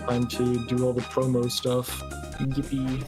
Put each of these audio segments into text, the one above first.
Time to do all the promo stuff. Yippee.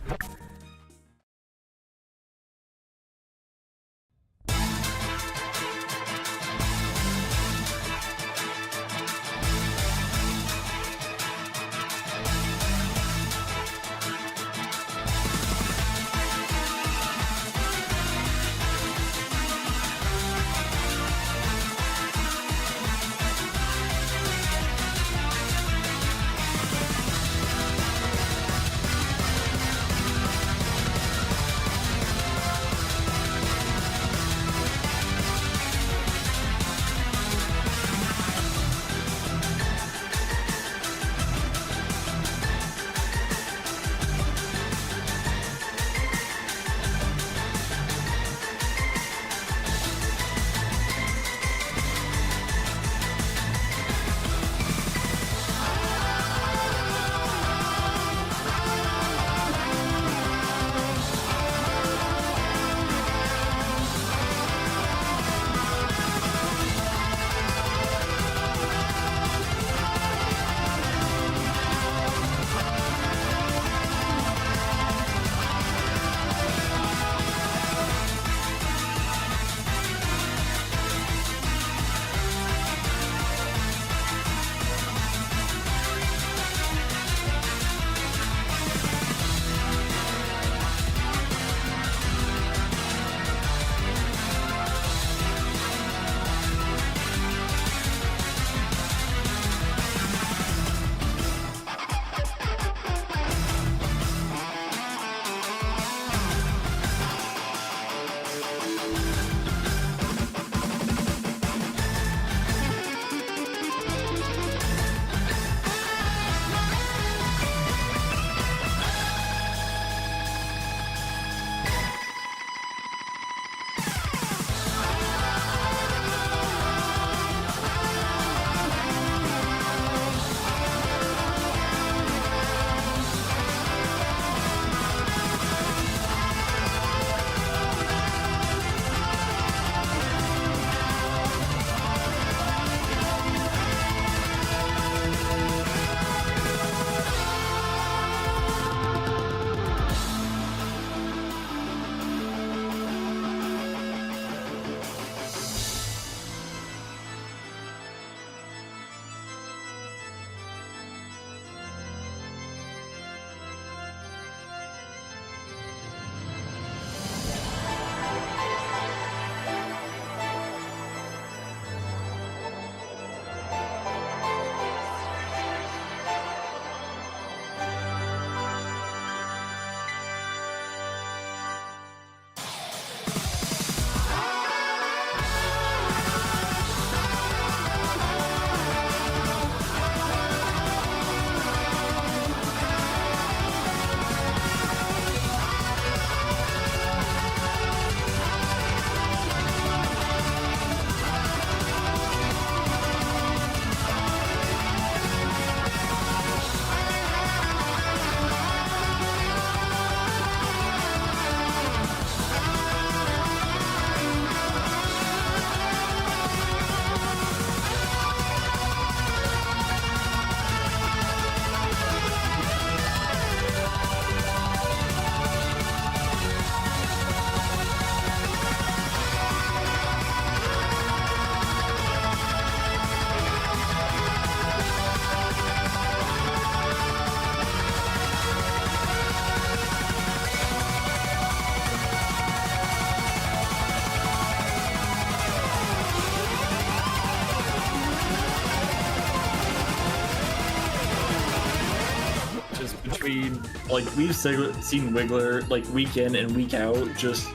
Between, like, we've seen Wiggler, like, week in and week out just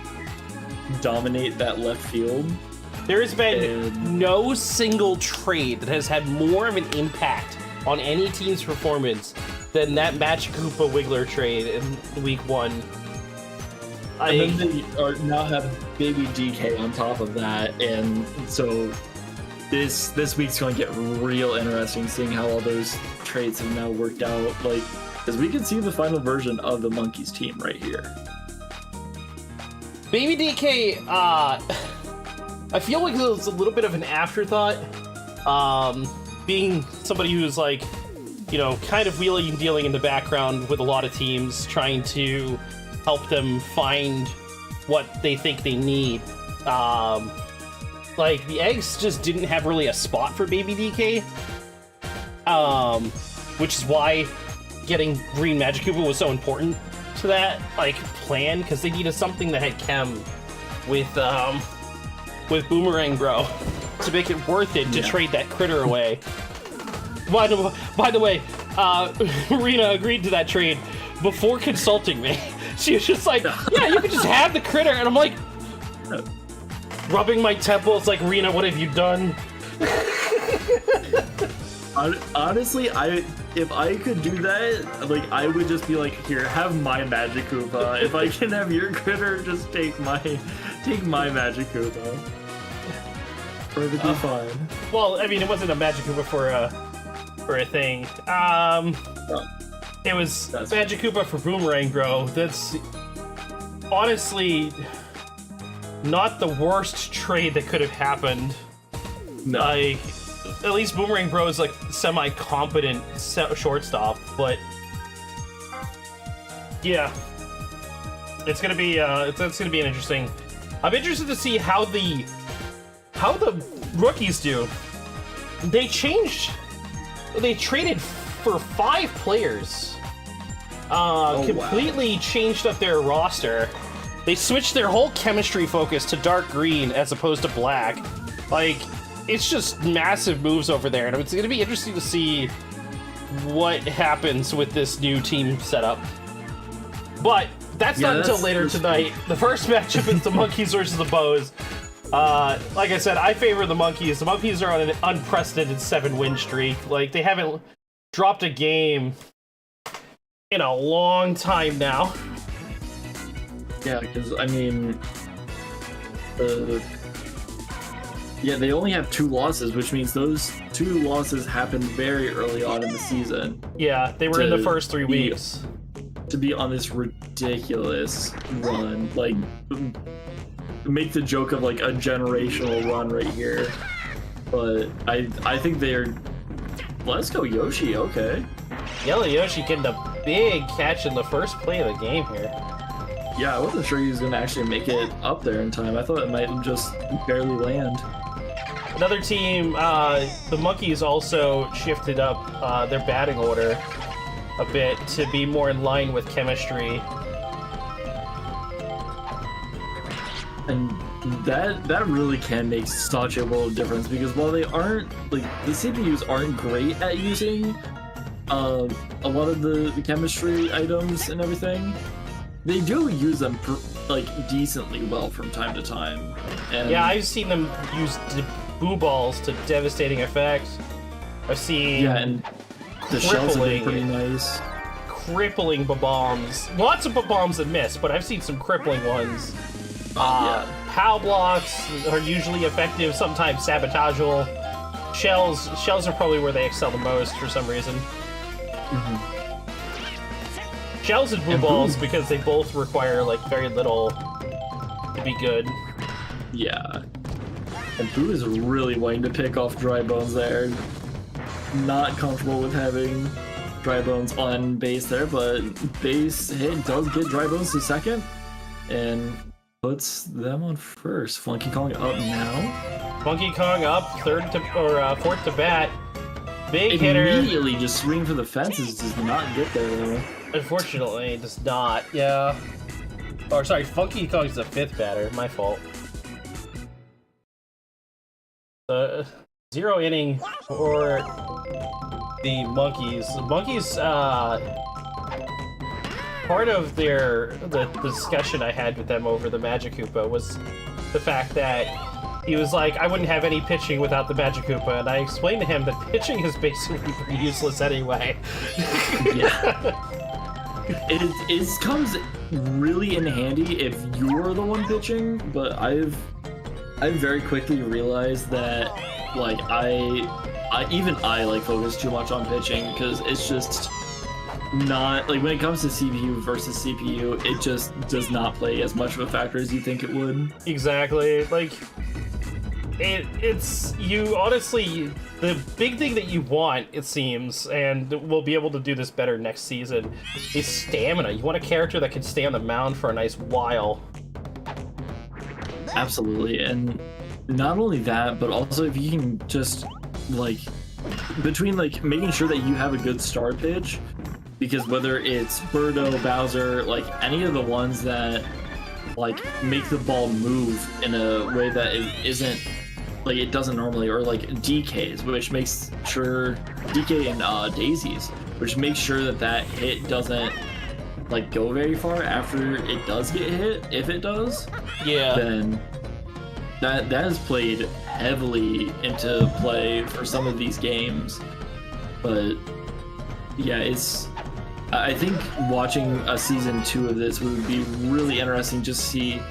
dominate that left field. There has been no single trade that has had more of an impact on any team's performance than that Magic Koopa Wiggler trade in week one. And then they now have Baby DK on top of that, and so this week's going to get real interesting, seeing how all those trades have now worked out. Like, because we can see the final version of the Monkeys team right here. Baby DK, I feel like it was a little bit of an afterthought. Being somebody who's like you know, kind of wheeling and dealing in the background with a lot of teams, trying to help them find what they think they need. Like, the eggs just didn't have really a spot for Baby DK, which is why getting Green Magikoopa was so important to that, like, plan, because they needed something that had chem with Boomerang Bro to make it worth it to trade that critter away. By the way, Rena agreed to that trade before consulting me. She was just like, yeah, you can just have the critter, and I'm like, rubbing my temples like, Rena, what have you done? Honestly, if I could do that, like, I would just be like, here, have my Magikoopa. If I can have your critter, just take my Magikoopa. Perfectly fine. Well, I mean, it wasn't a Magikoopa for a thing. It was Magikoopa for Boomerang Bro. That's honestly not the worst trade that could have happened. No. Like, at least Boomerang Bro is like semi-competent shortstop, but yeah, it's gonna be an interesting. I'm interested to see how the rookies do. They traded for 5 players. Completely changed up their roster. They switched their whole chemistry focus to dark green as opposed to black. Like, it's just massive moves over there, and it's going to be interesting to see what happens with this new team setup. But that's not until later tonight. The first matchup is the Monkeys versus the Bows. Like I said, I favor the Monkeys. The Monkeys are on an unprecedented 7-win streak. Like, they haven't dropped a game in a long time now. Yeah, because, I mean, they only have 2 losses, which means those 2 losses happened very early on in the season. Yeah, they were in the first 3 weeks. To be on this ridiculous run, like, make the joke of, like, a generational run right here. But I think they're... Let's go Yoshi, okay. Yellow Yoshi getting a big catch in the first play of the game here. Yeah, I wasn't sure he was going to actually make it up there in time. I thought it might just barely land. Another team, the Monkeys also shifted up their batting order a bit to be more in line with chemistry. And that really can make such a world of difference, because while they aren't, like, the CPUs aren't great at using a lot of the chemistry items and everything, they do use them like decently well from time to time. And yeah, I've seen them use boo balls to devastating effect. I've seen and the shells have been pretty nice. Crippling bombs. Lots of bombs that miss, but I've seen some crippling ones. POW blocks are usually effective, sometimes sabotageable. Shells are probably where they excel the most for some reason. Shells and boo balls, because they both require, like, very little to be good. Yeah. And Boo is really wanting to pick off Dry Bones there. Not comfortable with having Dry Bones on base there, but base hit does get Dry Bones to second and puts them on first. Funky Kong up now. Funky Kong up, fourth to bat. Big hitter. Immediately just swing for the fences, does not get there though. Unfortunately, it does not. Yeah. Or sorry, Funky Kong's the 5th batter. My fault. 0 inning for the Monkeys. The Monkeys, part of the discussion I had with them over the Magikoopa was the fact that he was like, I wouldn't have any pitching without the Magikoopa, and I explained to him that pitching is basically pretty useless anyway. Yeah. It comes really in handy if you're the one pitching, but I've very quickly realized that, like, I like focus too much on pitching, because it's just not, like, when it comes to CPU versus CPU, it just does not play as much of a factor as you think it would. Exactly. Like, It's you honestly, the big thing that you want, it seems, and we'll be able to do this better next season, is stamina. You want a character that can stay on the mound for a nice while. Absolutely, and not only that, but also if you can just like between like making sure that you have a good start pitch, because whether it's Birdo, Bowser, like any of the ones that like make the ball move in a way that it isn't like it doesn't normally, or like DKs, which makes sure DK and daisies, which makes sure that that hit doesn't like go very far after it does get hit. If it does, yeah, then that has played heavily into play for some of these games. But yeah, I think watching a season 2 of this would be really interesting just to see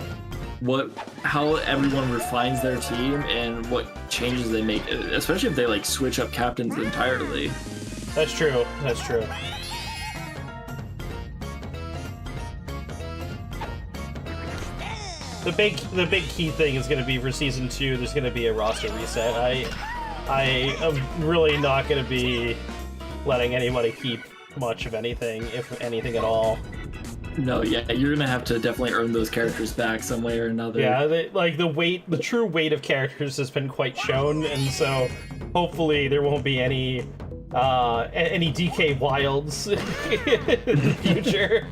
how everyone refines their team and what changes they make, especially if they like switch up captains entirely. That's true. That's true. The big key thing is going to be for season 2. There's going to be a roster reset. I am really not going to be letting anybody keep much of anything, if anything at all. No, yeah, you're gonna have to definitely earn those characters back some way or another. Yeah, the true weight of characters has been quite shown, and so hopefully there won't be any DK wilds in the future.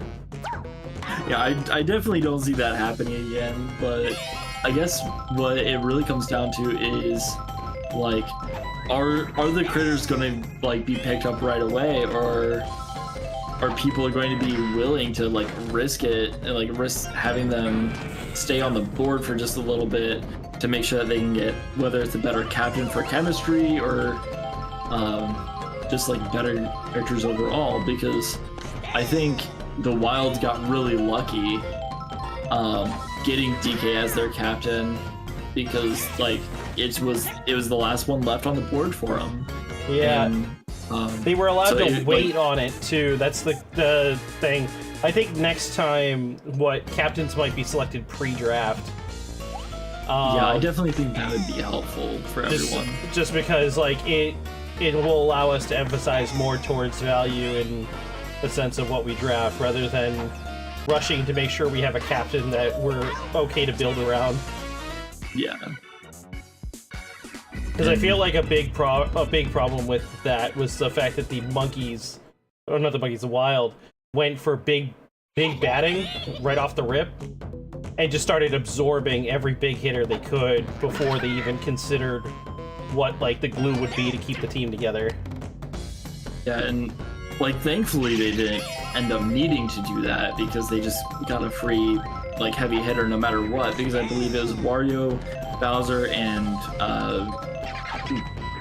Yeah, I definitely don't see that happening again, but I guess what it really comes down to is like, are the critters gonna like be picked up right away, or are people going to be willing to like risk it and like risk having them stay on the board for just a little bit to make sure that they can get, whether it's a better captain for chemistry or just like better characters overall? Because I think the Wilds got really lucky getting DK as their captain, because like it was the last one left on the board for them. Yeah. And, they were allowed to wait like, on it too. That's the thing. I think next time, what captains might be selected pre-draft. Yeah, I definitely think that would be helpful for everyone. Just because like it will allow us to emphasize more towards value in the sense of what we draft, rather than rushing to make sure we have a captain that we're okay to build around. Yeah. Because I feel like a big problem with that was the fact that the monkeys, or not the monkeys, the Wild, went for big batting right off the rip, and just started absorbing every big hitter they could before they even considered what like the glue would be to keep the team together. Yeah, and like thankfully they didn't end up needing to do that, because they just got a free like heavy hitter no matter what, because I believe it was Wario, Bowser, and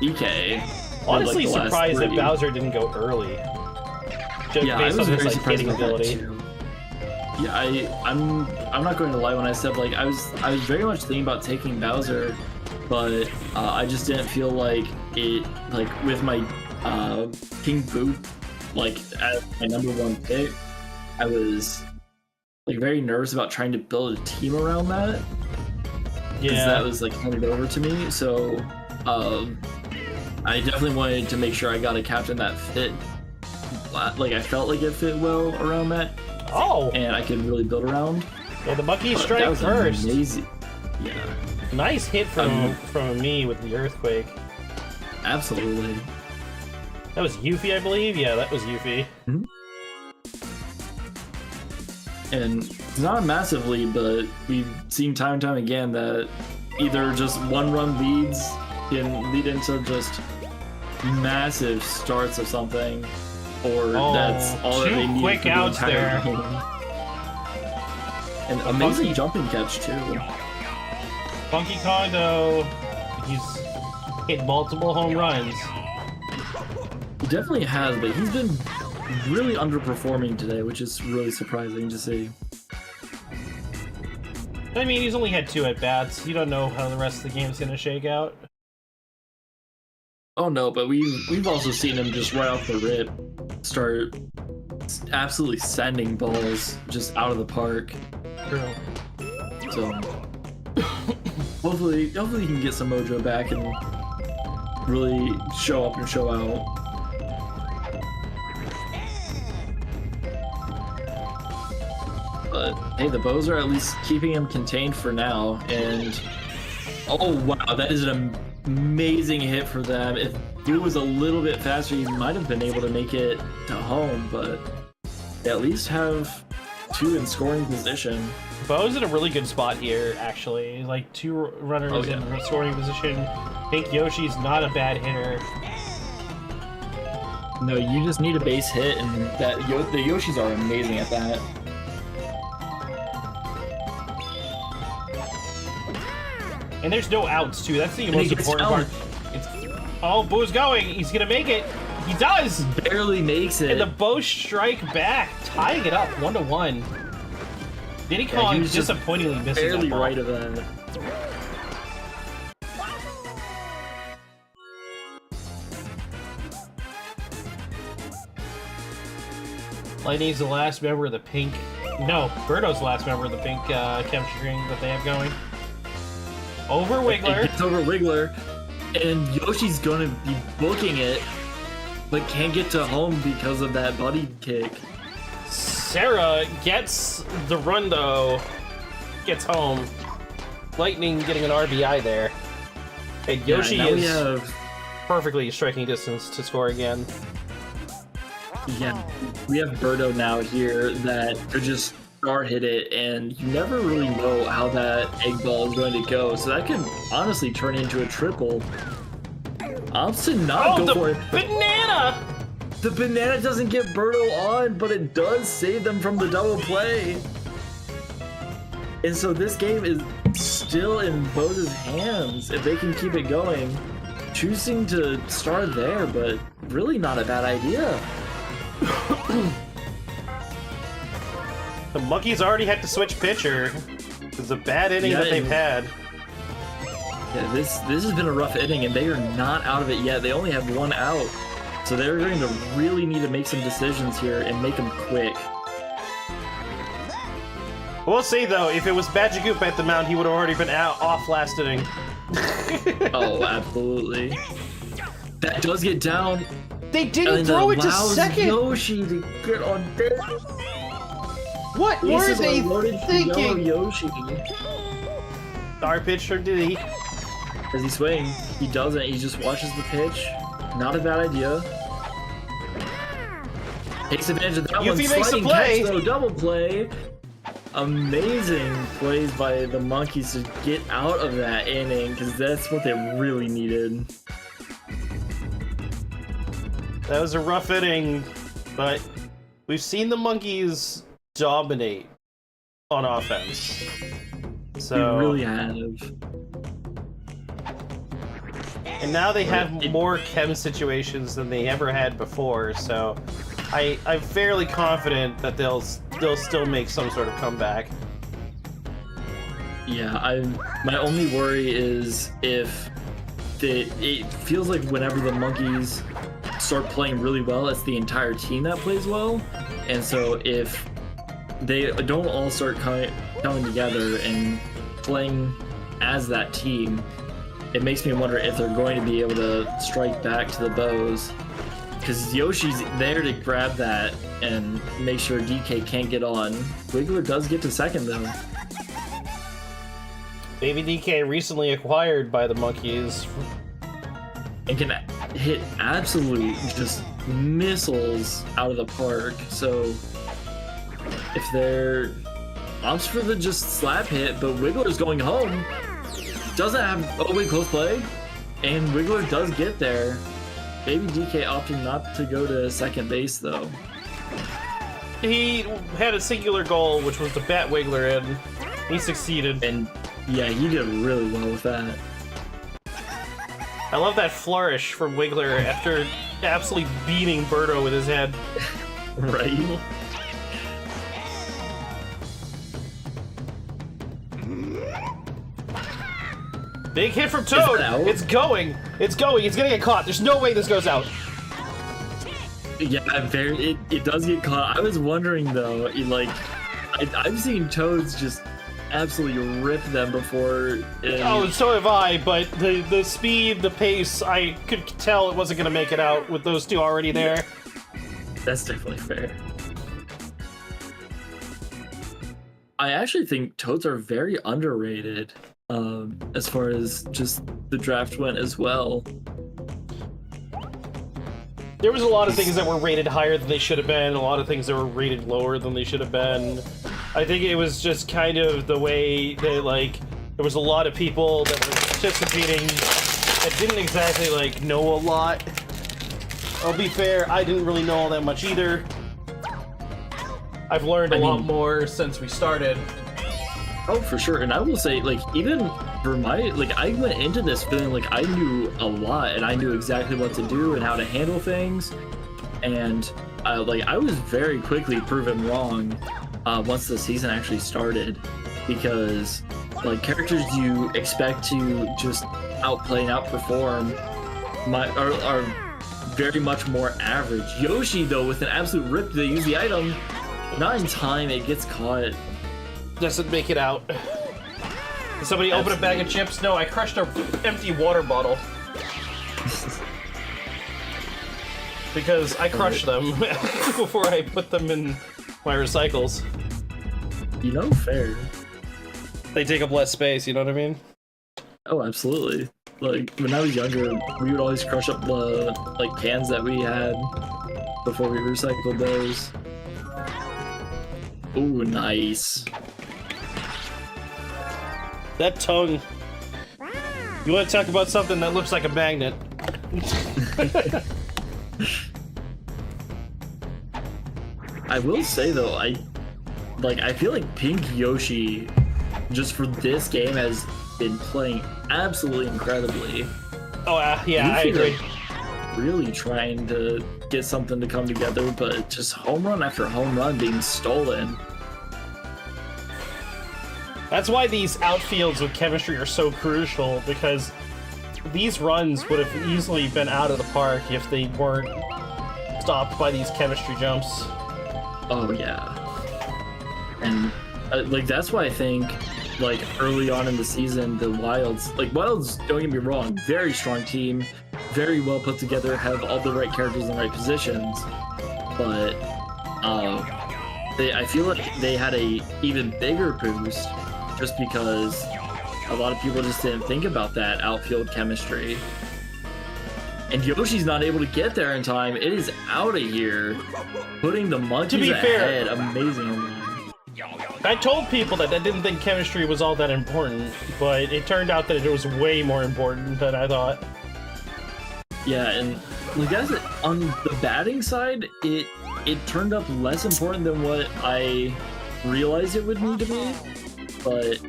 DK. Honestly, like surprised that Bowser didn't go early. Just yeah, based I was on his very like surprised hitting about ability. that too. Yeah, I'm not going to lie when I said like I was very much thinking about taking Bowser, but I just didn't feel like it, like with my King Boot like as my #1 pick, I was like very nervous about trying to build a team around that. Because that was like handed over to me, so I definitely wanted to make sure I got a captain that fit, like I felt like it fit well around that. Oh! And I could really build around. Yeah, the monkey strike first. Amazing. Yeah. Nice hit from me with the earthquake. Absolutely. That was Yuffie, I believe? Yeah, that was Yuffie. Mm-hmm. And not massively, but we've seen time and time again that either just one-run leads can lead into just massive starts of something, or that's all that they need quick for the outs entire there. game. And amazing jumping catch too. Funky Kondo, he's hit multiple home runs. He definitely has, but he's been really underperforming today, which is really surprising to see. I mean, he's only had 2 at-bats. You don't know how the rest of the game's gonna shake out. Oh no, but we've also seen him just right off the rip start absolutely sending balls just out of the park. True. So hopefully he can get some mojo back and really show up and show out. But hey, the bows are at least keeping him contained for now. And oh wow, that is an amazing hit for them. If Dude was a little bit faster, he might have been able to make it to home, but they at least have 2 in scoring position. Bo's in a really good spot here, actually. Like 2 runners in scoring position. I think Yoshi's not a bad hitter. No, you just need a base hit, and the Yoshis are amazing at that. And there's no outs, too. That's the most important part. Oh, Bo's going. He's going to make it. He does! Barely makes it. And the Bo strike back, tying it up 1-1. Diddy Kong disappointingly missing barely that ball. right of that. Lightning's the last member of the pink... No, Birdo's the last member of the pink chemistry ring that they have going. Over Wiggler. It gets over Wiggler, and Yoshi's gonna be booking it, but can't get to home because of that buddy kick. Sarah gets the run though, gets home. Lightning getting an RBI there. And Yoshi is perfectly striking distance to score again. Yeah, we have Birdo now here that could just star hit it, and you never really know how that egg ball is going to go, so that can honestly turn into a triple. Opts to not go for it. Banana! The banana doesn't get Birdo on, but it does save them from the double play. And so this game is still in Bo's hands if they can keep it going. Choosing to start there, but really not a bad idea. The Monkeys already had to switch pitcher. It's a bad inning that they've had. Yeah, this has been a rough inning, and they are not out of it yet. They only have 1 out. So they're going to really need to make some decisions here and make them quick. We'll see, though. If it was Badgegoop at the mound, he would have already been off last inning. Oh, absolutely. That does get down. They didn't throw it to second. Yoshi to get on there. What were they thinking? Yoshi. Our pitcher, did he? Does he swing? He doesn't. He just watches the pitch. Not a bad idea. Takes advantage of that one. Yuffie makes a play. Catch, though, double play. Amazing plays by the Monkeys to get out of that inning, because that's what they really needed. That was a rough inning, but we've seen the Monkeys dominate on offense. So They really have. And now they have more chem situations than they ever had before, so I'm fairly confident that they'll still make some sort of comeback. Yeah, my only worry is if it feels like whenever the Monkeys start playing really well, it's the entire team that plays well, and so if they don't all start coming together and playing as that team, it makes me wonder if they're going to be able to strike back to the Bows, because Yoshi's there to grab that and make sure DK can't get on. Wiggler does get to second though. Baby DK recently acquired by the Monkeys. And can hit absolute just missiles out of the park. So if they're opts for the just slap hit, but Wiggler's going home. Doesn't have close play, and Wiggler does get there. Baby DK opting not to go to second base though. He had a singular goal, which was to bat Wiggler in. He succeeded. And yeah, he did really well with that. I love that flourish from Wiggler after absolutely beating Birdo with his head. Right? Big hit from Toad! It's going! It's going! It's gonna get caught! There's no way this goes out! Yeah, it does get caught. I was wondering though, like, I've seen Toads just absolutely ripped them before. Oh, so have I, but the speed, the pace, I could tell it wasn't going to make it out with those two already there. That's definitely fair. I actually think Toads are very underrated as far as just the draft went as well. There was a lot of things that were rated higher than they should have been, a lot of things that were rated lower than they should have been. I think it was just kind of the way that, like, there was a lot of people that were participating that didn't exactly, like, know a lot. I'll be fair, I didn't really know all that much either. I've learned a lot more since we started. Oh, for sure. And I will say, like, even for my, like, I went into this feeling like I knew a lot and I knew exactly what to do and how to handle things. And, I was very quickly proven wrong once the season actually started, because, like, characters you expect to just outplay and outperform are very much more average. Yoshi, though, with an absolute rip to use the item, not in time, it gets caught. Doesn't make it out. Did somebody open a bag of chips? No, I crushed an empty water bottle. Because I crushed them before I put them in my recycles. You know, fair. They take up less space, you know what I mean? Oh, absolutely. Like, when I was younger, we would always crush up the, like, cans that we had before we recycled those. Ooh, nice. That tongue. You want to talk about something that looks like a magnet? I will say, though, I feel like Pink Yoshi, just for this game, has been playing absolutely incredibly. Oh, yeah, I agree. Really trying to get something to come together, but just home run after home run being stolen. That's why these outfields with chemistry are so crucial, because these runs would have easily been out of the park if they weren't stopped by these chemistry jumps. Oh, yeah. And, like, that's why I think, like, early on in the season, the Wilds, don't get me wrong, very strong team, very well put together, have all the right characters in the right positions, but I feel like they had a even bigger boost just because a lot of people just didn't think about that outfield chemistry. And Yoshi's not able to get there in time. It is out of here, putting the monkeys ahead. Amazing home run. I told people that I didn't think chemistry was all that important, but it turned out that it was way more important than I thought. Yeah, and like that's it. On the batting side, it turned up less important than what I realized it would need to be. But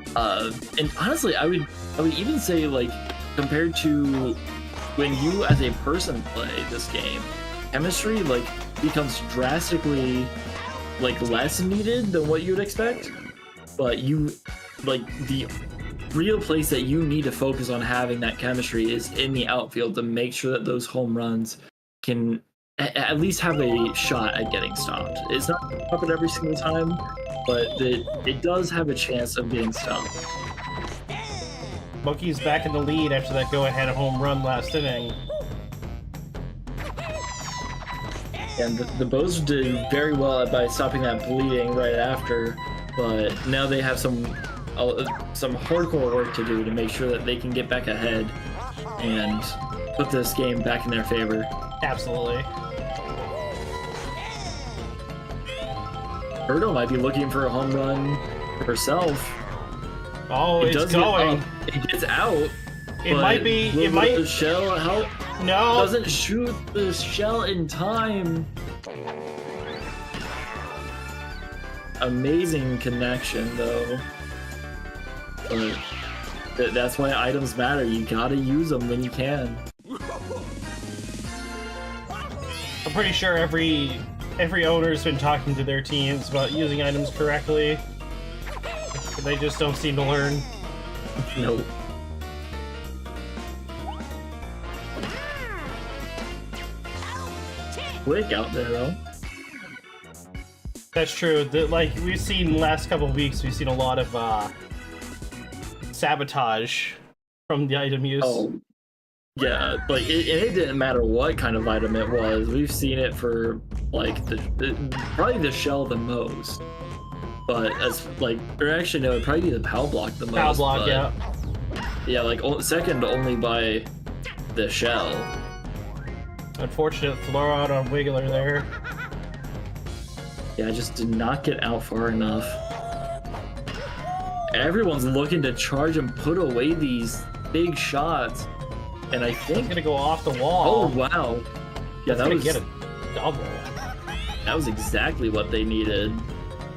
and honestly, I would even say, like, compared to when you as a person play this game, chemistry like becomes drastically like less needed than what you would expect. But you, like, the real place that you need to focus on having that chemistry is in the outfield to make sure that those home runs can at least have a shot at getting stopped. It's not going to happen every single time, but it does have a chance of getting stopped. Monkey's back in the lead after that go-ahead home run last inning. And the Bows did very well by stopping that bleeding right after, but now they have some hardcore work to do to make sure that they can get back ahead and put this game back in their favor. Absolutely. Birdo might be looking for a home run herself. Oh, it's going. It gets out. It might be. It might. The shell help. No. Doesn't shoot the shell in time. Amazing connection, though. But that's why items matter. You gotta use them when you can. I'm pretty sure every owner's been talking to their teams about using items correctly. But they just don't seem to learn. Nope. Quick out there, though. That's true. Like we've seen the last couple of weeks, we've seen a lot of sabotage from the item use. Oh, yeah, like it didn't matter what kind of item it was. We've seen it for like probably the shell the most, but or actually no, it'd probably be the POW block the most. POW block, yeah. Yeah, like second only by the shell. Unfortunate throw out on Wiggler there. Yeah, I just did not get out far enough. Everyone's looking to charge and put away these big shots. And I think it's gonna go off the wall. Oh wow. Yeah, that was get a double. That was exactly what they needed.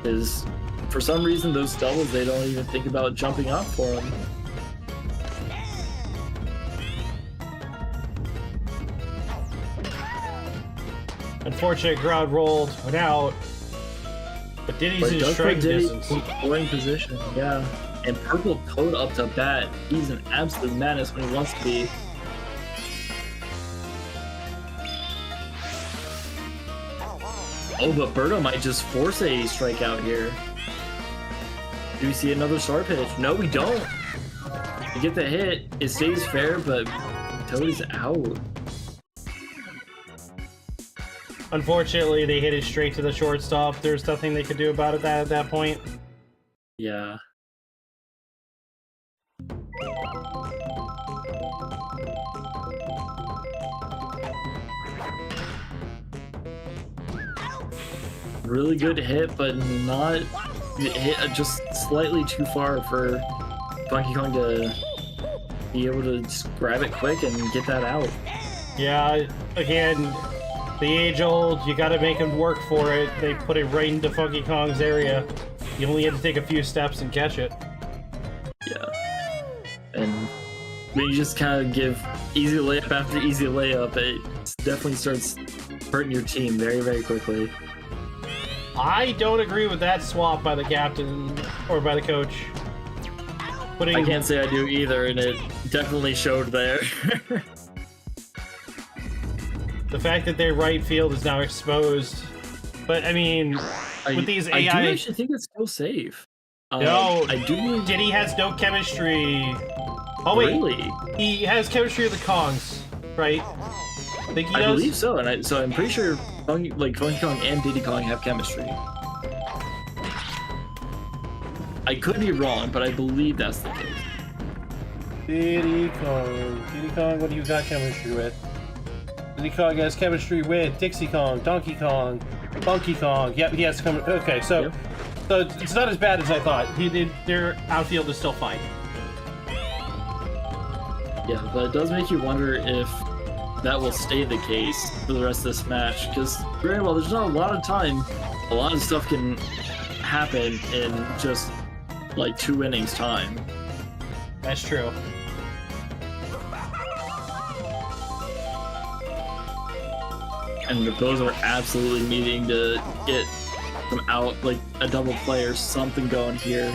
Is for some reason those doubles they don't even think about jumping up for them. Unfortunate ground rolled, went out. But Diddy's in striking distance. Scoring position, yeah. And Purple Toad up to bat. He's an absolute menace when he wants to be. Oh, but Birdo might just force a strikeout here. Do we see another star pitch? No, we don't. You get the hit, it stays fair, but Toad is out. Unfortunately, they hit it straight to the shortstop. There's nothing they could do about it at that point. Yeah. Really good hit, but not hit just slightly too far for Funky Kong to be able to just grab it quick and get that out. Yeah, again, the age-old, you gotta make him work for it. They put it right into Funky Kong's area. You only had to take a few steps and catch it. Yeah. And when you just kind of give easy layup after easy layup, it definitely starts hurting your team very, very quickly. I don't agree with that swap by the captain or by the coach. I can't say I do either, and it definitely showed there. The fact that their right field is now exposed, but I mean, with these AI, I do actually think it's still safe. No, I do. Diddy has no chemistry. Oh wait, really? He has chemistry with the Kongs, right? I think he does. I believe so, and I'm pretty sure Funky Kong and Diddy Kong have chemistry. I could be wrong, but I believe that's the case. Diddy Kong, what do you got chemistry with? Diddy Kong has chemistry with Dixie Kong, Donkey Kong, Funky Kong. Yep, he has chemistry. Okay, so it's not as bad as I thought. Their outfield is still fine. Yeah, but it does make you wonder if that will stay the case for the rest of this match, because very well, there's not a lot of time. A lot of stuff can happen in just like 2 innings time. That's true. And those are absolutely needing to get them out, like a double play or something going here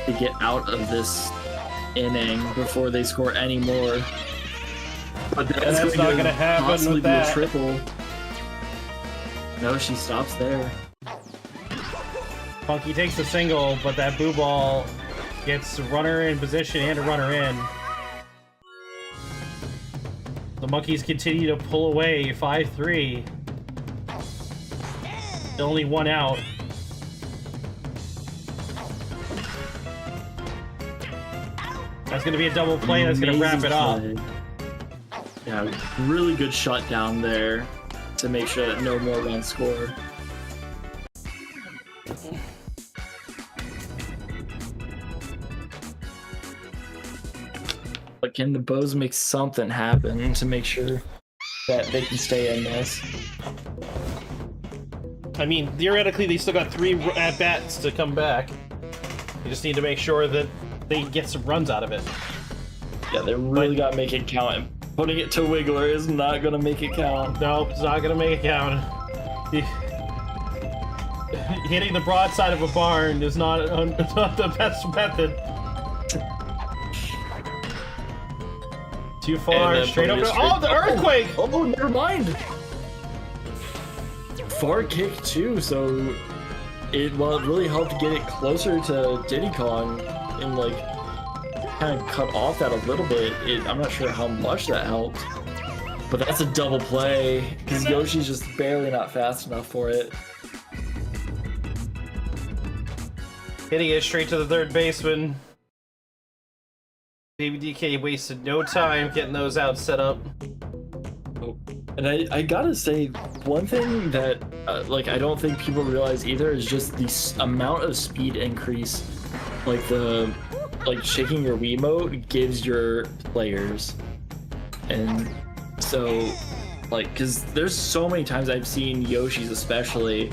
to get out of this inning before they score any more. But that's not going to happen possibly with that. Be a triple. No, she stops there. Funky takes the single, but that blue ball gets a runner in position and a runner in. The Monkeys continue to pull away 5-3. Only one out. That's going to be a double play. That's going to wrap it up. Yeah, really good shutdown there to make sure that no more runs scored. But can the Bows make something happen to make sure that they can stay in this? I mean, theoretically, they still got 3 at-bats to come back. You just need to make sure that they get some runs out of it. Yeah, they really got to make it count. Putting it to Wiggler is not going to make it count. Nope, it's not going to make it count. Hitting the broadside of a barn is not the best method. Too far, straight over. Oh, the earthquake! Oh, never mind. Far kick too, so it really helped get it closer to Diddy Kong and like kind of cut off that a little bit. I'm not sure how much that helped, but that's a double play because Yoshi's just barely not fast enough for it. Hitting it straight to the third baseman. Baby DK wasted no time getting those outs set up. Oh, and I gotta say, one thing that like I don't think people realize either is just the amount of speed increase, like shaking your Wiimote gives your players, and so like because there's so many times I've seen Yoshi's especially,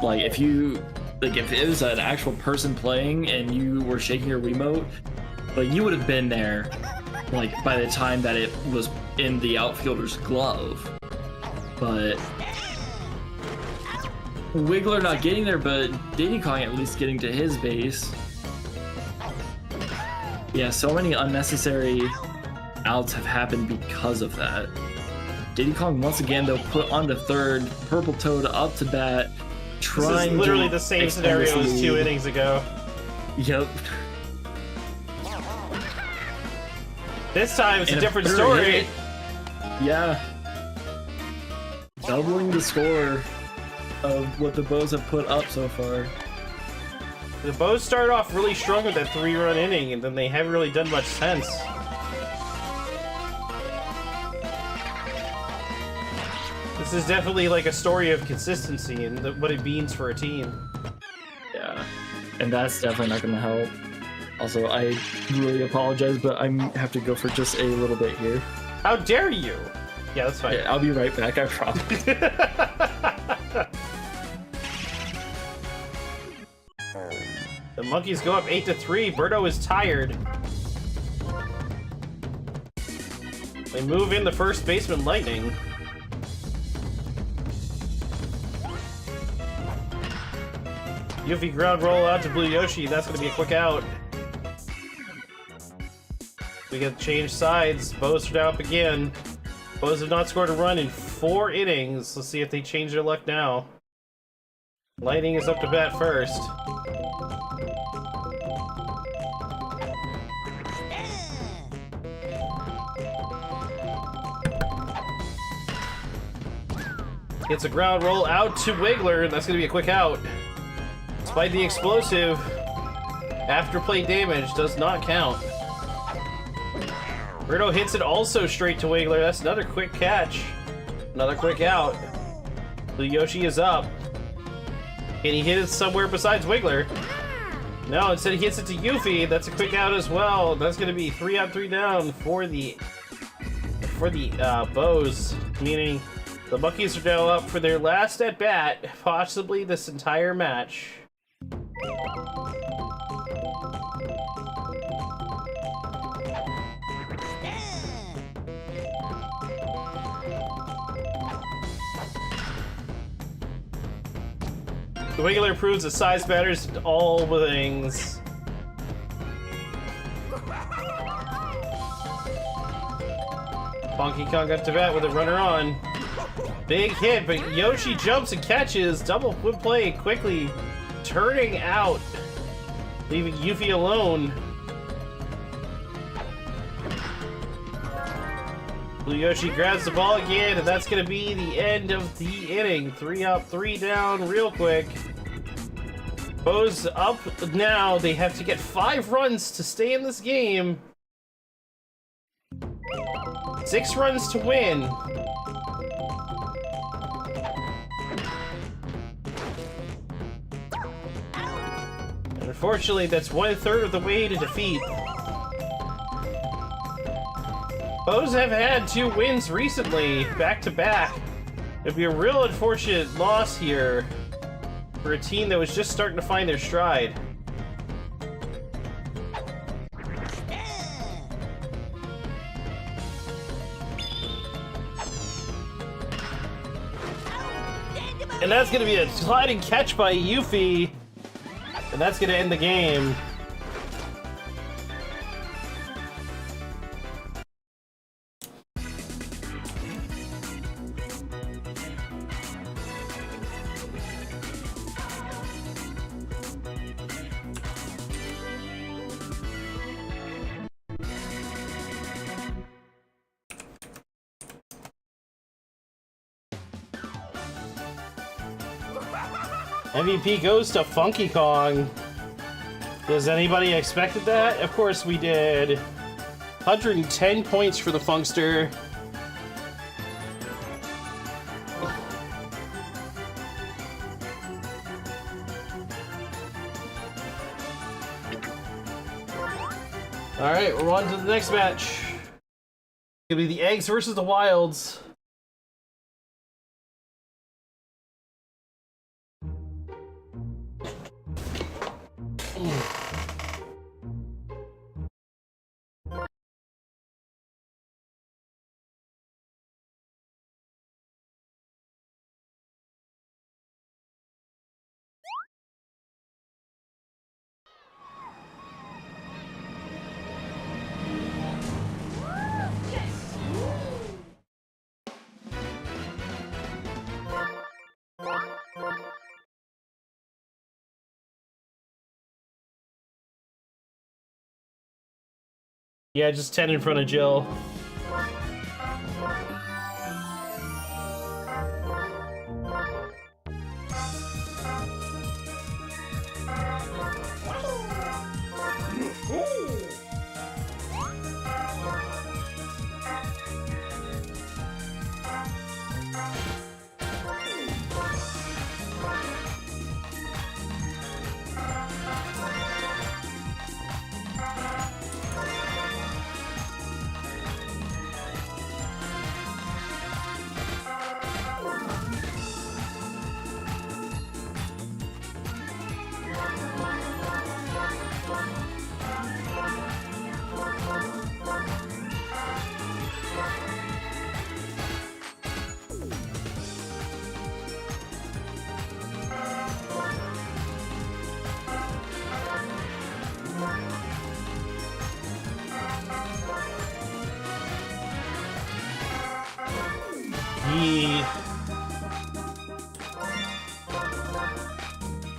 like if it was an actual person playing and you were shaking your Wiimote, like you would have been there like by the time that it was in the outfielder's glove. But Wiggler not getting there, but Diddy Kong at least getting to his base. Yeah, so many unnecessary outs have happened because of that. Diddy Kong once again though put on to third, Purple Toad up to bat, trying. This is literally the same scenario as 2 innings ago. Yep. This time it's a different story. Yeah. Doubling the score of what the Bows have put up so far. The Bows started off really strong with that 3-run inning, and then they haven't really done much since. This is definitely like a story of consistency and what it means for a team. Yeah, and that's definitely not going to help. Also, I really apologize, but I have to go for just a little bit here. How dare you? Yeah, that's fine. Yeah, I'll be right back, I promise. The Monkeys go up 8-3. Birdo is tired. They move in the first baseman, Lightning. Yuffie ground roll out to Blue Yoshi. That's going to be a quick out. We get changed sides. Bows are now up again. Bows have not scored a run in 4 innings. Let's see if they change their luck now. Lightning is up to bat first. Gets a ground roll out to Wiggler, and that's going to be a quick out. Despite the explosive, after play damage does not count. Birdo hits it also straight to Wiggler. That's another quick catch. Another quick out. Blue Yoshi is up. Can he hit it somewhere besides Wiggler? No, instead he hits it to Yuffie. That's a quick out as well. That's going to be 3 out, 3 down for the Bows, meaning the Monkeys are now up for their last at bat, possibly this entire match. The Wiggler proves that size matters in all things. Donkey Kong up to bat with a runner on. Big hit, but Yoshi jumps and catches. Double play quickly, turning out, leaving Yuffie alone. Blue Yoshi grabs the ball again, and that's going to be the end of the inning. 3 out, 3 down, real quick. Bows up now. They have to get 5 runs to stay in this game. 6 runs to win. Unfortunately, that's 1/3 of the way to defeat. Bows have had 2 wins recently, back-to-back. It'd be a real unfortunate loss here for a team that was just starting to find their stride. And that's going to be a sliding catch by Yuffie. And that's going to end the game. MVP goes to Funky Kong. Does anybody expected that? Of course we did. 110 points for the Funkster. All right, we're on to the next match. It's gonna be the Eggs versus the Wilds. Yeah, just 10 in front of Jill.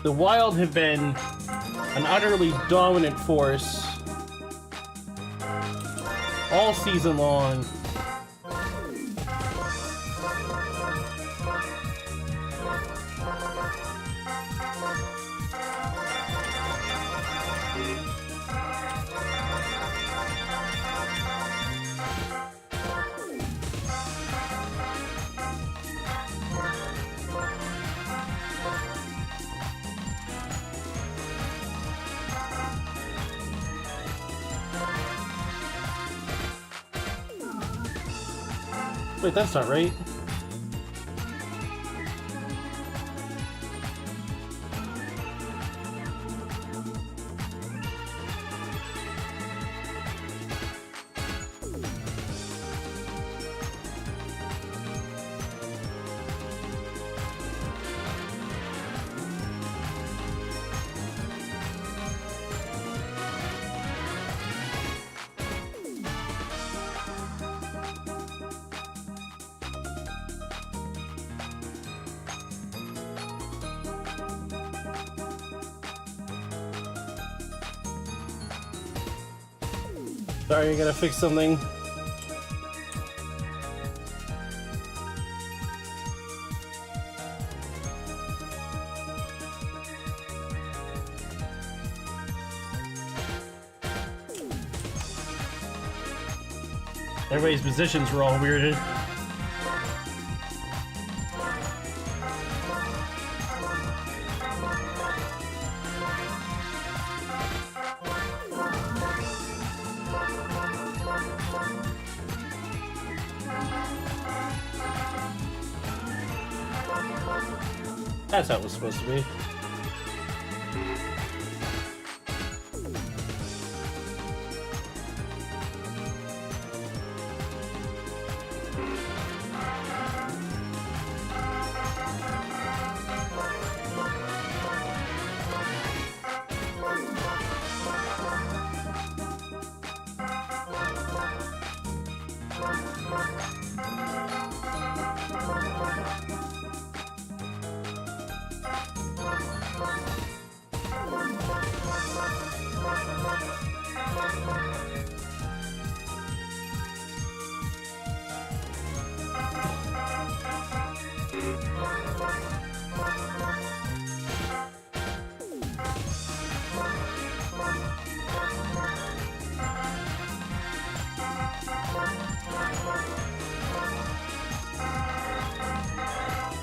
The Wild have been an utterly dominant force all season long. Wait, that's not right. Sorry, I gotta fix something. Everybody's positions were all weirded. That's how it was supposed to be.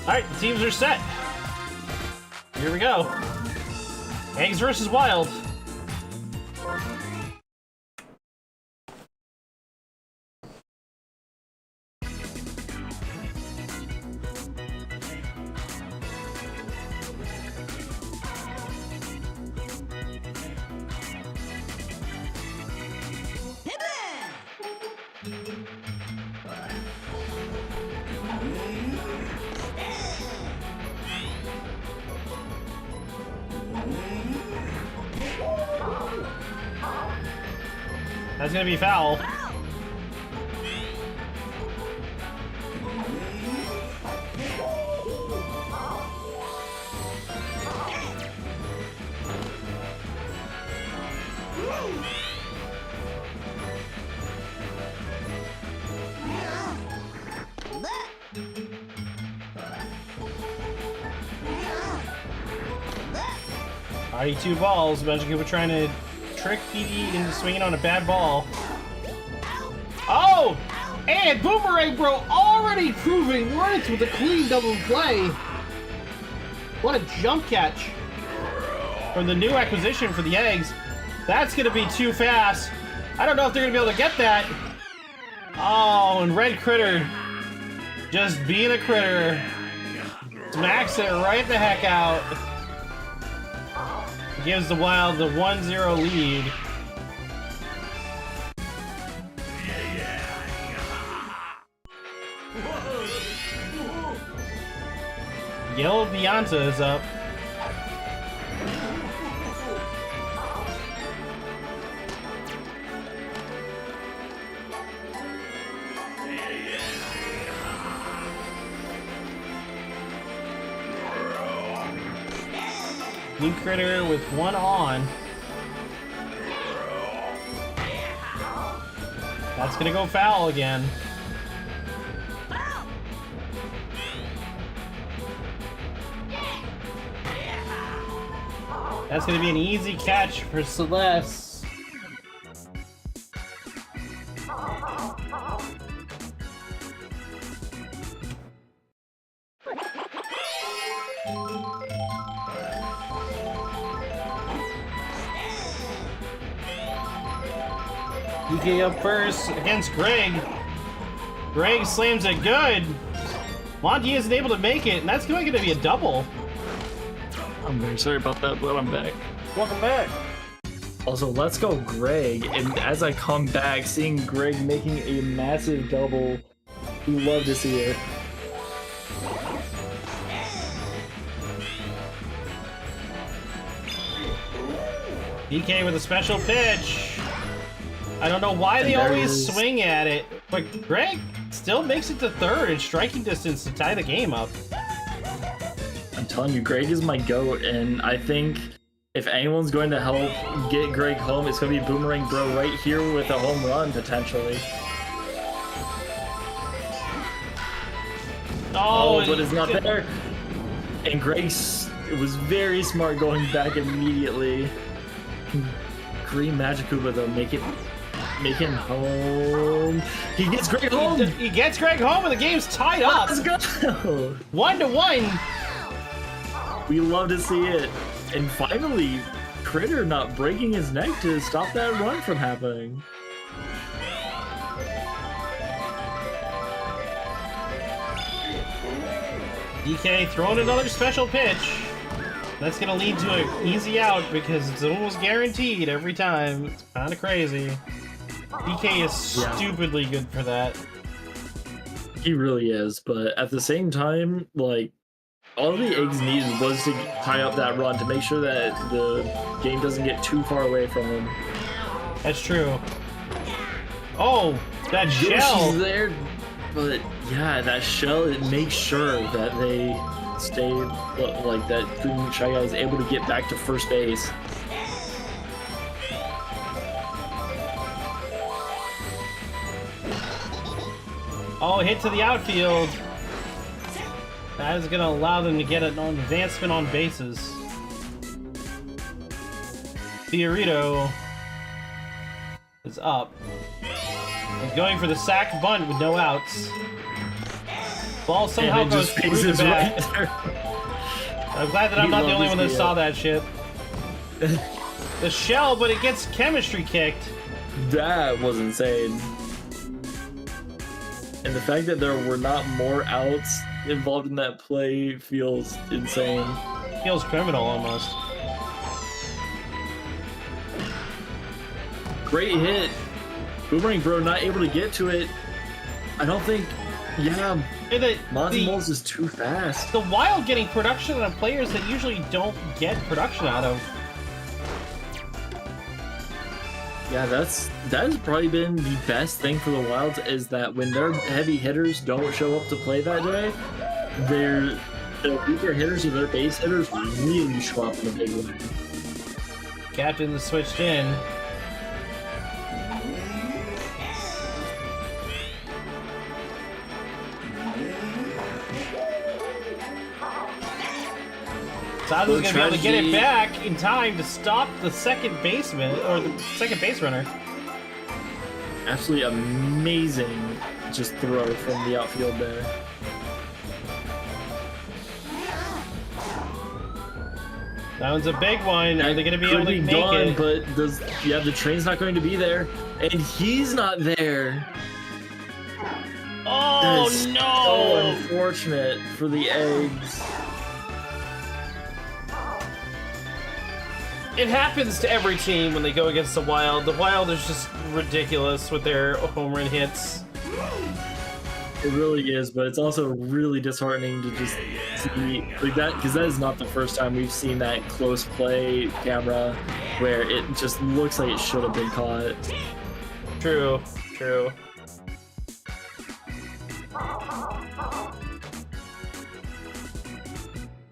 Alright, the teams are set. Here we go. Eggs versus Wild. That's gonna be foul. Alrighty, 2 balls. Magic Koopa trying to trick PD into swinging on a bad ball. Oh! And Boomerang Bro already proving worth with a clean double play. What a jump catch from the new acquisition for the eggs. That's going to be too fast. I don't know if they're going to be able to get that. Oh, and Red Critter just being a critter. Smacks it right the heck out. Gives the Wild the 1-0 lead. Yellow Beyonce is up. New critter with 1 on. That's gonna go foul again. That's gonna be an easy catch for Celeste. DK up first against Greg. Greg slams it good. Monty isn't able to make it, and that's going to be a double. I'm very sorry about that, but I'm back. Welcome back. Also, let's go Greg. And as I come back, seeing Greg making a massive double, we love to see it. DK with a special pitch. I don't know why they always swing at it, but Greg still makes it to third in striking distance to tie the game up. I'm telling you, Greg is my GOAT, and I think if anyone's going to help get Greg home, it's going to be Boomerang Bro right here with a home run, potentially. Oh, but it's not there. And Greg was very smart going back immediately. Green Magic Koopa, though, make him home. He gets Greg home. He gets Greg home, and the game's tied up. Let's go. 1-1. We love to see it. And finally, Critter not breaking his neck to stop that run from happening. DK throwing another special pitch. That's gonna lead to an easy out because it's almost guaranteed every time. It's kind of crazy. DK is stupidly good for that. He really is, but at the same time, like, all the eggs needed was to tie up that run to make sure that the game doesn't get too far away from him. That's true. Oh, that shell! Yoshi's there, but yeah, that shell, it makes sure that they stay, like, that Green Shy Guy is able to get back to first base. Oh, hit to the outfield. That is going to allow them to get an advancement on bases. Fiorito is up. He's going for the sack bunt with no outs. Ball somehow and it goes just through the phases right bat. there. I'm glad that I'm not the only one that saw that shit. The shell, but it gets chemistry kicked. That was insane. And the fact that there were not more outs involved in that play feels insane. Feels criminal almost. Great hit. Boomerang Bro not able to get to it. I don't think. Yeah, Monty Moles is too fast. The Wild getting production out of players that usually don't get production out of. Yeah, that has probably been the best thing for the Wilds is that when their heavy hitters don't show up to play that day, their weaker hitters or their base hitters really show up in a big way. Captain switched in. Sazu's gonna be able to get it back in time to stop the second baseman, or the second base runner. Absolutely amazing just throw from the outfield there. That one's a big one. Are they gonna be able to make it? But the train's not going to be there. And he's not there. Oh no! So unfortunate for the Eggs. It happens to every team when they go against the Wild. The Wild is just ridiculous with their home run hits. It really is, but it's also really disheartening to just see like that, because that is not the first time we've seen that close play camera where it just looks like it should have been caught. True, true.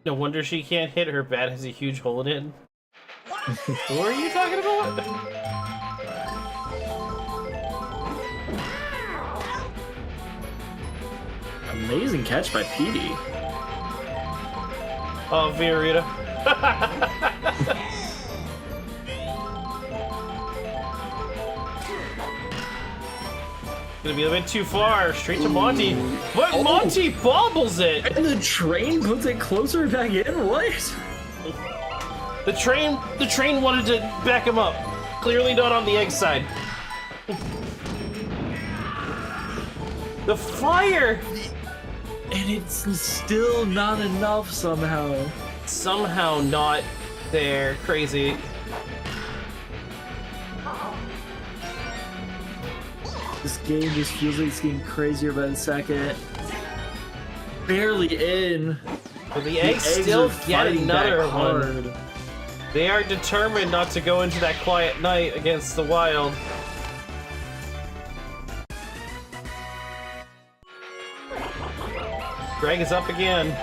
No wonder she can't hit. Her bat has a huge hole in it. What are you talking about? Amazing catch by Petey. Oh, Viorita. Gonna be a bit too far. Straight to Monty. But Monty bobbles it! And the train puts it closer back in? What? The train wanted to back him up. Clearly not on the Egg side. The fire! And it's still not enough somehow. Somehow not there. Crazy. This game just feels like it's getting crazier by the second. Barely in. But the Eggs still get another one. Hard. They are determined not to go into that quiet night against the Wild. Greg is up again.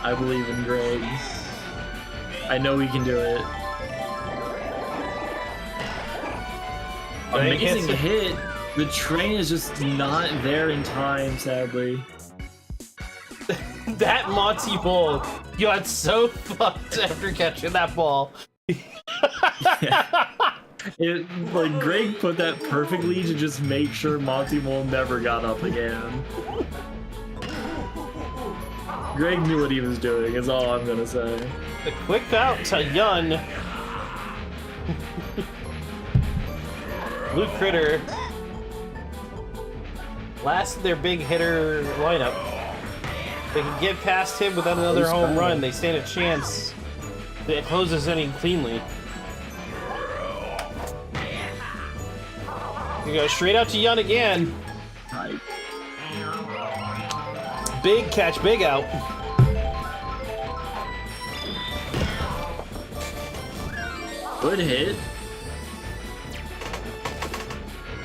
I believe in Greg. I know he can do it. Amazing hit. The train is just not there in time, sadly. That Monty Bull got so fucked after catching that ball. Like Greg put that perfectly to just make sure Monty Mole never got up again. Greg knew what he was doing, is all I'm gonna say. The quick out to Yun. Blue Critter. Last of their big hitter lineup. They can get past him without another home run. They stand a chance to close this inning cleanly. You go straight out to Yun again. Big catch, big out. Good hit.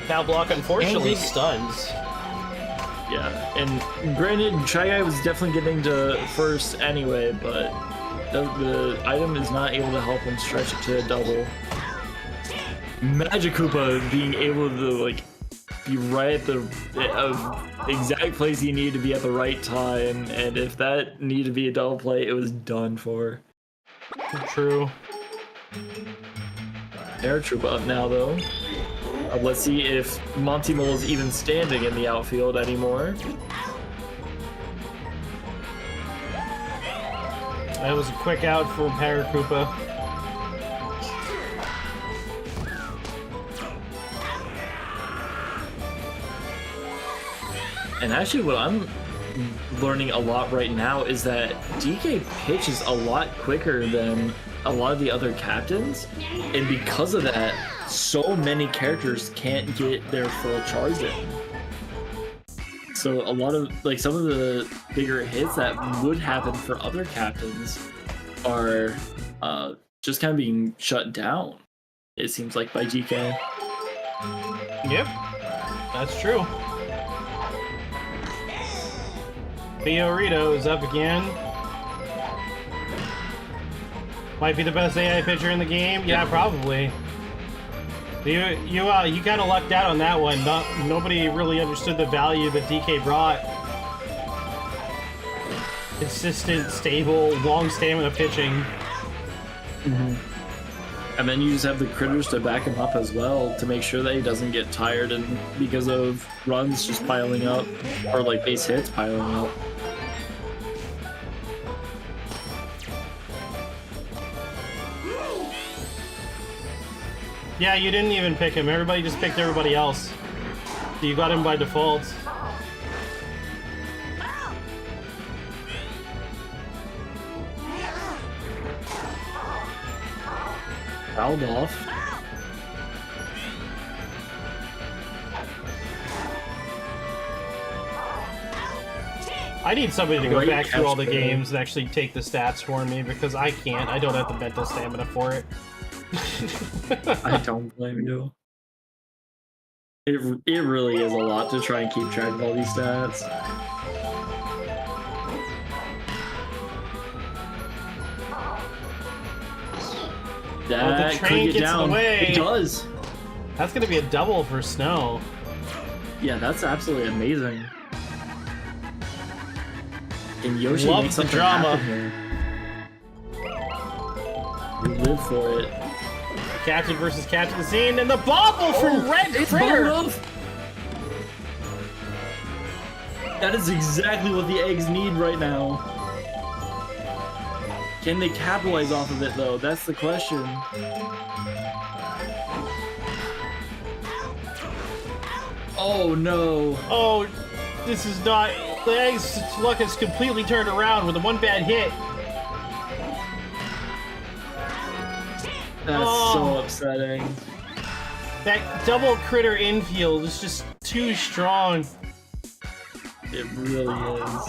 Foul block unfortunately stuns. Yeah, and granted, Shy Guy was definitely getting to first anyway, but the item is not able to help him stretch it to a double. Magikoopa being able to like be right at the exact place he needed to be at the right time, and if that needed to be a double play, it was done for. True. Paratroopa up now though. Let's see if Monty Mole is even standing in the outfield anymore. That was a quick out for Paratroopa. And actually what I'm learning a lot right now is that DK pitches a lot quicker than a lot of the other captains, and because of that, so many characters can't get their full charge in. So a lot of, like, some of the bigger hits that would happen for other captains are just kind of being shut down, it seems like, by DK. Yep, that's true. Fiorito is up again. Might be the best AI pitcher in the game. Yeah, probably. You kind of lucked out on that one. Nobody really understood the value that DK brought. Consistent, stable, long stamina pitching. Mm-hmm. And then you just have the critters to back him up as well to make sure that he doesn't get tired and because of runs just piling up or like base hits piling up. Yeah, you didn't even pick him. Everybody just picked everybody else. So you got him by default. Fouled off. I need somebody to go Great back through all the catch, games and actually take the stats for me because I can't. I don't have the mental stamina for it. I don't blame you. It really is a lot to try and keep track of all these stats. That the train gets in the way. It does. That's gonna be a double for Snow. Yeah, that's absolutely amazing. And Yoshi Loves makes the something drama. happen here. We live for it. Captain versus Captain scene, and the bobble from Red Critter! That is exactly what the eggs need right now. Can they capitalize off of it, though? That's the question. Oh, no. Oh, this is not... The Eggs' luck has completely turned around with a one bad hit. That's so upsetting. That double critter infield is just too strong. It really is.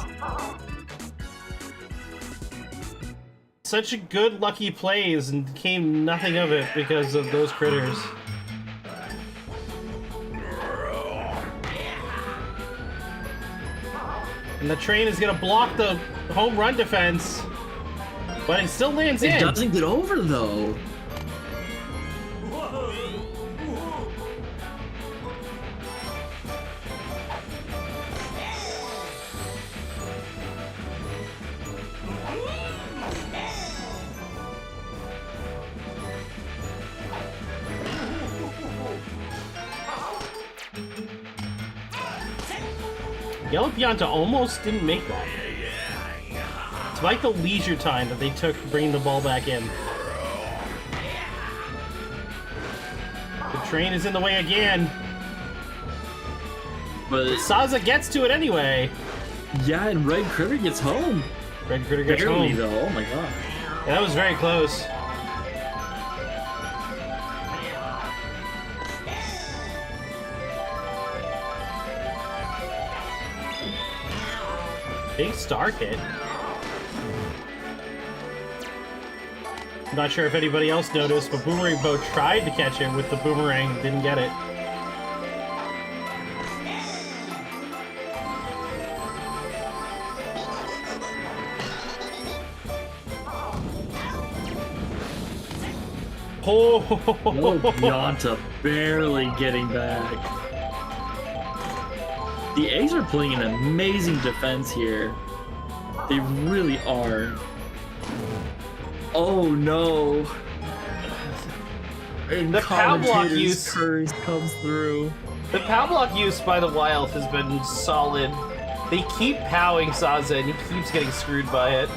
Such a good lucky plays and came nothing of it because of those critters. And the train is gonna block the home run defense, but it still lands in. It doesn't get over though. Yellow Pianta almost didn't make that. It's like the leisure time that they took bringing the ball back in. The train is in the way again. But Saza gets to it anyway. yeah, and Red Critter gets home. Red Critter gets Barely, home. though. Oh my god. Yeah, that was very close. Big star hit. I'm not sure if anybody else noticed, but Boomerang Bo tried to catch it with the boomerang, didn't get it. Oh, Pianta barely getting back. The Eggs are playing an amazing defense here. They really are. Oh no. And The power block use curse comes through. The power block use by the Wild has been solid. They keep powing Saza, and he keeps getting screwed by it.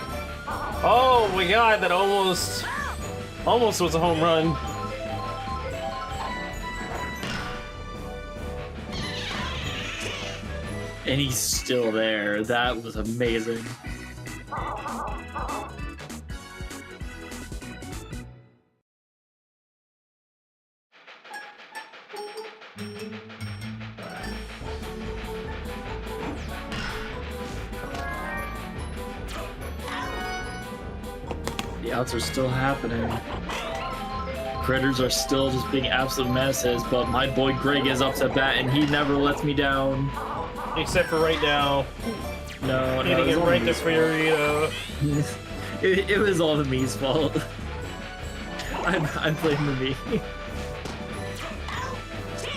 Oh my god, that almost was a home run. And he's still there. That was amazing. The outs are still happening. Critters are still just being absolute messes, but my boy Greg is up to bat and he never lets me down. Except for right now. No, hitting it right to Fiorito. It was all the me's fault. I'm blaming the me.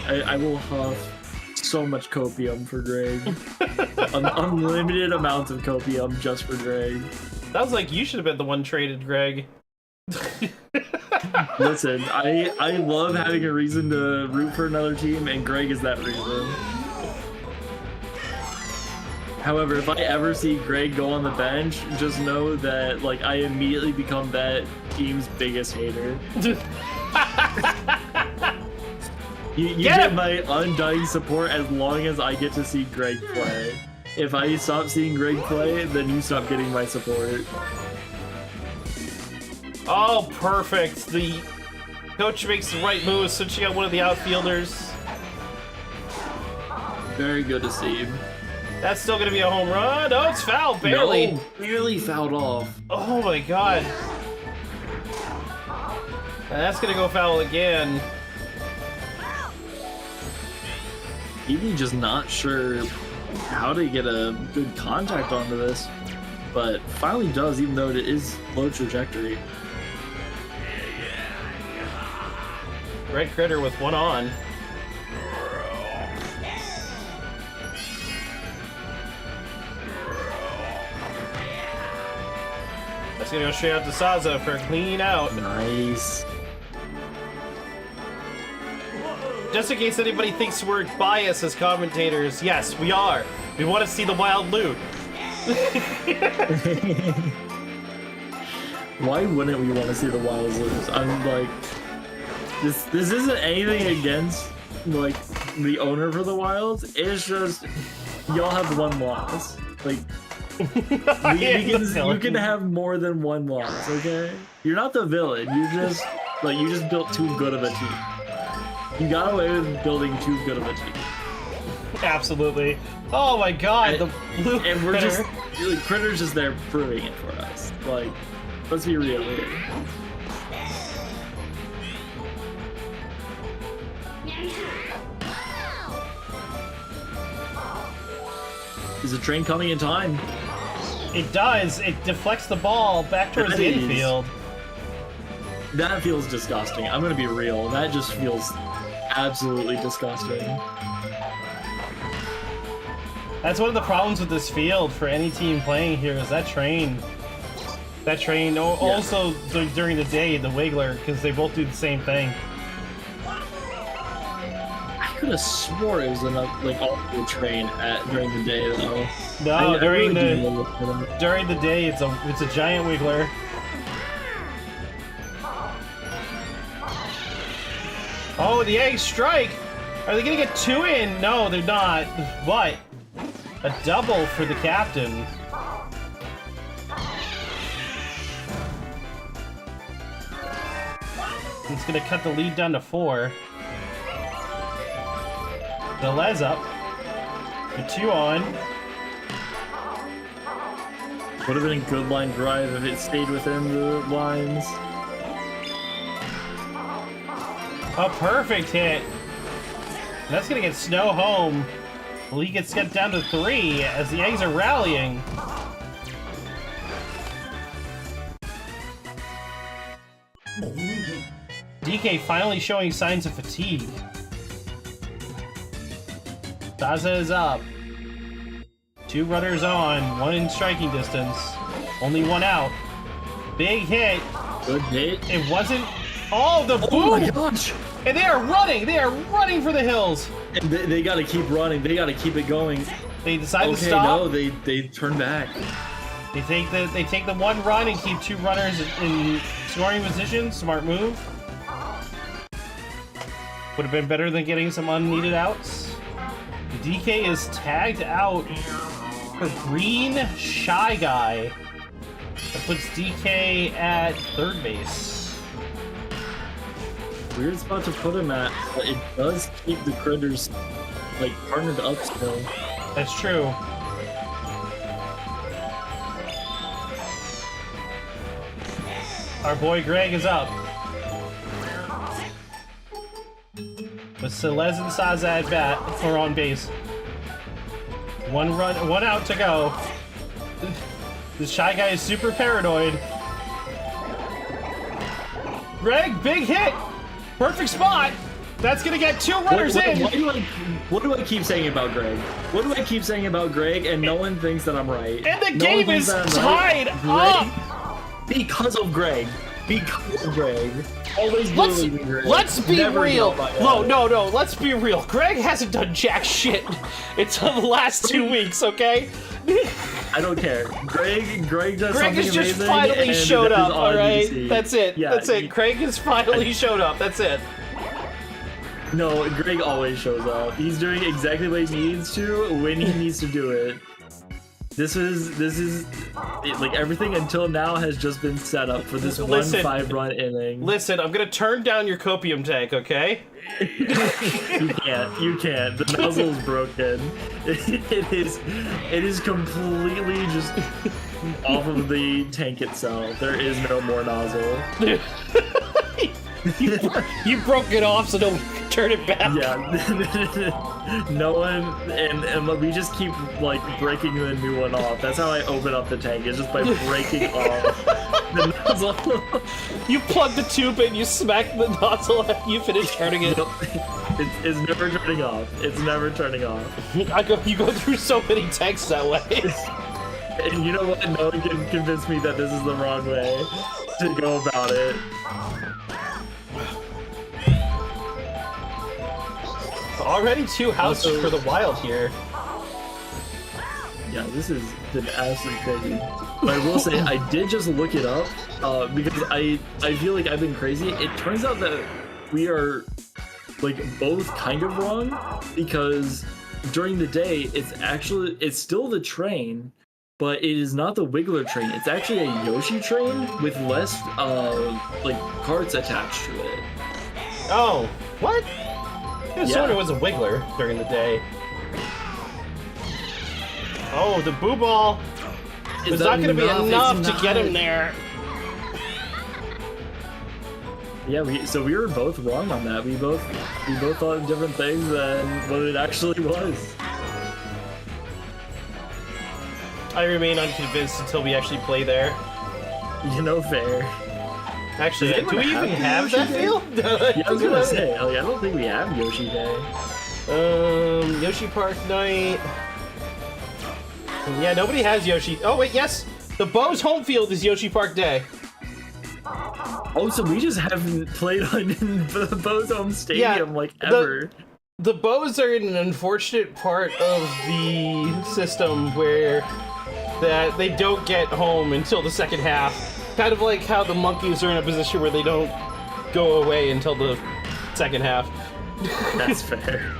I will huff so much copium for Greg. Unlimited amounts of copium just for Greg. Sounds like you should have been the one traded, Greg. Listen, I love having a reason to root for another team, and Greg is that reason. However, if I ever see Greg go on the bench, just know that like I immediately become that team's biggest hater. You get my undying support as long as I get to see Greg play. If I stop seeing Greg play, then you stop getting my support. Oh, perfect. The coach makes the right move, switching out one of the outfielders. Very good to see. That's still going to be a home run. Oh, it's foul, barely. No, barely fouled off. Oh my god. And that's going to go foul again. Even just not sure how to get a good contact onto this, but finally does, even though it is low trajectory. Red Critter with one on. That's gonna go straight out to Saza for a clean out. Nice. Just in case anybody thinks we're biased as commentators, yes, we are. We want to see the Wild loot. Why wouldn't we want to see the Wilds lose? I'm like, this isn't anything against like the owner for the Wilds. It's just y'all have one loss. Like you can have more than one loss. Okay, you're not the villain. You just built too good of a team. You got away with building too good of a team. Absolutely. Oh my god, the blue and we're Critter. just Critter's just there proving it for us. Like, let's be real here. Is the train coming in time? It does. It deflects the ball back towards the infield. That feels disgusting. I'm gonna be real. That just feels absolutely disgusting. That's one of the problems with this field for any team playing here is that train. That train, also during the day, the Wiggler, because they both do the same thing. I could have swore it was enough, like all the train during the day though. No, during the day it's a giant Wiggler. Oh, the egg strike! Are they gonna get two in? No, they're not. What? A double for the captain. It's gonna cut the lead down to 4. Delez up. The 2 on. Would have been a good line drive if it stayed within the lines. A perfect hit. That's gonna get Snow home. The lead gets cut down to 3 as the eggs are rallying. DK finally showing signs of fatigue. Daza is up. 2 runners on, 1 in striking distance. Only 1 out. Big hit. Good hit. It wasn't Oh, the boom! Oh my gosh! And they are running for the hills. And they gotta keep running, they gotta keep it going. They decide to Okay, stop. no, they turn back. They take the one run and keep 2 runners in scoring position. Smart move. Would have been better than getting some unneeded outs. DK is tagged out for green Shy Guy. That puts DK at 3rd base. Weird spot to put him at, but it does keep the critters like partnered up still. That's true. Our boy Greg is up. With Celez and Saza at bat, or on base. 1 run, 1 out to go. This Shy Guy is super paranoid. Greg, big hit! Perfect spot! That's gonna get 2 runners in! What do I keep saying about Greg? What do I keep saying about Greg and no one thinks that I'm right? And the No game one is thinks that I'm tied right. up! Because of Greg. Because of Greg. Always bullying Greg. Let's be Never real. yell No, let's be real. Greg hasn't done jack shit until the last 2 weeks, okay? I don't care. Greg does Greg something has just amazing, finally and showed it is up, on alright? BBC. That's it. Yeah, That's it. Greg has finally showed up. That's it. No, Greg always shows up. He's doing exactly what he needs to when he needs to do it. This is like everything until now has just been set up for this one 5-run inning. Listen, I'm gonna turn down your copium tank, okay? You can't. The nozzle's broken. It is completely just off of the tank itself. There is no more nozzle. You broke it off so nobody can turn it back. Yeah. No one, and we just keep like breaking the new one off. That's how I open up the tank, is just by breaking off the nozzle. You plug the tube in, you smack the nozzle after you finish turning it. It's never turning off. It's never turning off. You go through so many tanks that way. And you know what? No one can convince me that this is the wrong way to go about it. Already 2 outs for the Wild here. Yeah, this has been absolutely crazy. But I will say, I did just look it up because I feel like I've been crazy. It turns out that we are like both kind of wrong, because during the day it's still the train, but it is not the Wiggler train. It's actually a Yoshi train with less like carts attached to it. Oh, what? I assumed it was a Wiggler during the day. Oh, the boo ball is not going to be enough to get him there. Yeah, so we were both wrong on that. We both thought of different things than what it actually was. I remain unconvinced until we actually play there. You know, fair. Actually, do we even have that field? Yeah, I was gonna say, I don't think we have Yoshi Day. Yoshi Park night. Yeah, nobody has Yoshi. Oh wait, yes, the Bows home field is Yoshi Park Day. Oh, so we just haven't played on the Bows home stadium like ever. The Bows are in an unfortunate part of the system where that they don't get home until the second half. Kind of like how the Monkeys are in a position where they don't go away until the second half. That's fair.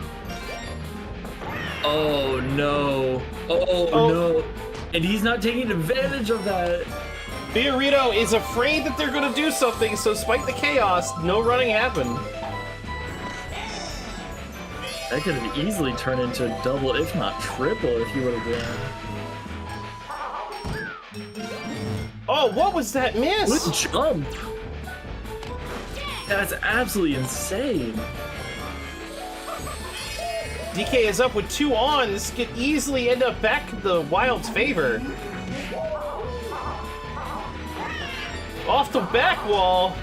Oh no. Oh no. And he's not taking advantage of that. Fiorito is afraid that they're going to do something, so spike the chaos. No running happened. That could have easily turned into a double, if not triple, if he would have ran. Oh, what was that miss? What jump! That's absolutely insane. DK is up with 2 on. This could easily end up back in the Wild's favor. Off the back wall.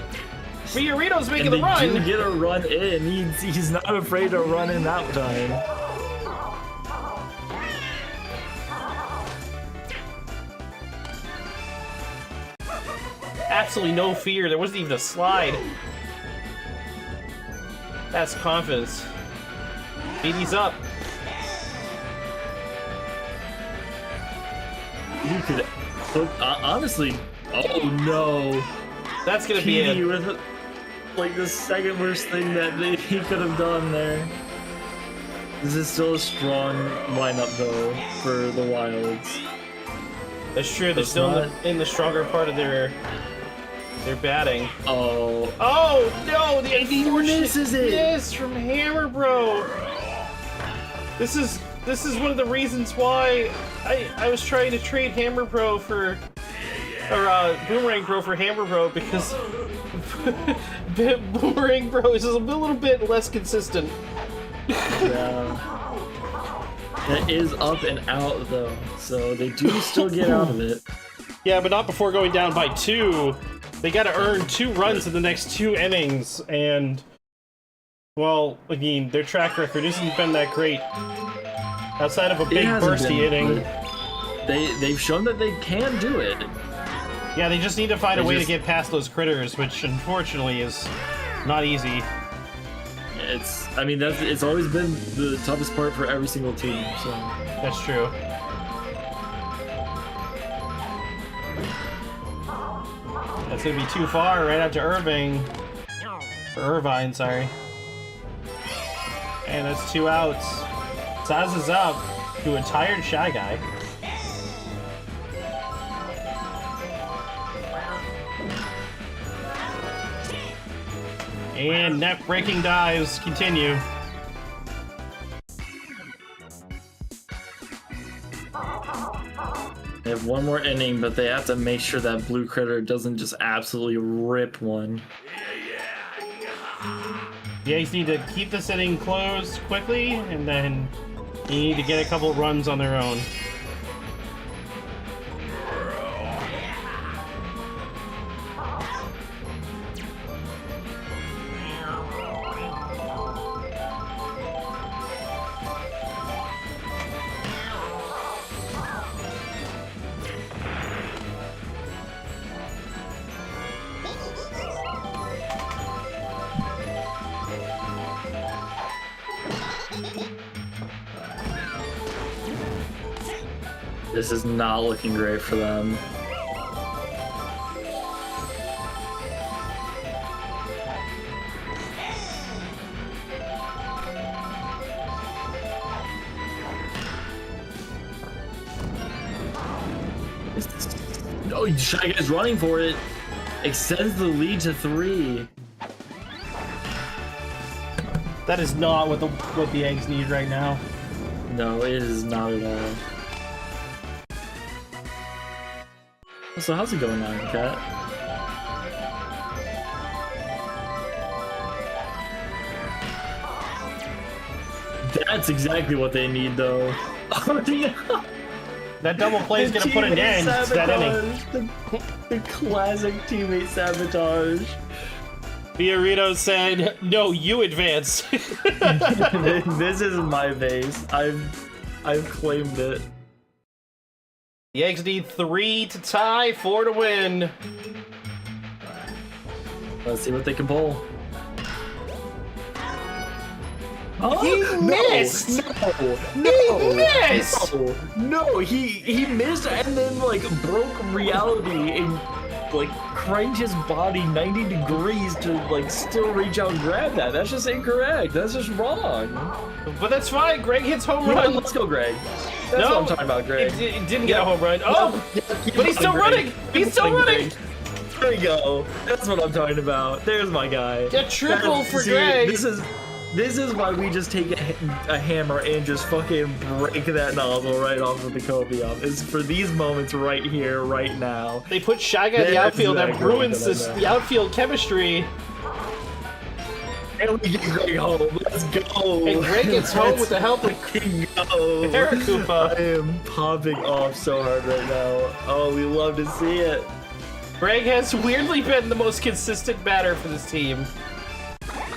Fiorito's making the run. And they do get a run in. He's not afraid to run in that time. Absolutely no fear. There wasn't even a slide. That's confidence. 80's up. You could, honestly. Oh no! That's gonna be PD it. with like the second worst thing that he could have done there. This is still a strong lineup though for the Wilds. That's true. They're still in the stronger part of their batting. Oh. Oh no! The unfortunate misses it. miss from Hammer Bro. This is one of the reasons why I was trying to trade Hammer Bro for Boomerang Bro for Hammer Bro, because Boomerang Bro is a little bit less consistent. Yeah. That is up and out though, so they do still get out of it. Yeah, but not before going down by 2. They got to earn 2 runs in the next 2 innings, and well, I mean, their track record hasn't been that great. Outside of a big bursty inning, they've shown that they can do it. Yeah, they just need to find a way to get past those critters, which unfortunately is not easy. It's always been the toughest part for every single team. So that's true. That's gonna be too far, right out to Irvine, sorry. And that's 2 outs. Saz is up to a tired Shy Guy. And net-breaking dives continue. they have one more inning, but they have to make sure that blue critter doesn't just absolutely rip one. The Yanks need to keep this inning closed quickly, and then you need to get a couple runs on their own. This is not looking great for them. No, Shy Guy's running for it. Extends the lead to 3. That is not what the Yanks need right now. No, it is not at all. So how's it going now, Cat? That's exactly what they need, though. Oh, yeah. That double play is going to put an end to that inning. The classic teammate sabotage. Fiorito said, "No, you advance." This is my base. I've claimed it. The Yanks need 3 to tie, 4 to win. Let's see what they can pull. Oh, He missed! No! He missed! No, he missed and then like broke reality and like cranked his body 90 degrees to like still reach out and grab that. That's just incorrect. That's just wrong. But that's fine. Greg hits home No, run. let's go, Greg. That's what I'm talking about, Greg. It didn't get a home run. Oh! But he's still running! He's still running! There we go. That's what I'm talking about. There's my guy. A triple for Greg. This is why we just take a hammer and just fucking break that nozzle right off of the Copium. It's for these moments right here, right now. They put Shy Guy in the outfield. That ruins the outfield chemistry. And we get Greg home. Let's go. And Greg gets home with the help of Paracupa. I am popping off so hard right now. Oh, we love to see it. Greg has weirdly been the most consistent batter for this team.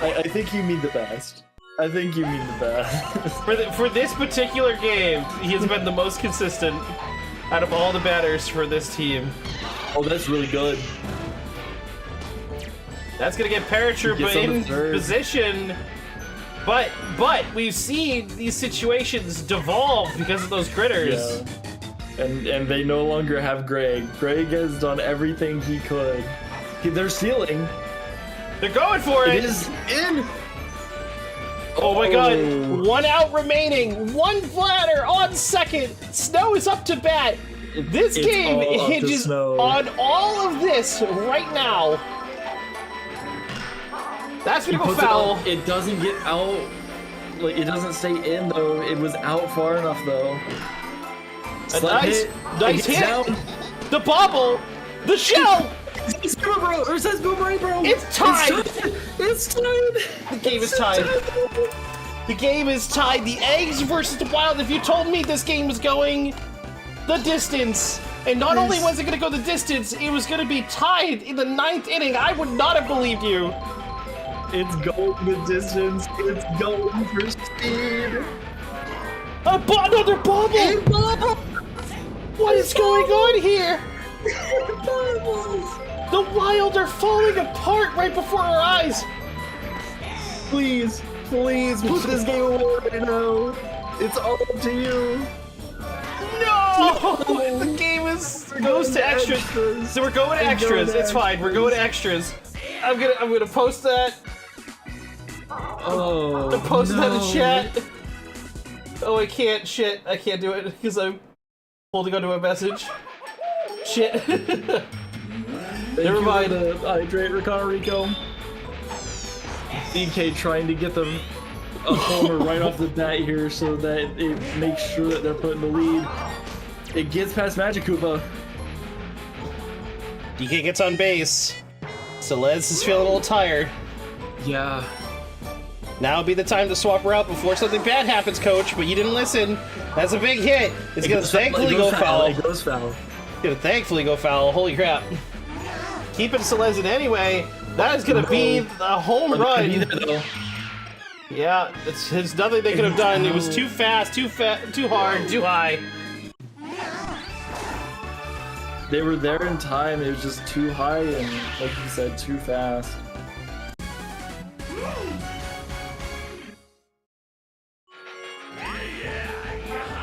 I think you mean the best. I think you mean the best. For this particular game, he has been the most consistent out of all the batters for this team. Oh, that's really good. That's gonna get Paratroopa in position But we've seen these situations devolve because of those critters. Yeah. And they no longer have Greg. Greg has done everything he could. They're stealing. They're going for it. It is in. Oh my god. 1 out remaining. 1 flatter on second. Snow is up to bat. This game hinges on all of this right now. That's gonna go foul. It doesn't get out. Like, it doesn't stay in though. It was out far enough though. Nice hit. Down. The bobble. The shell. It's bro. Or says boomerang, bro. It's tied. It's tied. The game is tied. The game is tied. The eggs versus the wild. If you told me this game was going the distance, and not only was it going to go the distance, it was going to be tied in the 9th inning, I would not have believed you. It's going the distance. It's going for speed. Another bobble. What is going on here? The Wild are falling apart right before our eyes. Please put this game away right now. It's all up to you. No! The game goes to extras. So we're going to extras. It's fine. We're going to extras. I'm gonna post that. Oh. I'm posting that in chat. Oh, I can't. Shit, I can't do it because I'm holding onto a message. Shit. Never mind. Hydrate Rico. DK trying to get them a homer right off the bat here so that it makes sure that they're put in the lead. It gets past Magic Koopa. DK gets on base. Celeste is feeling a little tired. Yeah. Now would be the time to swap her out before something bad happens, coach, but you didn't listen. That's a big hit. It's gonna thankfully go foul. It goes foul. It's gonna thankfully go foul. Holy crap. Keeping Celeste in anyway. That is gonna be a home run. Yeah, it's nothing they could have done. It was too fast, too hard, too high. They were there in time. It was just too high and, like you said, too fast.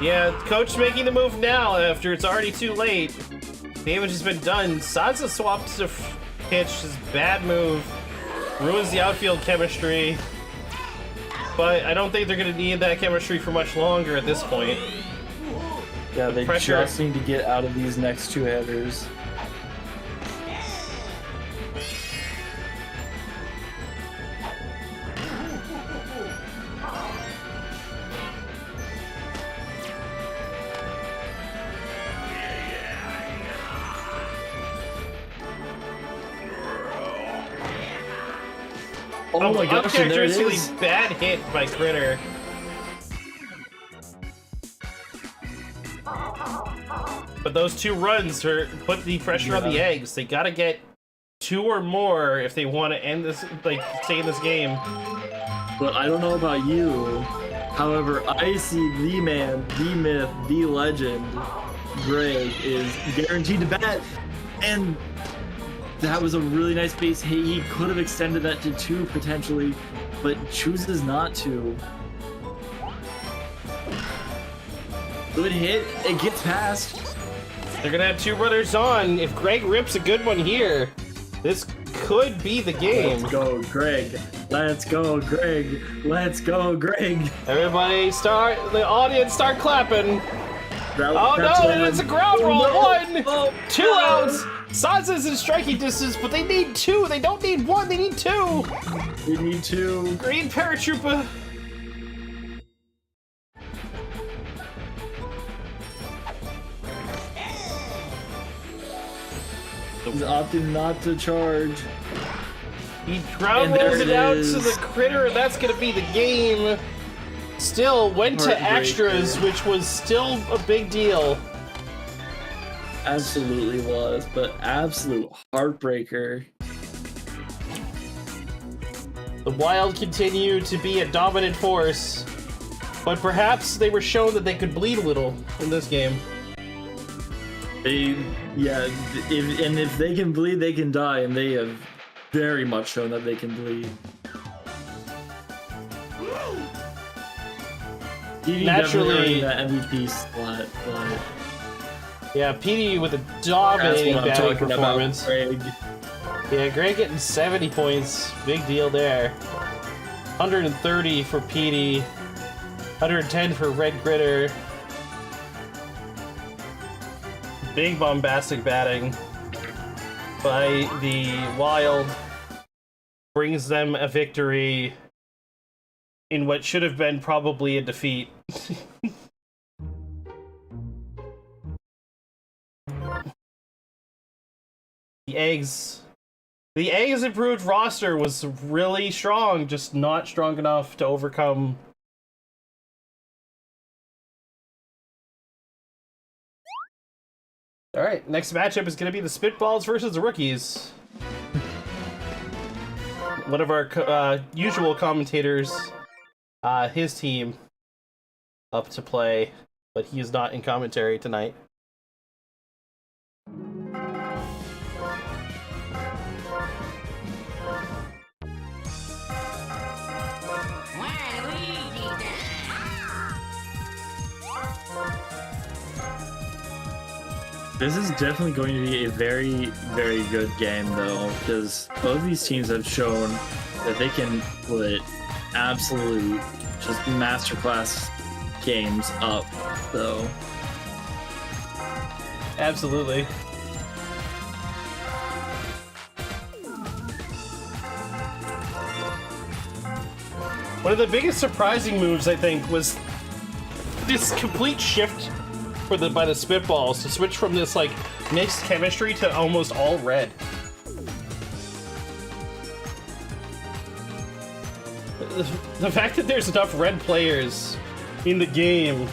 Yeah, coach making the move now after it's already too late. Damage has been done. Sansa swapped to pitch. His bad move ruins the outfield chemistry. But I don't think they're going to need that chemistry for much longer at this point. Yeah, they just need to get out of these next 2 hitters. Oh my gosh, uncharacteristically bad hit by Critter. But those 2 runs put the pressure on the eggs. They gotta get 2 or more if they want to end this, like, stay in this game. But I don't know about you. However, I see the man, the myth, the legend, Greg, is guaranteed to bat. And that was a really nice base hit. He could have extended that to 2 potentially, but chooses not to. Good hit. It gets past. They're gonna have 2 runners on. If Greg rips a good one here, this could be the game. Let's go, Greg. Let's go, Greg. Let's go, Greg. Everybody the audience start clapping. Oh no, it's a ground roll. No. 1, 2 outs. Sansa's in striking distance, but they need 2. They don't need 1, they need 2. They need 2. Green Paratrooper. He's opting not to charge. He ground rolls it out to the Critter, and that's going to be the game. Still went to extras, which was still a big deal. Absolutely was, but absolute heartbreaker. The Wild continue to be a dominant force, but perhaps they were shown that they could bleed a little in this game. If they can bleed, they can die, and they have very much shown that they can bleed. PD naturally that MVP slot, but yeah, PD with a dominating that's what I'm batting talking performance. about, Greg. Yeah, Greg getting 70 points, big deal there. 130 for PD, 110 for Red Gritter. Big bombastic batting by the Wild brings them a victory in what should have been probably a defeat. The Eggs improved roster was really strong, just not strong enough to overcome. All right, next matchup is going to be the Spitballs versus the Rookies. One of our usual commentators, his team, up to play, but he is not in commentary tonight. This is definitely going to be a very, very good game, though, because both these teams have shown that they can put absolute, just masterclass games up, though. Absolutely. One of the biggest surprising moves, I think, was this complete shift by the Spitballs to switch from this like mixed chemistry to almost all red. The fact that there's enough red players in the game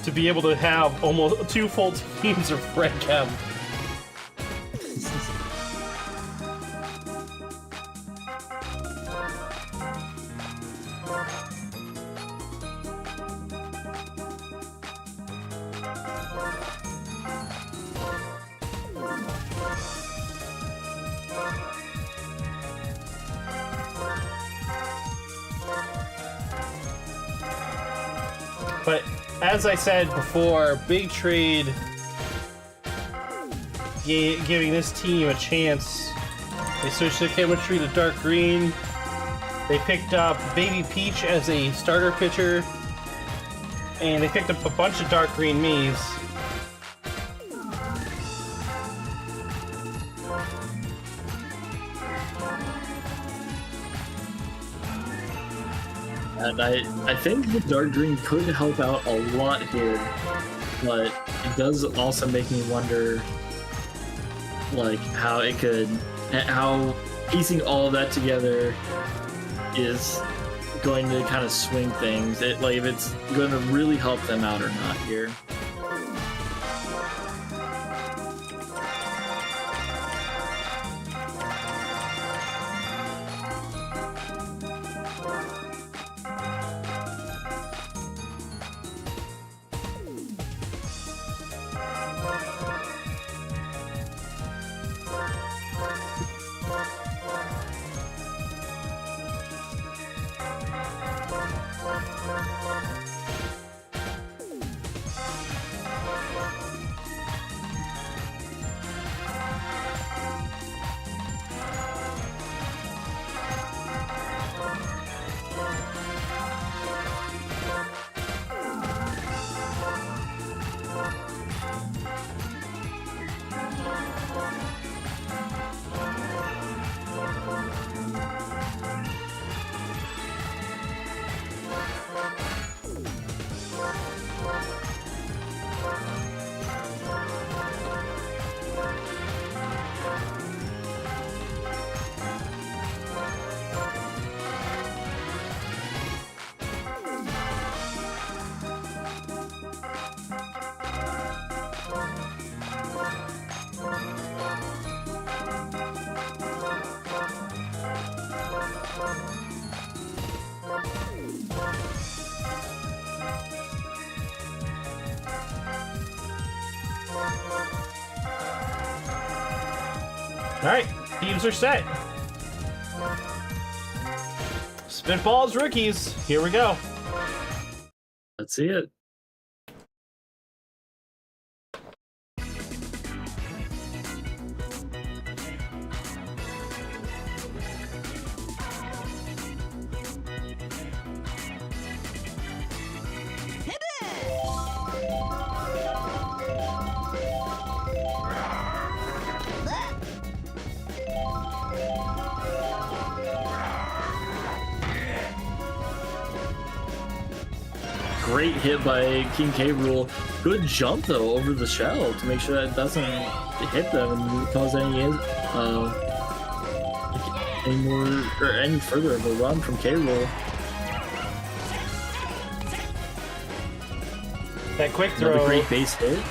to be able to have almost 2 full teams of red chem. But as I said before, big trade giving this team a chance. They switched their chemistry to dark green. They picked up Baby Peach as a starter pitcher. And they picked up a bunch of dark green Miis. And I think the dark green could help out a lot here, but it does also make me wonder, like, how piecing all of that together is going to kind of swing things. If it's going to really help them out or not here. Alright, teams are set. Spitballs Rookies, here we go. See it. Great hit by King K. Rool. Good jump though over the shell to make sure that it doesn't hit them and cause any further of a run from K. Rool. That quick throw. Another great base hit.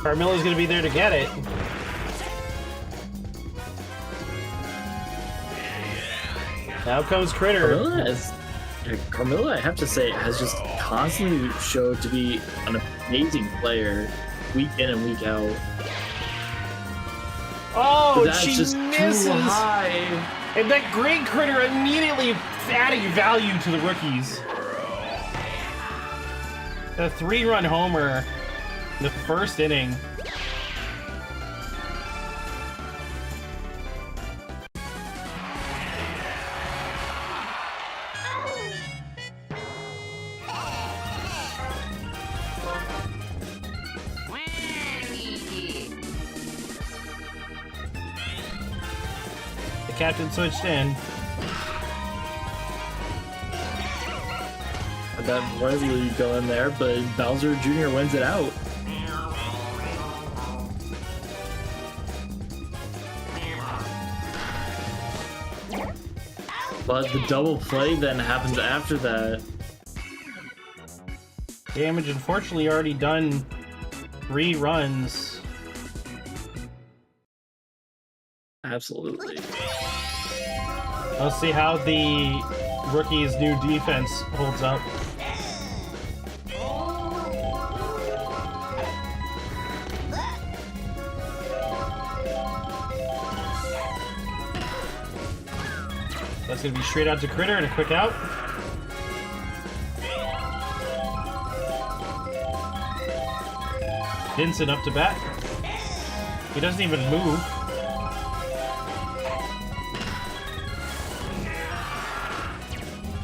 Carmilla's gonna be there to get it. Now comes Critter. Carmilla, I have to say, has just constantly showed to be an amazing player, week in and week out. Oh, That's she just misses! too high. And that great Critter immediately adding value to the rookies. A 3-run homer in the first inning. The captain switched in. That Wesley go in there, but Bowser Jr. wins it out. But the double play then happens after that. Damage unfortunately already done 3 runs. Absolutely. Let's see how the rookie's new defense holds up. That's gonna be straight out to Critter and a quick out. Vincent up to bat. He doesn't even move.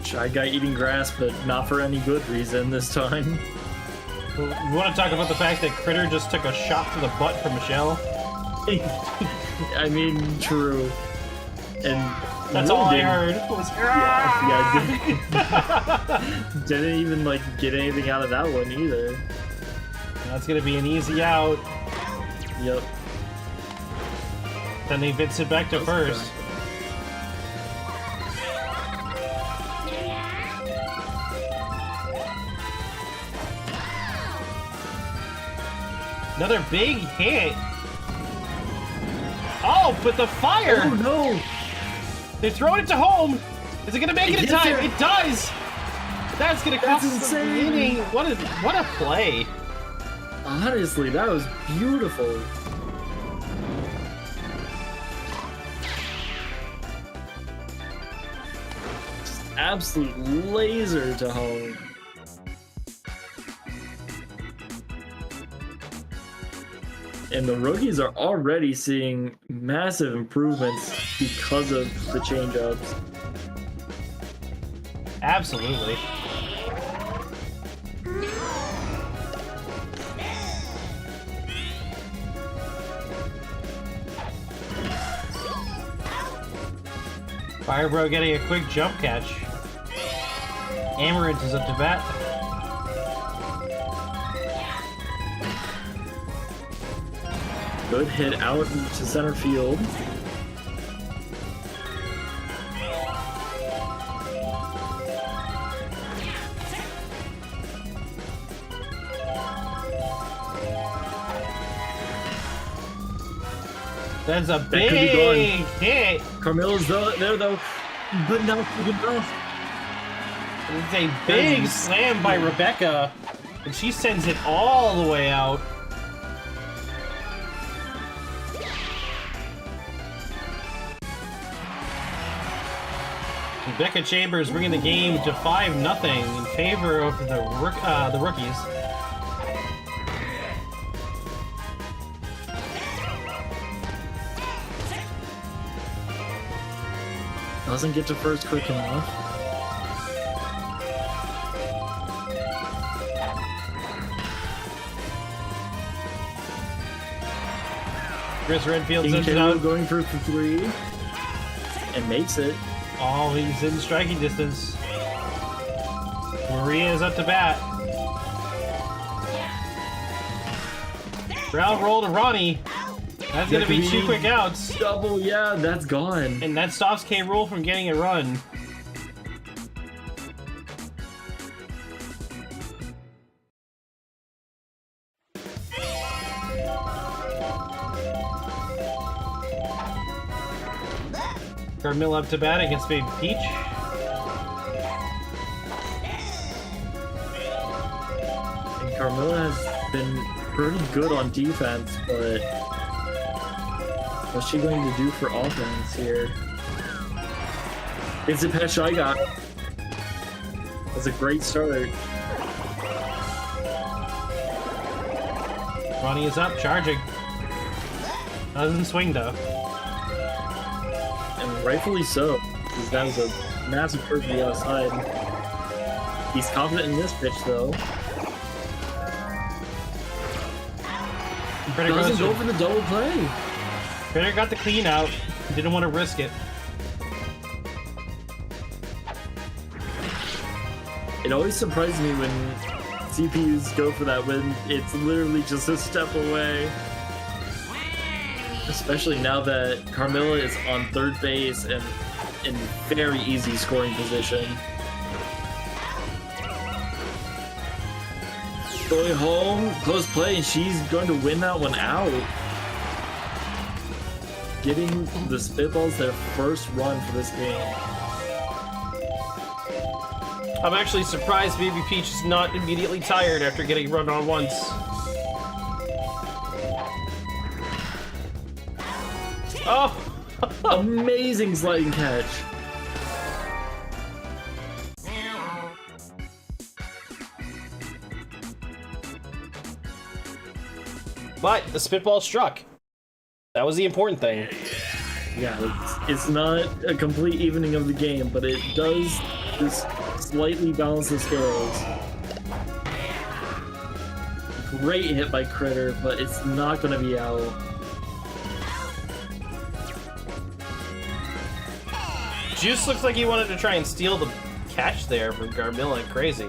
Shy guy eating grass, but not for any good reason this time. We want to talk about the fact that Critter just took a shot to the butt from Michelle. I mean, true. And that's all I heard was didn't even like get anything out of that one either. That's gonna be an easy out. Yep. Then they Vincent back to first. Another big hit. Oh, but the fire! Oh no! They're throwing it to home. Is it gonna make it in time? It does. That's gonna cost us the inning. What a play! Honestly, that was beautiful. Just absolute laser to home. And the rookies are already seeing massive improvements because of the change-ups. Absolutely. Firebro getting a quick jump catch. Amaranth is up to bat. Good hit out to center field. That's a big hit. Carmilla's there though, but not good enough. It's a big slam by Rebecca, and she sends it all the way out. Rebecca Chambers bringing the game to 5-0 in favor of the rookies. Doesn't get to first quick enough. Chris Redfield sends it DK out. going for 3 and makes it. Oh, he's in striking distance. Maria is up to bat. Ground roll to Ronnie. That's gonna be 2 quick outs. Double, yeah, that's gone. And that stops K. Rool from getting a run. Carmilla up to bat against Baby Peach. And Carmilla has been pretty good on defense, but what's she going to do for offense here? It's a pitch I got. That's a great start. Ronnie is up, charging. Doesn't swing though. And rightfully so, because that was a massive curve to the outside. He's confident in this pitch though. Doesn't go for the double play. Critter got the clean out. Didn't want to risk it. It always surprises me when CPUs go for that when it's literally just a step away. Especially now that Carmilla is on third base and in very easy scoring position. Going home, close play, and she's going to win that one out. Getting the Spitballs their first run for this game. I'm actually surprised Baby Peach is not immediately tired after getting run on once. Oh! Amazing sliding catch. But the spitball struck. That was the important thing. Yeah, it's not a complete evening of the game, but it does just slightly balance the scales. Great hit by Critter, but it's not going to be out. Juice looks like he wanted to try and steal the catch there from Carmilla. Crazy.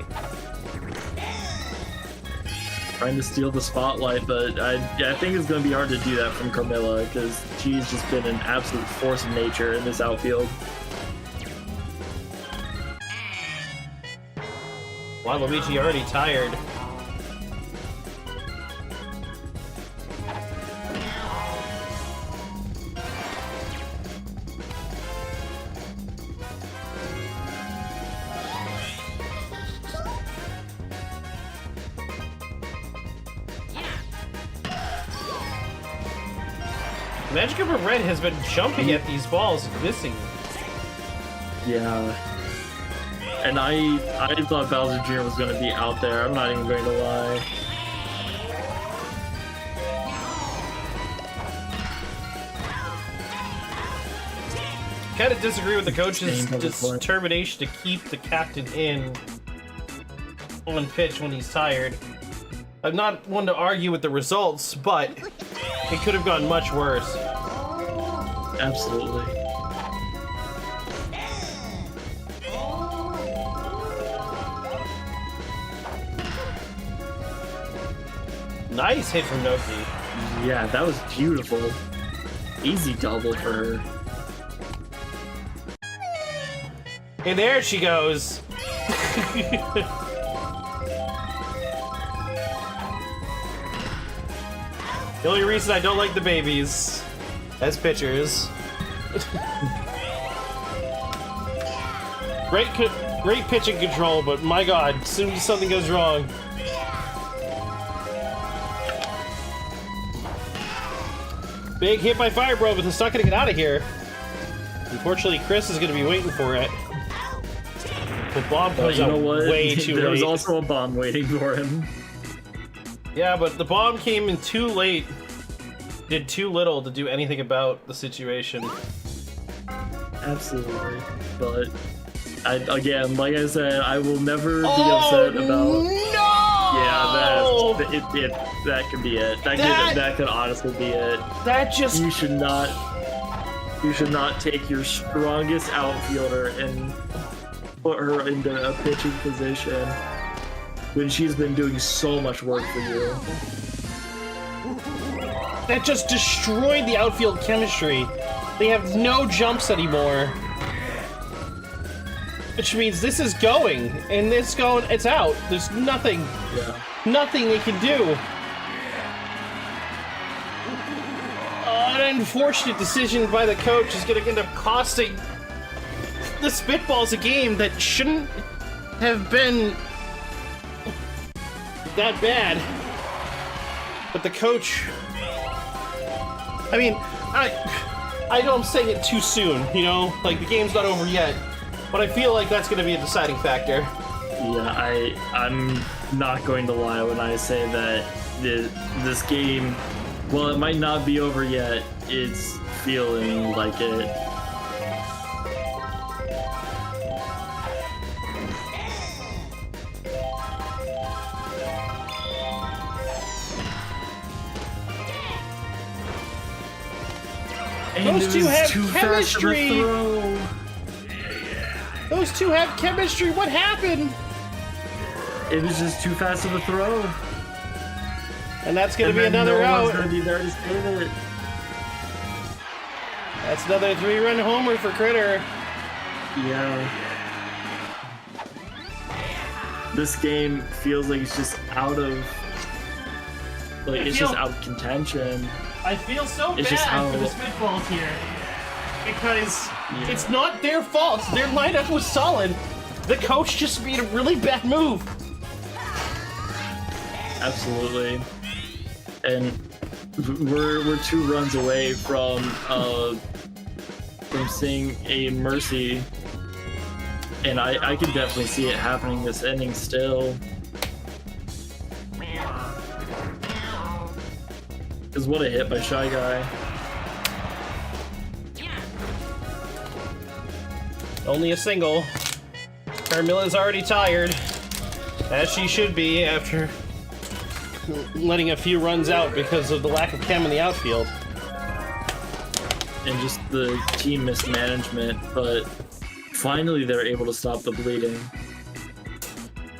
Trying to steal the spotlight, but I think it's going to be hard to do that from Carmilla because she's just been an absolute force of nature in this outfield. Waluigi already tired. Magic Cooper Red has been jumping at these balls and missing. Yeah. And I thought Bowser Jr. was going to be out there. I'm not even going to lie. Kind of disagree with the coach's determination to keep the captain in on pitch when he's tired. I'm not one to argue with the results, but it could have gone much worse. Absolutely. Nice hit from Noki. Yeah, that was beautiful. Easy double for her. And there she goes. The only reason I don't like the babies as pitchers. Great pitching control, but my god, as soon as something goes wrong. Big hit by Fire Bro, but it's not gonna get out of here. Unfortunately, Chris is gonna be waiting for it. The bomb comes out way too late. There was also a bomb waiting for him. Yeah, but the bomb came in too late. Did too little to do anything about the situation. Absolutely. But, again, like I said, I will never be upset about... No! Yeah, that could be it. That could honestly be it. That just... You should not take your strongest outfielder and put her into a pitching position when she's been doing so much work for you. That just destroyed the outfield chemistry. They have no jumps anymore. Which means this is going, and it's out. There's nothing they can do. An unfortunate decision by the coach is going to end up costing the Spitballs a game that shouldn't have been that bad. But the coach... I mean, I know I'm saying it too soon, you know? Like, the game's not over yet. But I feel like that's going to be a deciding factor. Yeah, I'm not going to lie when I say that this game, while it might not be over yet, it's feeling like it. Those two have chemistry! Those two have chemistry! What happened? It was just too fast of a throw. And that's gonna be another out. Gonna be there to save it. That's another 3-run homer for Critter. Yeah. This game feels like it's just out of... Like, it's just out of contention. I feel so bad for the Spitballs here. Because it's not their fault. Their lineup was solid. The coach just made a really bad move. Absolutely. And we're 2 runs away from seeing a Mercy. And I can definitely see it happening this inning still. Because what a hit by Shy Guy. Only a single. Carmilla's already tired, as she should be after letting a few runs out because of the lack of chem in the outfield. And just the team mismanagement, but finally they're able to stop the bleeding.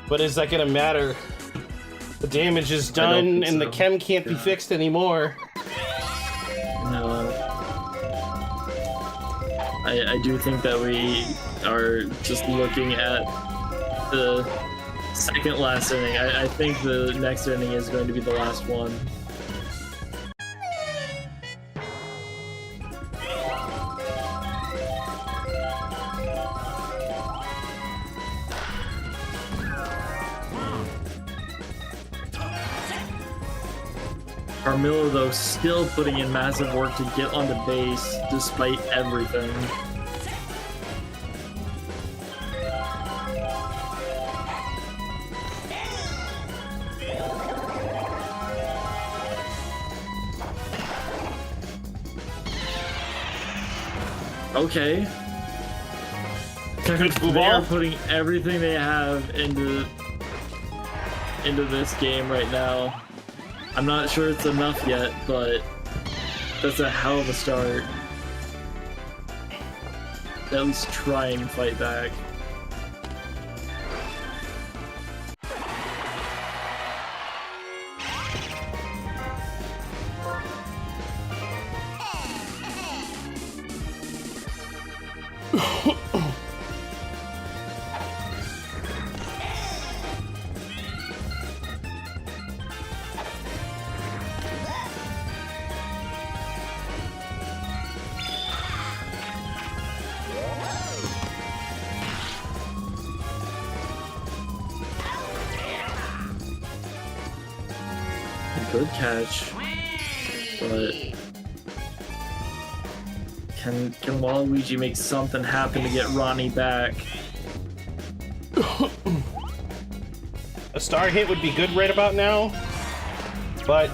But is that gonna matter? The damage is done and the chem can't be fixed anymore. No. I do think that we are just looking at the second last inning. I think the next inning is going to be the last one. Carmilla, though, still putting in massive work to get onto base despite everything. Okay. They're putting everything they have into this game right now. I'm not sure it's enough yet, but that's a hell of a start. At least try and fight back. good catch. But can Waluigi make something happen to get Ronnie back? A star hit would be good right about now, but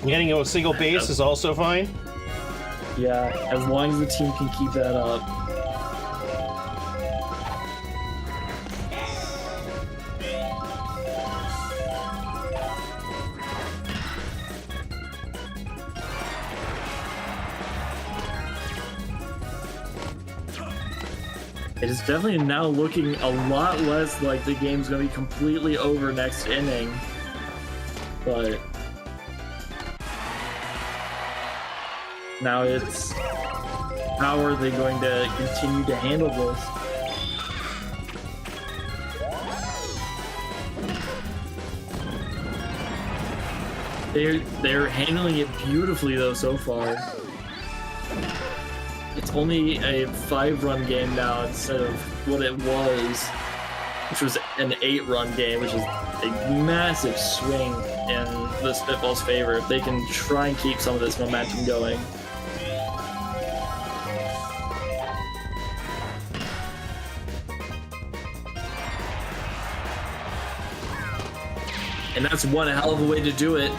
getting a single base is also fine. Yeah, as long as the team can keep that up. It is definitely now looking a lot less like the game's going to be completely over next inning. But now it's how are they going to continue to handle this? They're handling it beautifully though so far. It's only a 5-run game now instead of what it was, which was an 8-run game, which is a massive swing in the Spitball's favor if they can try and keep some of this momentum going. And that's one hell of a way to do it.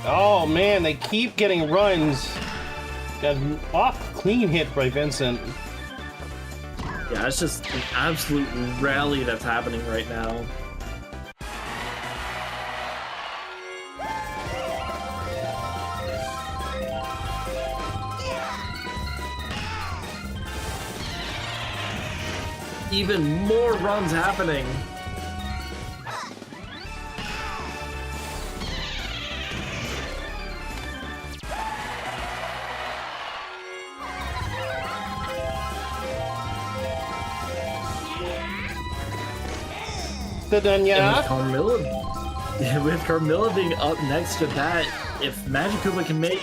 Oh man, they keep getting runs. Got off clean hit by Vincent. Yeah, it's just an absolute rally that's happening right now. Even more runs happening. Done, yeah. With Carmilla being up next to that, if Magic Koopa can make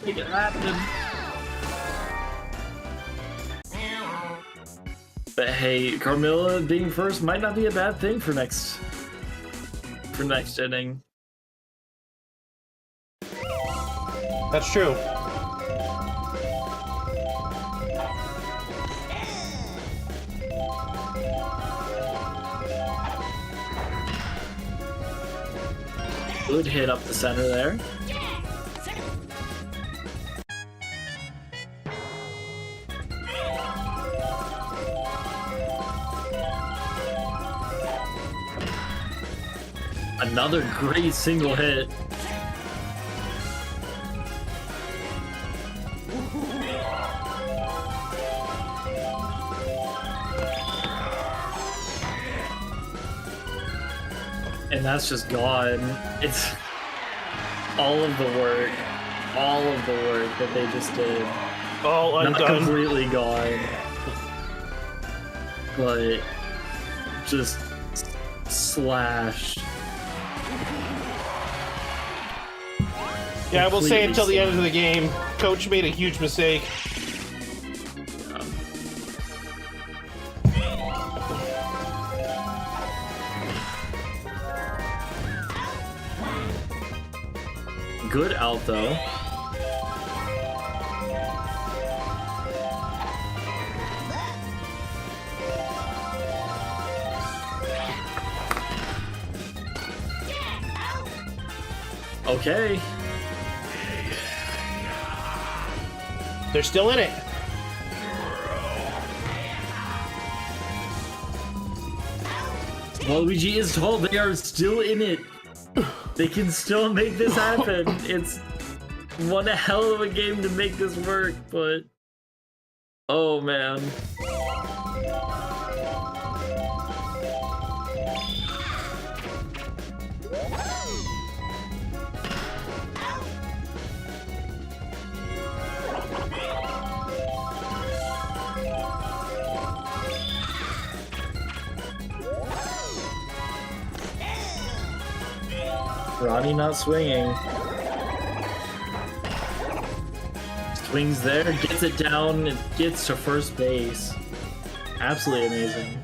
it happen. But hey, Carmilla being first might not be a bad thing for next inning. That's true. Good hit up the center there. Another great single hit. And that's just gone. It's all of the work that they just did. All undone. Not completely gone, but just slashed. Yeah, I will say until the end of the game, Coach made a huge mistake. Good out though. Okay. They're still in it. Waluigi is tall. They are still in it. They can still make this happen. It's one hell of a game to make this work, but oh man. Ronnie not swinging. Swings there, gets it down, it gets to first base. Absolutely amazing.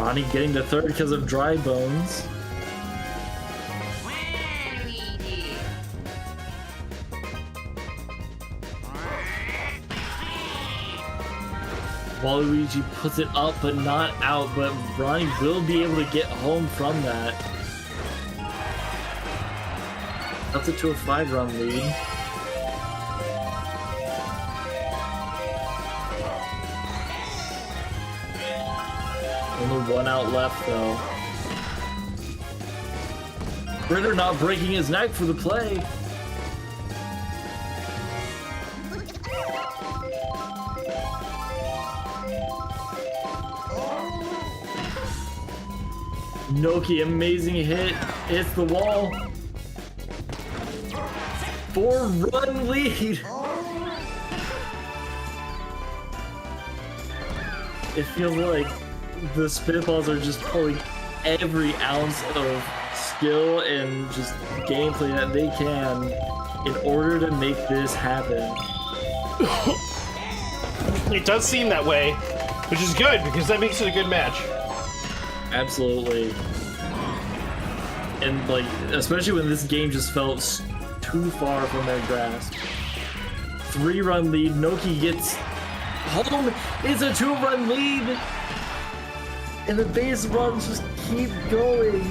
Ronnie getting the third because of dry bones. Waluigi puts it up but not out, but Ronnie will be able to get home from that. That's it to a 5-run lead. Only 1 out left though. Ritter not breaking his neck for the play. Noki, amazing hit, hits the wall. 4-run lead. It feels like the Spitballs are just pulling every ounce of skill and just gameplay that they can in order to make this happen. It does seem that way, which is good because that makes it a good match. Absolutely. And like, especially when this game just felt too far from their grasp. 3-run lead, Noki gets home. It's a 2-run lead. And the base runs just keep going.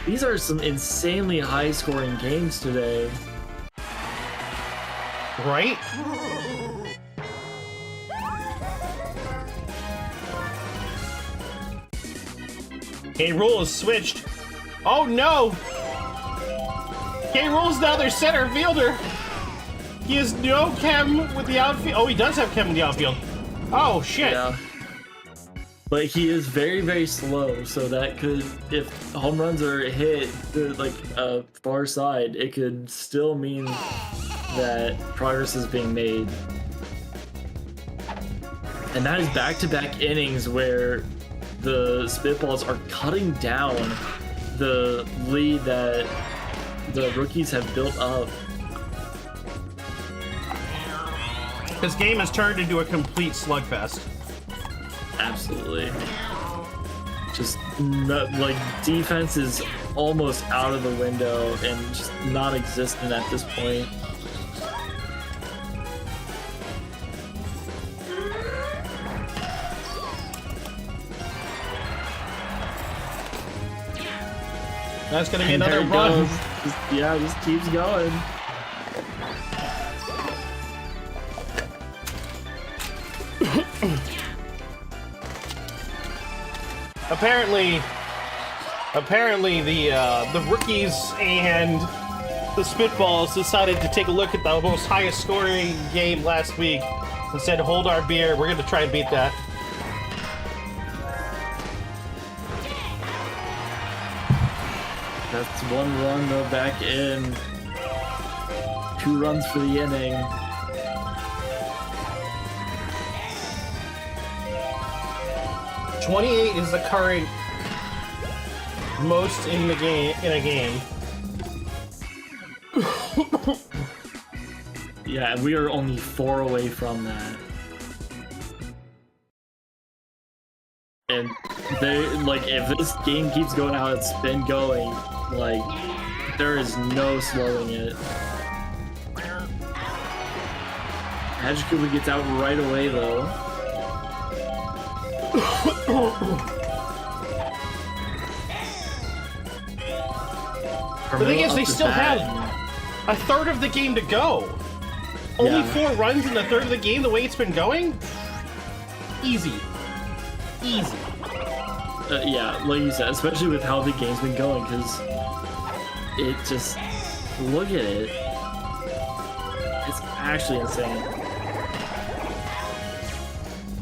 These are some insanely high-scoring games today. Right? K-Rool is switched. Oh no! K-Rool's now their center fielder. He has no chem with the outfield. Oh, he does have chem with the outfield. Oh shit. Yeah. But he is very, very slow, so that could, if home runs are hit to like a far side, it could still mean that progress is being made. And that is back-to-back innings where the Spitballs are cutting down the lead that the rookies have built up. This game has turned into a complete slugfest. Absolutely. Just not, like, defense is almost out of the window and just non-existent at this point. That's gonna be another run. Just keeps going. Apparently the rookies and the Spitballs decided to take a look at the most highest scoring game last week and said, hold our beer, we're gonna try and beat that. That's 1 run though back in. 2 runs for the inning. .28 is the current most in the game in a game. Yeah, and we are only 4 away from that. And they, like, if this game keeps going how it's been going, like, there is no slowing it. Magically gets out right away though. The thing is, they still have a third of the game to go. Only 4 runs in the third of the game, the way it's been going? Easy. Easy. Yeah, like you said, especially with how the game's been going, because it just, look at it. It's actually insane.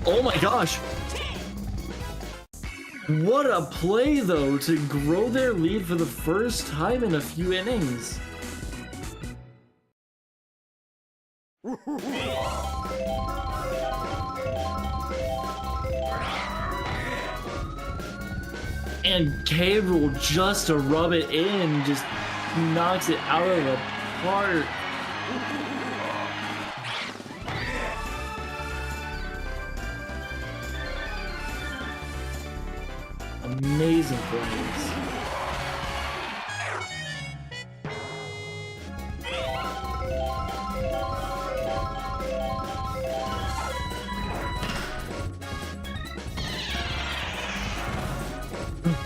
Oh my gosh! What a play, though, to grow their lead for the first time in a few innings. And K-Rool, just to rub it in, just knocks it out of the park. amazing plays.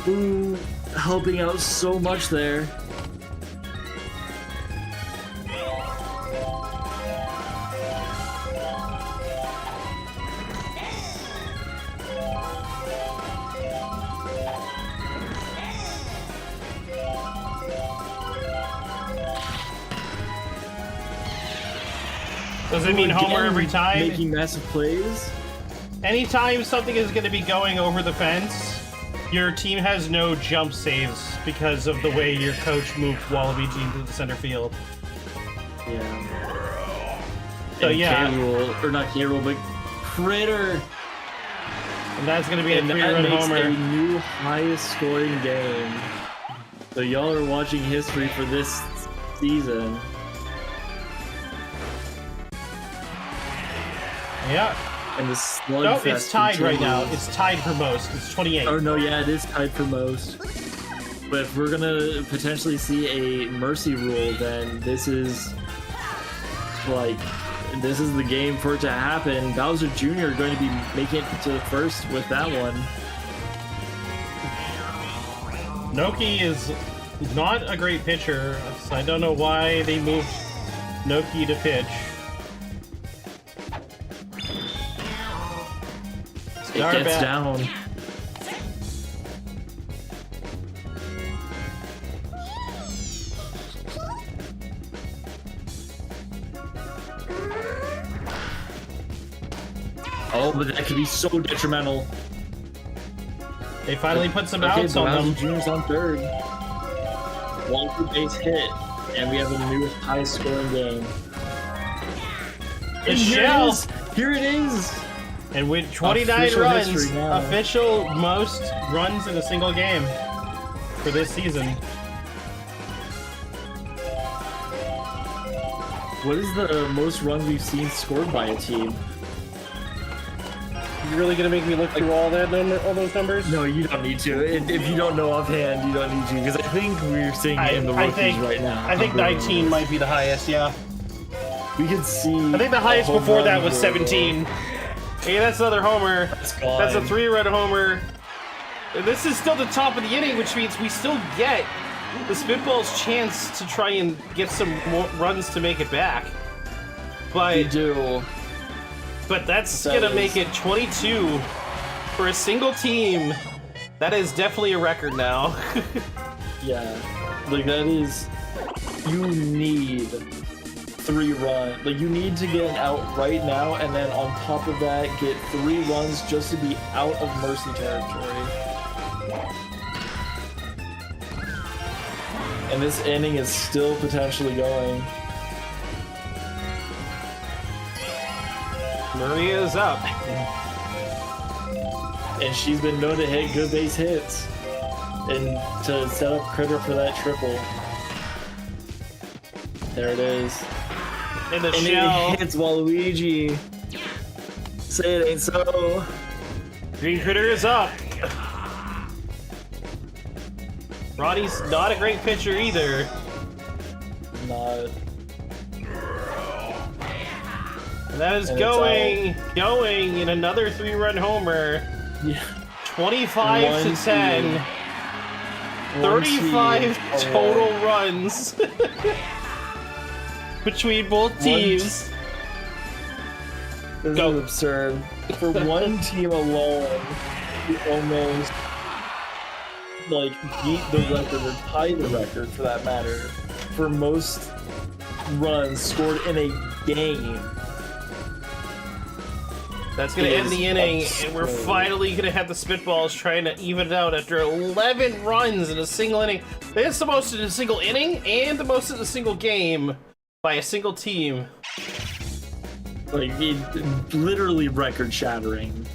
Ooh, helping out so much there. Does it mean homer every time? Making massive plays? Anytime something is going to be going over the fence, your team has no jump saves because of the way your coach moved Waluigi into the center field. Yeah. So and yeah. K-Rool, or not K-Rool, but Critter. And that's going to be a And that 3-run makes homer. a new highest scoring game. So y'all are watching history for this season. Yeah. And the slugfest. Nope, it's tied right now. continues. It's tied for most. It's 28. Oh no, yeah, it is tied for most. But if we're gonna potentially see a mercy rule, then this is the game for it to happen. Bowser Jr. going to be making it to first with that one. Noki is not a great pitcher, so I don't know why they moved Noki to pitch. It gets down. Oh, but that could be so detrimental. They finally put some Okay, outs on them. Jr.'s on third. One good base hit, and we have a new high scoring game. And here it is! And with 29 Official runs, history now. official most runs in a single game for this season. What is the most runs we've seen scored by a team? You really gonna make me look through all those numbers? No, you don't need to. If you don't know offhand, you don't need to, because I think we're seeing it in the rookies right now. I think 19 might be the highest, yeah. We could see. I think the highest a home before that run was rule. 17. Hey, that's another homer. That's gone. That's a 3-run homer. And this is still the top of the inning, which means we still get the Spitball's chance to try and get some more runs to make it back. We But do. that's That gonna is- make it 22 for a single team. That is definitely a record now. Yeah. Like, that is. You need 3 runs. Like, you need to get an out right now, and then on top of that, get 3 runs just to be out of mercy territory. And this inning is still potentially going. Maria is up. And she's been known to hit good base hits. And to set up Critter for that triple. There it is. In the And shell. it hits Waluigi. Say it ain't so. Green Critter is up. Roddy's not a great pitcher either. Not. And that is And going in another 3-run homer. Yeah. 25 to 10. 35 total runs between both teams. This Go. is absurd. For one team alone, you almost beat the record or tie the record for that matter for most runs scored in a game. That's going to end the inning, and we're absurd. finally going to have the Spitballs trying to even it out after 11 runs in a single inning. That's the most in a single inning and the most in a single game by a single team. Literally record shattering.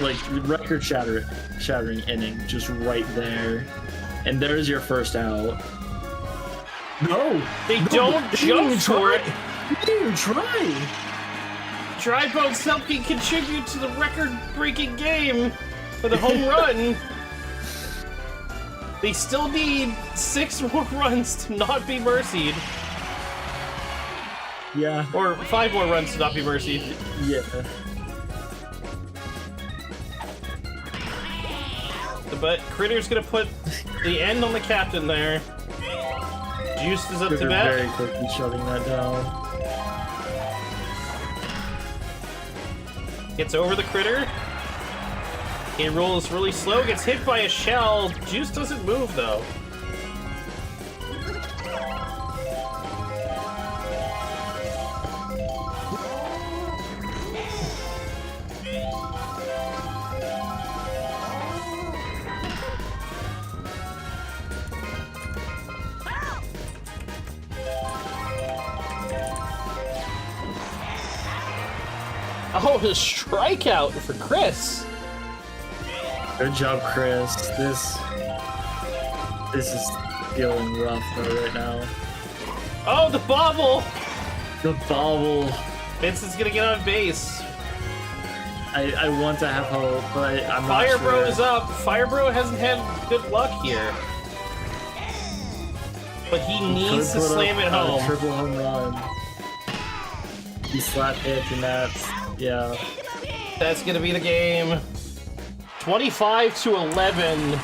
Record shattering inning just right there. And there's your first out. No! They don't jump for it. You didn't even try! Dry Bones Self can contribute to the record-breaking game for the home run. They still need 6 more runs to not be mercied. Yeah. Or 5 more runs to not be mercied. Yeah. But Critter's gonna put the end on the captain there. Juice is up to bat. Very quickly shutting that down. Gets over the Critter. He rolls really slow, gets hit by a shell. Juice doesn't move though. Oh, a strikeout for Chris. Good job, Chris. This is feeling rough though right now. Oh, the bobble! The bobble. Vincent's gonna get on base. I want to have hope, but I'm not Fire sure. Bro is up. Fire Bro hasn't had good luck here. But he needs to slam it home. Triple home run. He slap hit and yeah. That's gonna be the game. 25-11.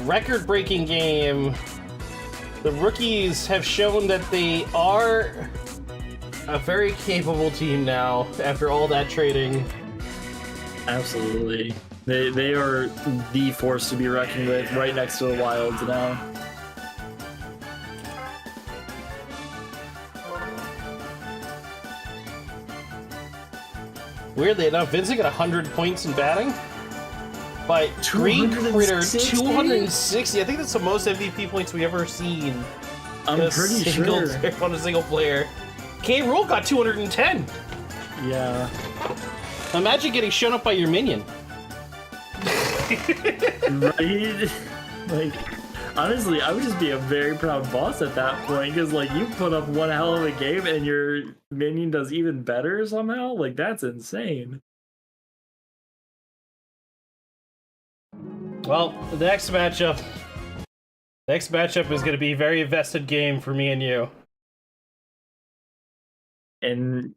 Record-breaking game. The rookies have shown that they are a very capable team now after all that trading. Absolutely. They are the force to be reckoned with, right next to the Wilds now. Weirdly enough, Vincent got 100 points in batting. But Green Critter, 260. I think that's the most MVP points we've ever seen. I'm pretty sure. On a single player. K. Rool got 210. Yeah. Imagine getting shown up by your minion. Right? Like, honestly, I would just be a very proud boss at that point, because, like, you put up one hell of a game and your minion does even better somehow? Like, that's insane. Well, the next matchup is going to be a very vested game for me and you. And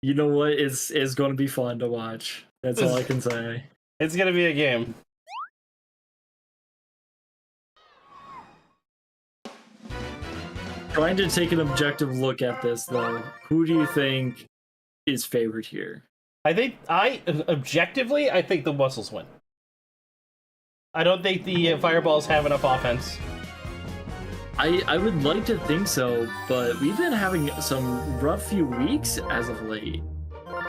you know what? It's going to be fun to watch. That's all I can say. It's going to be a game. Trying to take an objective look at this, though, who do you think is favored here? I think objectively the Wussels win. I don't think the Fireballs have enough offense. I would like to think so, but we've been having some rough few weeks as of late.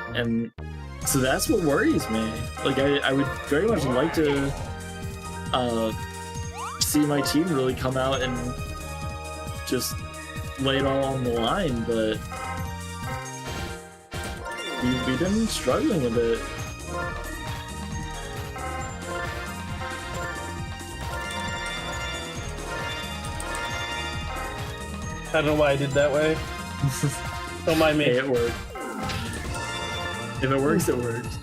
And so that's what worries me. Like, I would very much like to see my team really come out and just lay it all on the line, but we've been struggling a bit. I don't know why I did that way. Don't mind me. Hey, it worked. If it works, it works.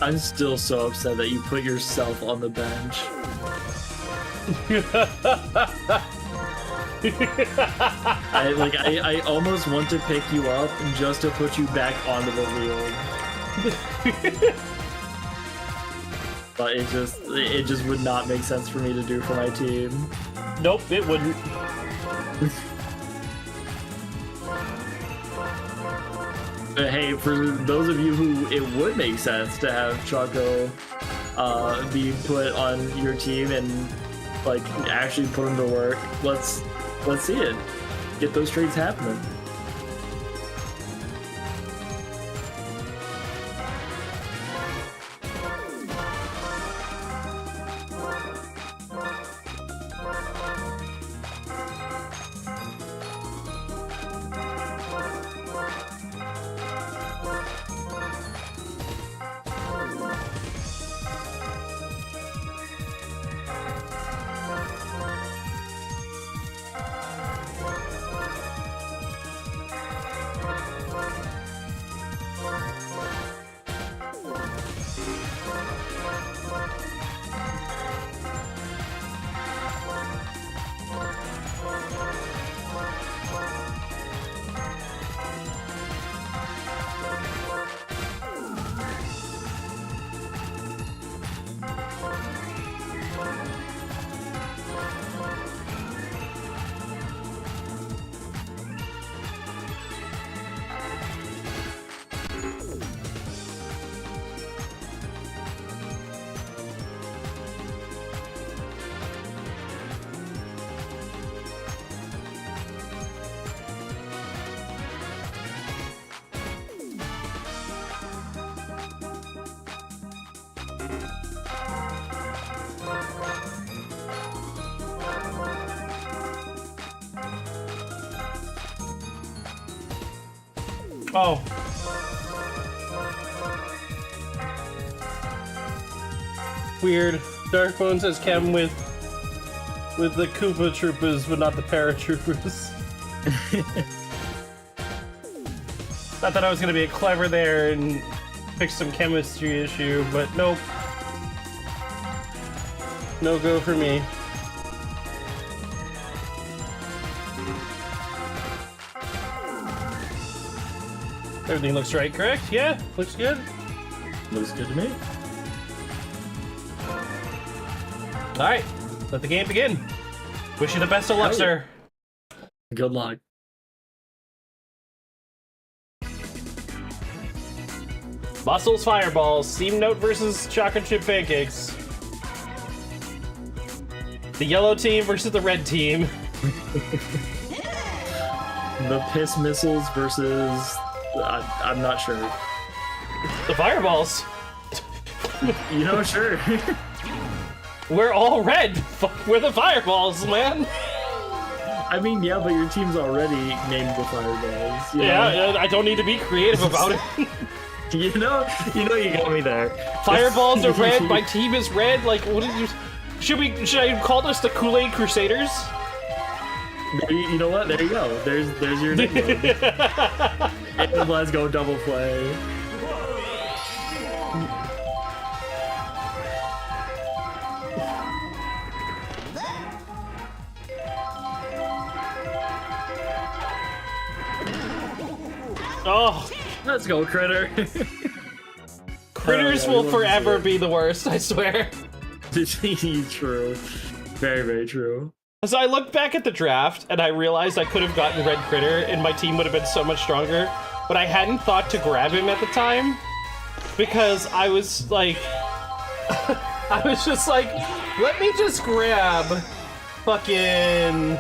I'm still so upset that you put yourself on the bench. I almost want to pick you up just to put you back onto the field. But it just would not make sense for me to do for my team. Nope, it wouldn't. Hey, for those of you who it would make sense to have Choco be put on your team and like actually put him to work, let's see it. Get those trades happening. Oh. Weird. Darkbone says Chem with the Koopa Troopers, but not the Paratroopers. Not that I was gonna be clever there and fix some chemistry issue, but nope. No go for me. Everything looks right, correct? Yeah, looks good. Looks good to me. Alright, let the game begin. Wish you the best of luck, sir. Good luck. Muscles, fireballs, steam note versus chocolate chip pancakes. The yellow team versus the red team. The piss missiles versus... I'm not sure. The fireballs. You know, sure. We're all red. We're the fireballs, man. I mean, yeah, but your team's already named the fireballs. You know? Yeah, I don't need to be creative about it. you know, you got me there. Fireballs are red. My team is red. Like, what did you? Should I call us the Kool-Aid Crusaders? You know what? There you go. There's your nickname. And let's go double play. Oh, let's go, Critter. Critters will forever be the worst, I swear. True. Very, very true. So I looked back at the draft and I realized I could have gotten Red Critter and my team would have been so much stronger, but I hadn't thought to grab him at the time because I was like, I was just like, let me just grab fucking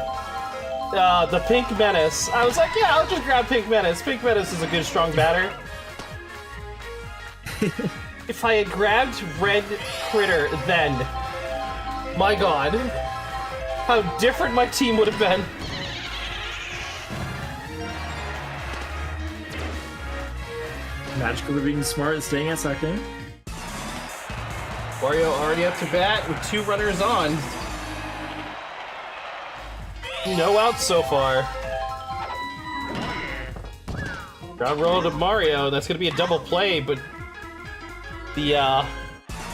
the Pink Menace. I was like, yeah, I'll just grab Pink Menace. Pink Menace is a good strong batter. If I had grabbed Red Critter then, my god. How different my team would have been. Magical being smart and staying at second. Wario already up to bat with 2 runners on. No outs so far. Ground roll to Mario. That's going to be a double play, but the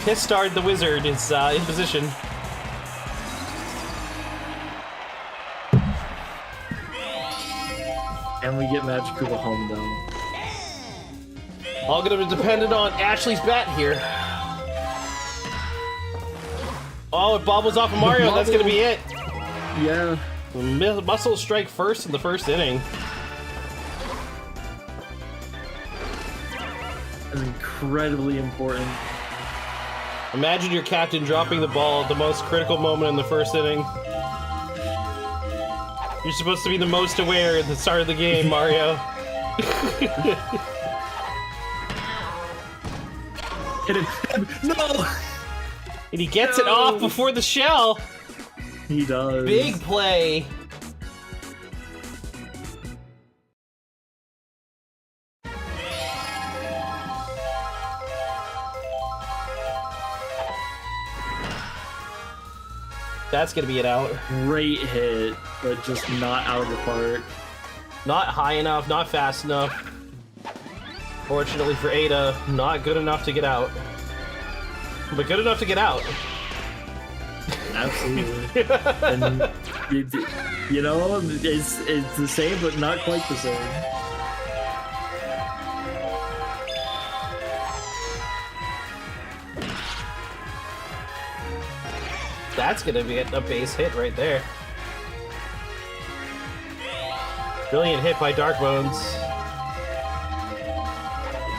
Pistard the Wizard is in position. And we get Magic Koopa home, though. All gonna be dependent on Ashley's bat here. Oh, it bobbles off of Mario. That's gonna be it. Yeah. Muscle strike first in the first inning. is incredibly important. Imagine your captain dropping the ball at the most critical moment in the first inning. You're supposed to be the most aware at the start of the game, Mario. Hit him. No! And he gets it off before the shell. He does. Big play. That's gonna be it out. Great hit, but just not out of the park. Not high enough, not fast enough. Fortunately for Ada, not good enough to get out. But good enough to get out. Absolutely. And you know, it's the same, but not quite the same. That's gonna be a base hit right there. Brilliant hit by Dark Bones.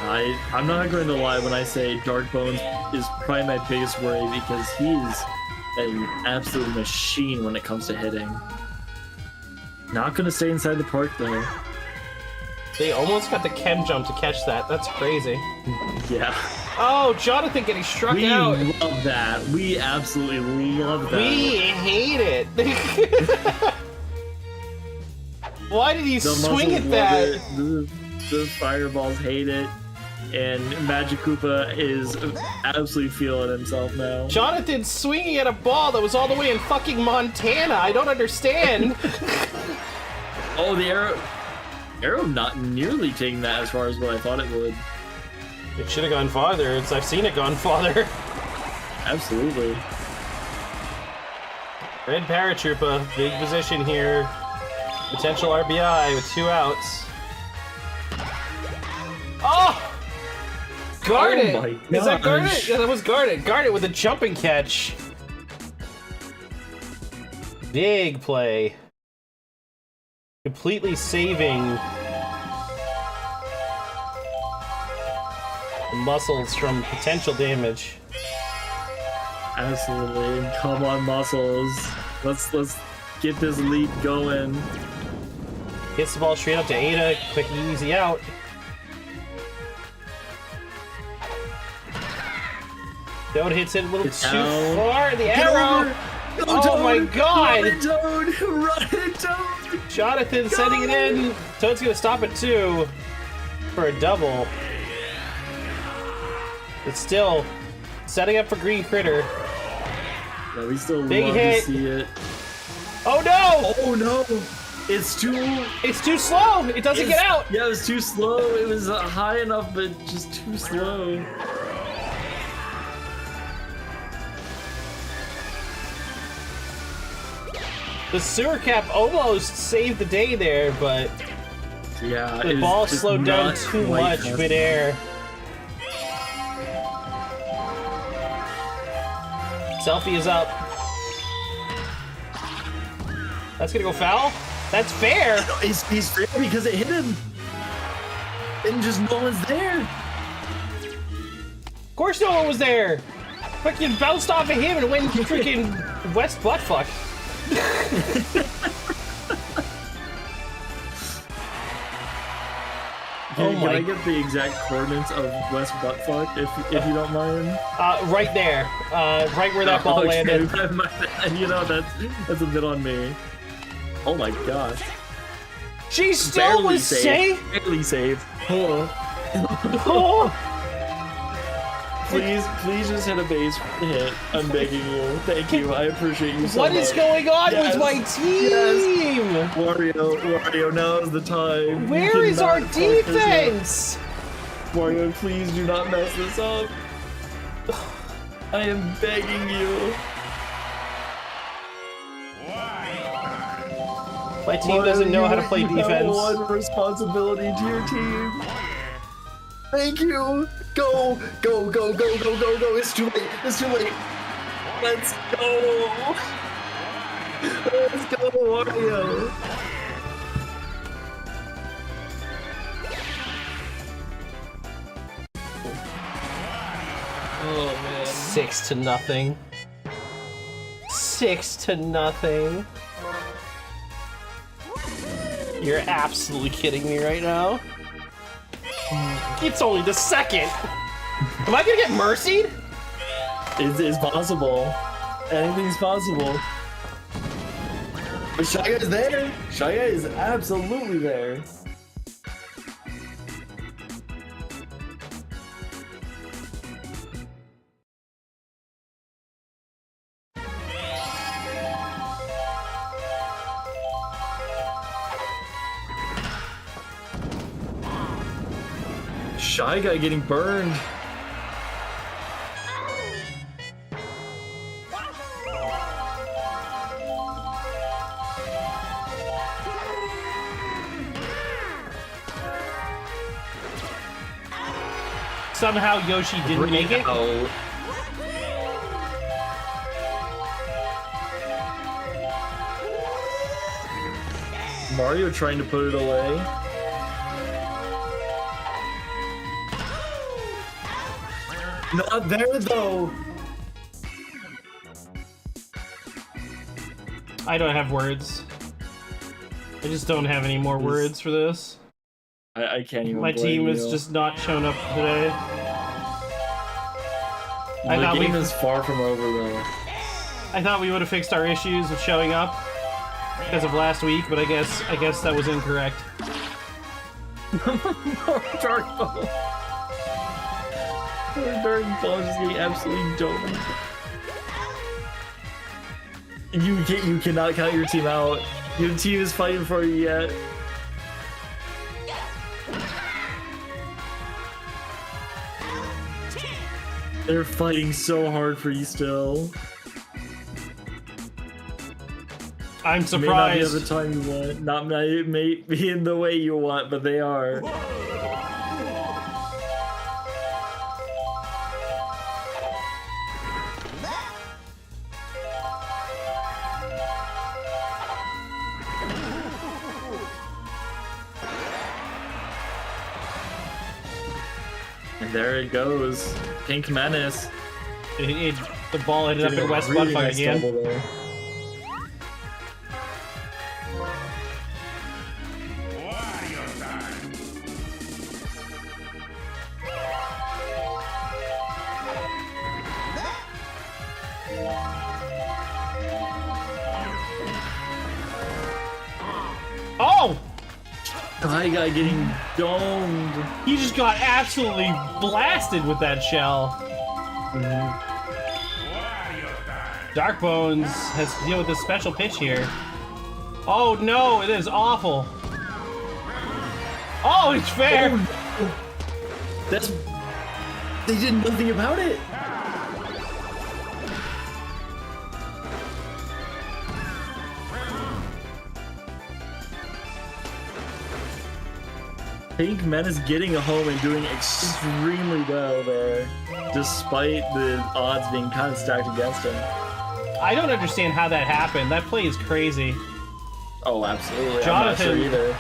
I'm not going to lie when I say Dark Bones is probably my biggest worry because he's an absolute machine when it comes to hitting. Not going to stay inside the park though. They almost got the chem jump to catch that. That's crazy. Yeah. Oh, Jonathan getting struck out. We love that. We absolutely love that. We hate it. Why did he swing at that? The fireballs hate it. And Magic Koopa is absolutely feeling himself now. Jonathan's swinging at a ball that was all the way in fucking Montana. I don't understand. Oh, the arrow not nearly taking that as far as what I thought it would. It should have gone farther. I've seen it gone farther. Absolutely. Red Paratroopa, big position here. Potential RBI with 2 outs. Oh! Garnet! Oh my Is that gosh. Garnet? Yeah, that was Garnet. Garnet with a jumping catch. Big play. Completely saving the muscles from potential damage. Absolutely. Come on, Muscles. Let's get this lead going. Hits the ball straight up to Ada. Quick, easy out. Toad hits it a little too far. The arrow. Oh my god! Run it, Toad! Run it, Toad! Jonathan sending it in. Toad's gonna stop at 2 for a double. It's still setting up for Green Critter. Yeah, we still Big love hit. to see it. Oh no! Oh no! It's too slow. It doesn't get out. Yeah, it was too slow. It was high enough, but just too slow. The sewer cap almost saved the day there, but Yeah, the ball slowed down too much midair. Selfie is up. That's gonna go foul? That's fair! He's fair because it hit him. And just no one's there. Of course no one was there! Fucking bounced off of him and went freaking West Buttfuck. Can I get the exact coordinates of West Buttfuck, if you don't mind? Right there. Right where that ball landed. You know, that's a bit on me. Oh my gosh. She still was safe? Barely safe. Oh. Oh. Please just hit a base hit. I'm begging you. Thank you. I appreciate you so much. What is going on with my team? Yes. Wario, now is the time. Where is our defense? Wario, please do not mess this up. I am begging you. My team doesn't know how to play defense. One responsibility to your team. Thank you. Go. It's too late. Let's go. Let's go, Wario. Oh man. 6-0. 6-0. You're absolutely kidding me right now. It's only the second. Am I gonna get mercied? It's possible. Anything's possible. But Shy Guy's there. Shy Guy is absolutely there. Shy Guy getting burned. Somehow Yoshi didn't make it. Oh. Mario trying to put it away. Not there though. I don't have words. I just don't have any more words for this. I can't even. My team has just not shown up today. The game is far from over though. I thought we would have fixed our issues with showing up because of last week, but I guess that was incorrect. Dark Ball. Dark Ball just getting absolutely domed. You cannot count your team out. Your team is fighting for you yet. They're fighting so hard for you still. I'm surprised. May not be at the time you want. Not may be in the way you want, but they are. And there it goes. Pink Menace. The ball ended up in West really Mudfire nice again. double there. Oh! Shy Guy getting domed. He just got absolutely blasted with that shell. Dark Bones has to deal with this special pitch here. Oh no, it is awful. Oh, it's fair. That's... They did nothing about it. Pink Menace getting a home and doing extremely well there, despite the odds being kind of stacked against him. I don't understand how that happened. That play is crazy. Oh, absolutely. Jonathan I'm not sure either.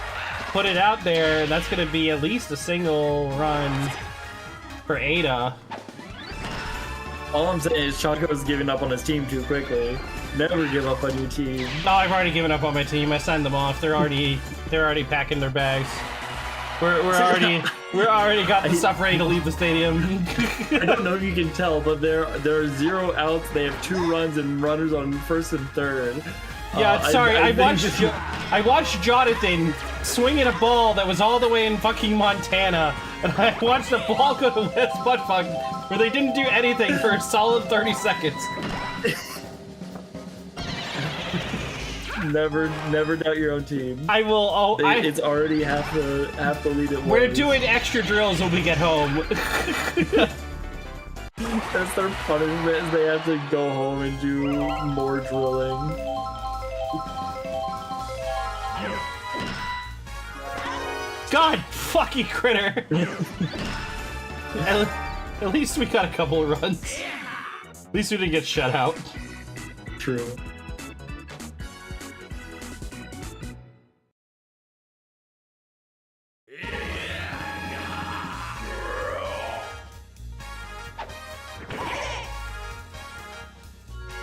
put it out there, and that's going to be at least a single run for Ada. All I'm saying is Choco's giving up on his team too quickly. Never give up on your team. No, I've already given up on my team. I signed them off. They're already packing their bags. We're already got the stuff ready to leave the stadium. I don't know if you can tell, but there are 0 outs. They have 2 runs and runners on first and third. Yeah, sorry. I watched Jonathan swing at a ball that was all the way in fucking Montana, and I watched the ball go to West Buttfuck, where they didn't do anything for a solid 30 seconds. Never doubt your own team. I will. Oh, it's already half the lead at We're once. doing extra drills when we get home. That's their punishment. Is they have to go home and do more drilling. God, fucking critter. At least we got a couple of runs. At least we didn't get shut out. True.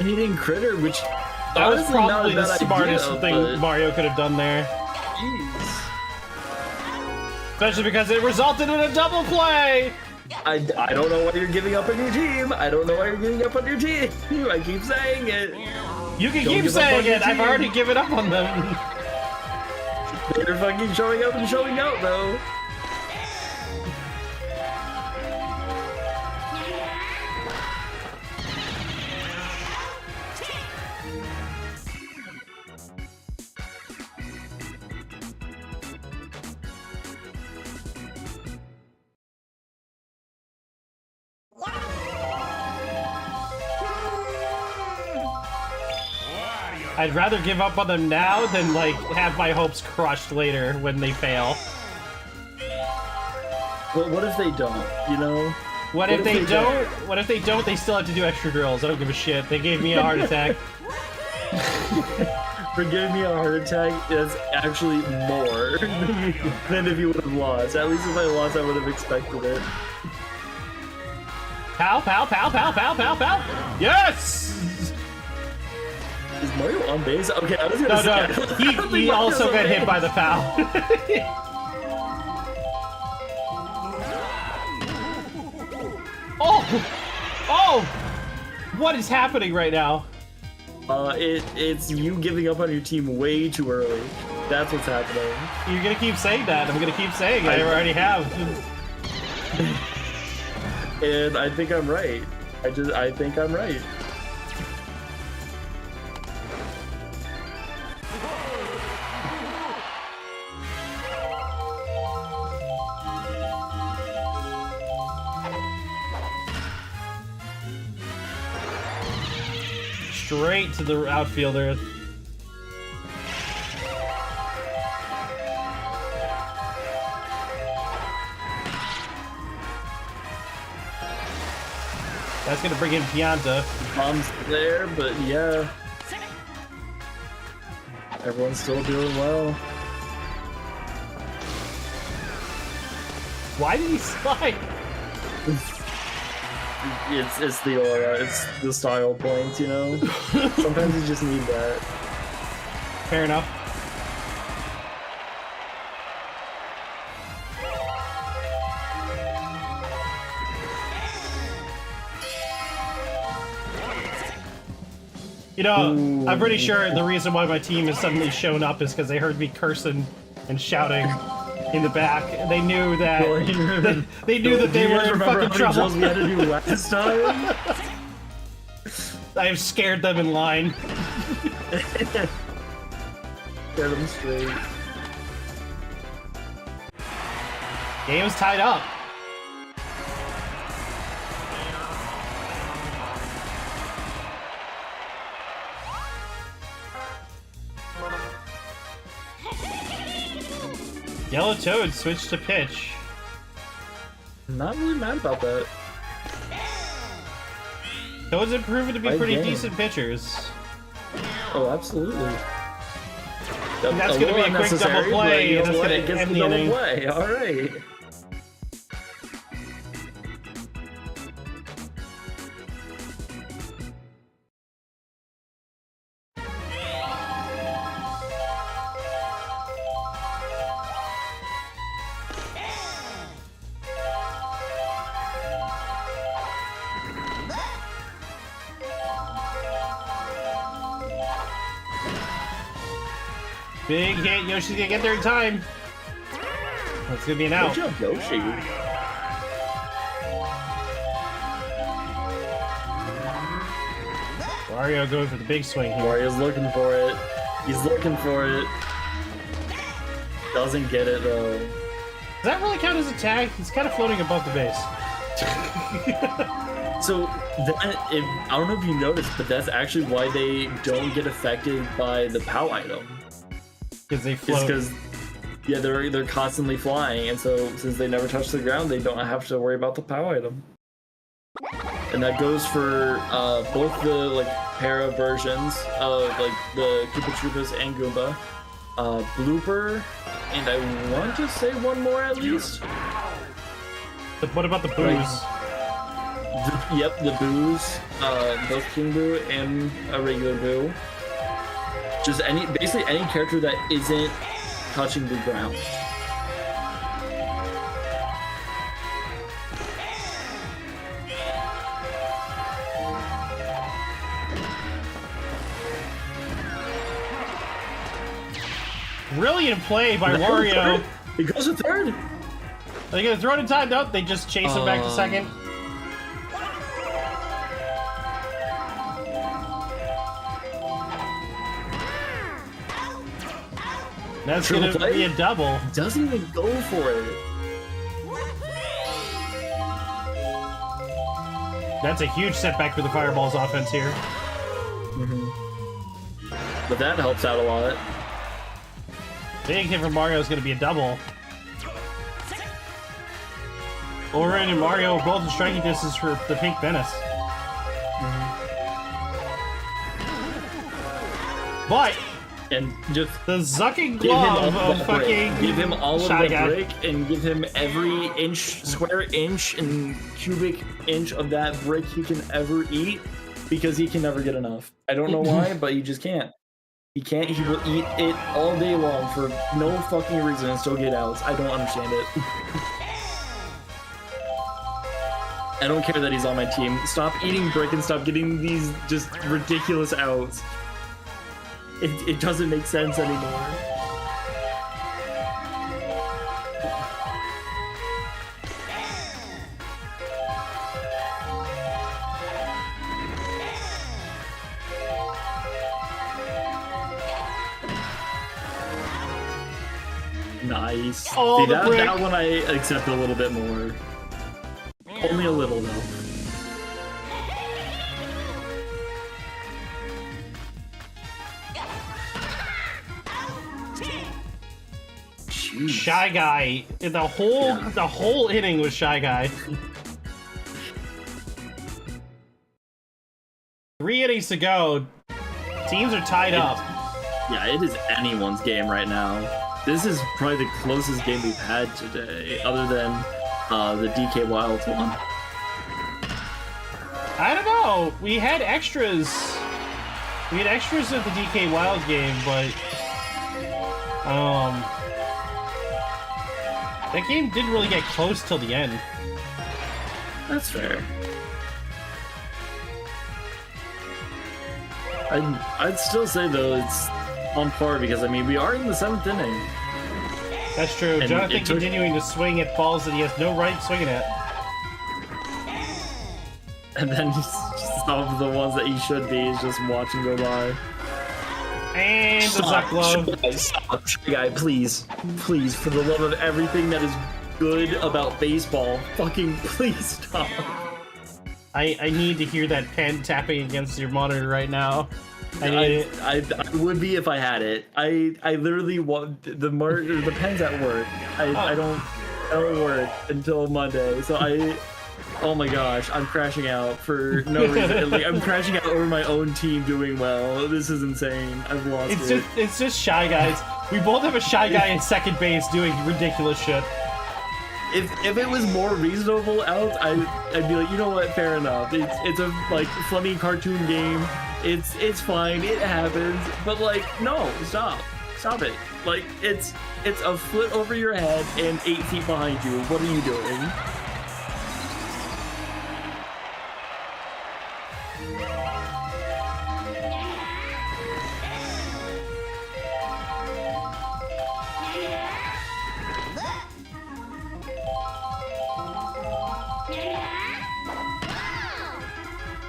hitting critter, which that was honestly probably not a the bad smartest idea, thing but- Mario could have done there. Jeez. Especially because it resulted in a double play! I don't know why you're giving up on your team. I don't know why you're giving up on your team. I keep saying it. You can Don't keep give up saying on your it. I've team. already given up on them. They're fucking showing up and showing out, though. I'd rather give up on them now than like have my hopes crushed later when they fail. But what if they don't? You know? What if they don't? What if they don't? They still have to do extra drills. I don't give a shit. They gave me a heart attack. For giving me a heart attack, that's actually more than if you would have lost. At least if I lost, I would have expected it. Pow, pow, pow, pow, pow, pow, pow. Yes! Is Mario on base? Okay, I was gonna No, say. no. He also got hit by the pow. Oh! Oh! What is happening right now? It's you giving up on your team way too early. That's what's happening. You're gonna keep saying that. I'm gonna keep saying it. I already have. And I think I'm right. I think I'm right. Straight to the outfielder. That's gonna bring in Pianta. Bomb's there, but yeah. Everyone's still doing well. Why did he slide? It's the aura, it's the style points, you know? Sometimes you just need that. Fair enough. You know, Ooh. I'm pretty sure the reason why my team has suddenly shown up is because they heard me cursing and shouting in the back. They knew that they knew that they were in fucking trouble. We had to do last time. I have scared them in line. Get them straight. Game is tied up. Yellow Toad switched to pitch. Not really mad about that. Toads have proven to be Right pretty game. decent pitchers. Oh, absolutely. And that's gonna be a quick double play, and that's gonna end the inning. Play. All right. Big hit. Yoshi's gonna get there in time. That's gonna be an out. Good job, Yoshi. Wario going for the big swing here. Mario's looking for it. He's looking for it. Doesn't get it though. Does that really count as a tag? He's kind of floating above the base. So I don't know if you noticed, but that's actually why they don't get affected by the POW item. Because they It's float. because yeah, they're constantly flying, and so since they never touch the ground, they don't have to worry about the POW item. And that goes for both the like para versions of like the Koopa Troopas and Goomba, Blooper, and I want to say one more at least. But what about the booze? Yep, the boos, both King Boo and a regular Boo. Just basically any character that isn't touching the ground. Brilliant play by Wario. He goes to third. Are they gonna throw it in time? Nope, they just chase him back to second. That's Triple gonna play? be a double. Doesn't even go for it. That's a huge setback for the Fireballs offense here. But that helps out a lot. Big hit from Mario is gonna be a double. Orin and Mario are both in striking distance for the pink menace. But And just the zucking give him glove all of that brick. fucking Give him all of Shy the Guy. brick and give him every square inch and cubic inch of that brick he can ever eat, because he can never get enough. I don't know why, but he just can't. He can't. He will eat it all day long for no fucking reason and still get outs. I don't understand it. I don't care that he's on my team. Stop eating brick and stop getting these just ridiculous outs. It doesn't make sense anymore. Nice. Oh, See, the brick. that one I accept a little bit more. Only a little, though. Jeez. Shy Guy. The whole inning was Shy Guy. 3 innings to go. Teams are tied up. Yeah, it is anyone's game right now. This is probably the closest game we've had today, other than the DK Wild one. I don't know. We had extras. We had extras at the DK Wild game, but that game didn't really get close till the end. That's fair. I'd still say though it's on par, because I mean we are in the 7th inning. That's true. And Jonathan it took- continuing to swing at balls that he has no right swinging at. And then just some of the ones that he should be is just watching go by. And the Zuck glove. Stop, guy, please. Please, for the love of everything that is good about baseball, fucking please stop. I need to hear that pen tapping against your monitor right now. I need it. I would be if I had it. I literally want the pen's at work. I don't work until Monday, so oh my gosh, I'm crashing out for no reason. Like, I'm crashing out over my own team doing well. This is insane. I've lost it. It's just Shy Guys. We both have a Shy Guy in second base doing ridiculous shit. If it was more reasonable outs, I'd be like, you know what, fair enough. It's a like funny cartoon game. It's fine. It happens. But like, no, stop it. Like it's a foot over your head and 8 feet behind you. What are you doing?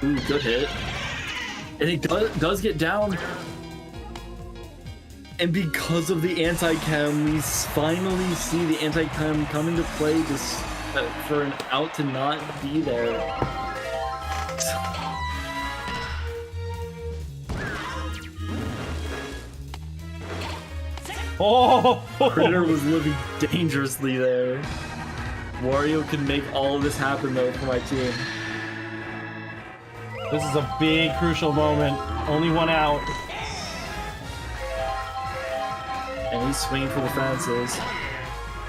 Ooh, good hit. And he does get down. And because of the anti-chem, we finally see the anti-chem come into play just for an out to not be there. Oh! Critter was living dangerously there. Wario can make all of this happen though for my team. This is a big, crucial moment. Only one out. And he's swinging for the fences.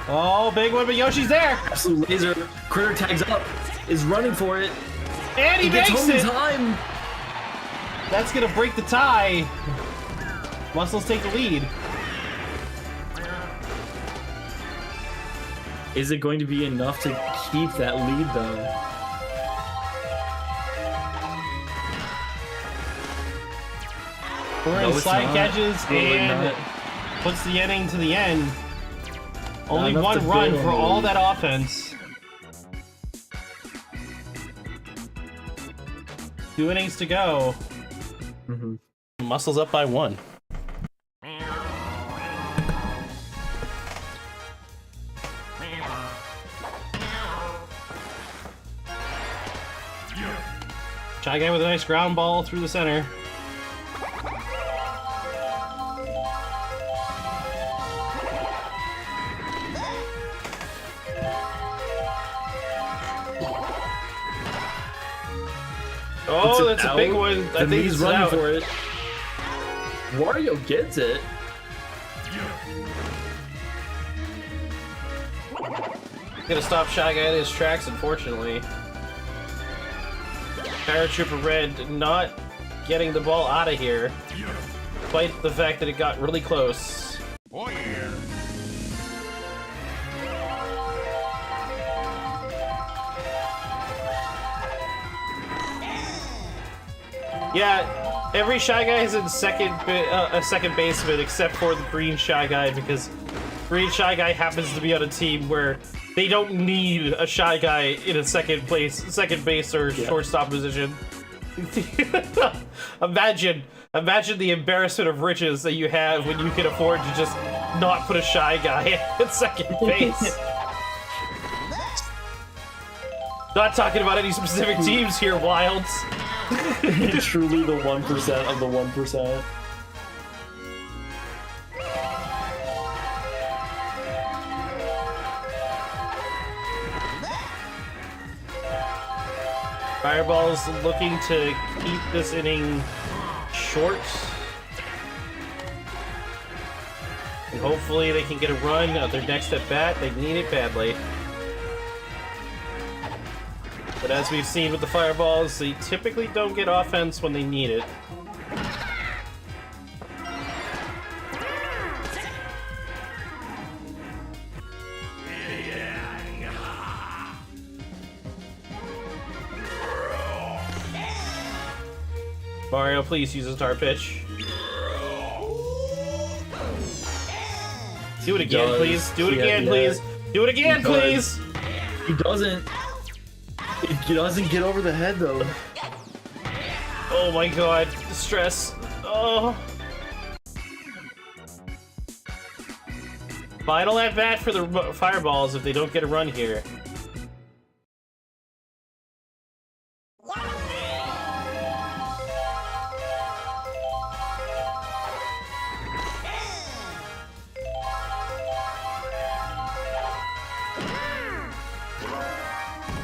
Oh, big one, but Yoshi's there! Absolute laser. Critter tags up, is running for it. And he makes home it! in time. That's gonna break the tie. Muscles take the lead. Is it going to be enough to keep that lead, though? We're in slide catches and puts the inning to the end. Only one run for all that offense. 2 innings to go. Muscles up by 1. Shy Guy with a nice ground ball through the center. Oh, that's a big one. I think he's running for it. Wario gets it. Gonna stop Shy Guy in his tracks, unfortunately. Paratrooper Red not getting the ball out of here, despite the fact that it got really close. Oh yeah. Yeah, every Shy Guy is in a second baseman except for the green Shy Guy, because green Shy Guy happens to be on a team where they don't need a Shy Guy in a second base or shortstop position. Imagine the embarrassment of riches that you have when you can afford to just not put a Shy Guy at second base. Not talking about any specific teams here, Wilds. Truly the 1% of the 1%. Fireball's looking to keep this inning short. And hopefully they can get a run at their next at bat. They need it badly. But as we've seen with the Fireballs, they typically don't get offense when they need it. Mario, please use a star pitch. Do it again, please. Do it again, please. Do it again, please. He doesn't. It doesn't get over the head, though. Oh my god, the stress. Oh. Final at bat for the Fireballs if they don't get a run here.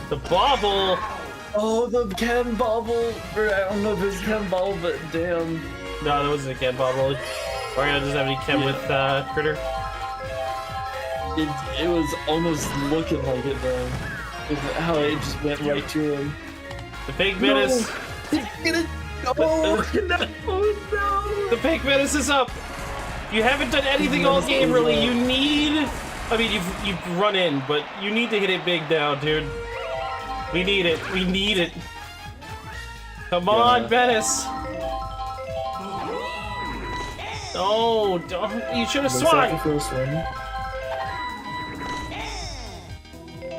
The bobble! Oh, the Ken bobble! Or I don't know if it's Ken bobble, but damn. No, that wasn't a Ken bobble. Mario doesn't have any Ken with Critter. It was almost looking like it though. With how it just went right to him. The Big Menace! No! Oh, no! The Big Menace is up! You haven't done anything all game, really. You need... I mean, you've run in, but you need to hit it big now, dude. We need it. We need it. Come on, Menace. Oh, don't. You should have swung.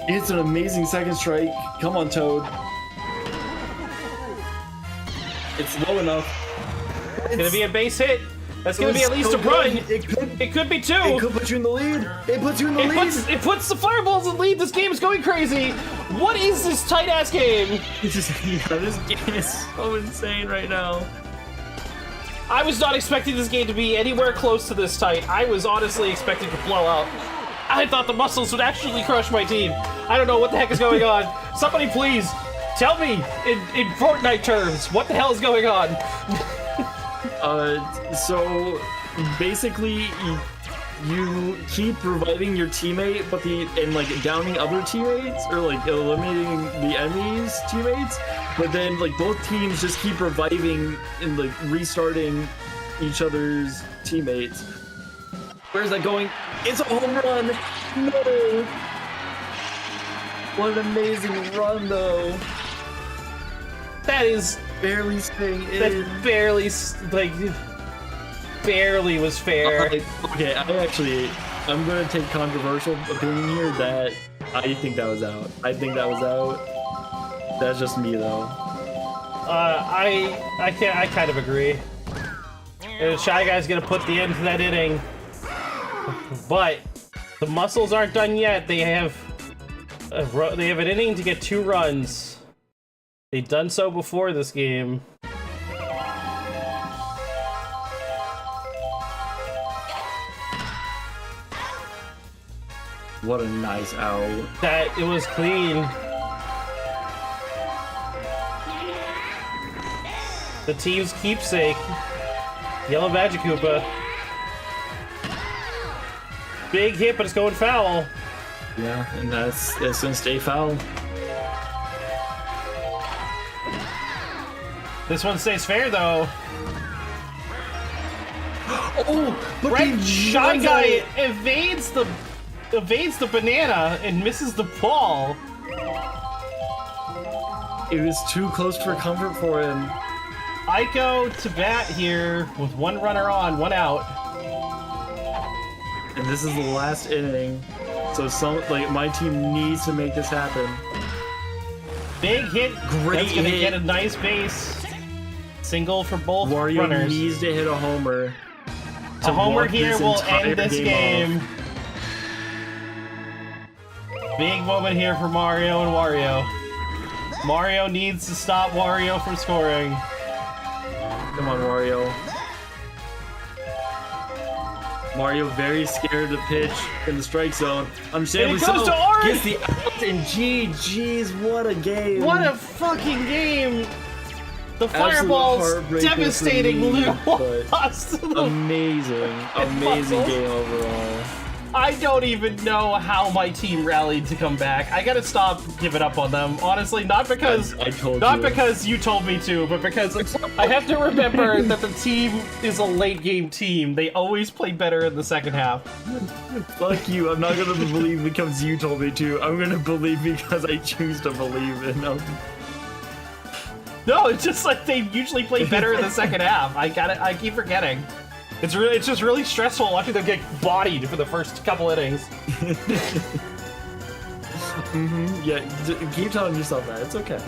It's an amazing second strike. Come on, Toad. It's low enough. It's gonna be a base hit. That's gonna be at least a run. It could be two. It could put you in the lead. It puts you in the lead. It puts the Fireballs in the lead. This game is going crazy. What is this tight ass game? This game is so insane right now. I was not expecting this game to be anywhere close to this tight. I was honestly expecting to blow out. I thought the Muscles would actually crush my team. I don't know what the heck is going on. Somebody please tell me in Fortnite terms what the hell is going on. So basically you keep reviving your teammate, but like downing other teammates or like eliminating the enemy's teammates, but then like both teams just keep reviving and like restarting each other's teammates. Where's that going? It's a home run! No! What an amazing run, though. That is barely staying in. That barely, like, barely was fair. Okay, I'm gonna take controversial opinion here that I think that was out. I think that was out. That's just me, though. I kind of agree. And Shy Guy's gonna put the end to that inning. But the Muscles aren't done yet. They have an inning to get 2 runs. They've done so before this game. What a nice out. That it was clean. The team's keepsake, Yellow Magic Koopa. Big hit, but it's going foul. Yeah, and it's gonna stay foul. This one stays fair though. Oh, look Red Shy Guy evades the banana and misses the ball. It was too close for comfort for him. Aiko to bat here with 1 runner on, 1 out. And this is the last inning, so my team needs to make this happen. Big hit, great that's gonna hit. get a nice base. Single for both Wario runners. needs to hit a homer. A homer here will end this game. Big moment here for Mario and Wario. Mario needs to stop Wario from scoring. Come on, Wario. Mario very scared to pitch in the strike zone. Understandably so. And it goes to Art! Gets the out and GG's, what a game. What a fucking game! The Absolute fireball's heartbreaker devastating for me, Lou. Amazing game overall. I don't even know how my team rallied to come back. I gotta stop giving up on them. Honestly, not because because you told me to, but because I have to remember that the team is a late game team. They always play better in the second half. Fuck you. I'm not gonna believe because you told me to. I'm gonna believe because I choose to believe in them. No, it's just like they usually play better in the second half. I keep forgetting. It's just really stressful watching them get bodied for the first couple innings. Yeah, keep telling yourself that. It's okay.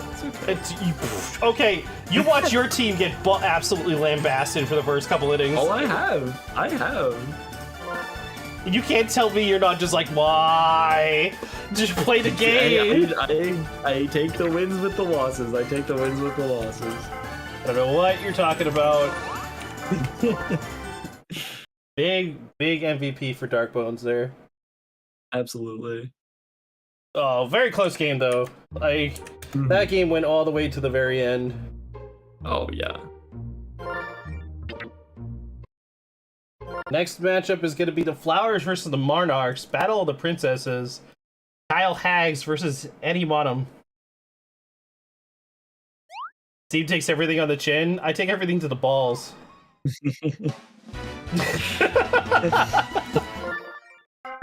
It's okay. Okay, you watch your team get absolutely lambasted for the first couple innings. Oh, I have. You can't tell me you're not just like, why? Just play the game. I take the wins with the losses. I don't know what you're talking about. Big MVP for Dark Bones there. Absolutely. Oh, very close game though. That game went all the way to the very end. Oh yeah. Next matchup is going to be the Flowers versus the Monarchs. Battle of the Princesses. Kyle Hags versus Eddie Monum. Steve takes everything on the chin. I take everything to the balls.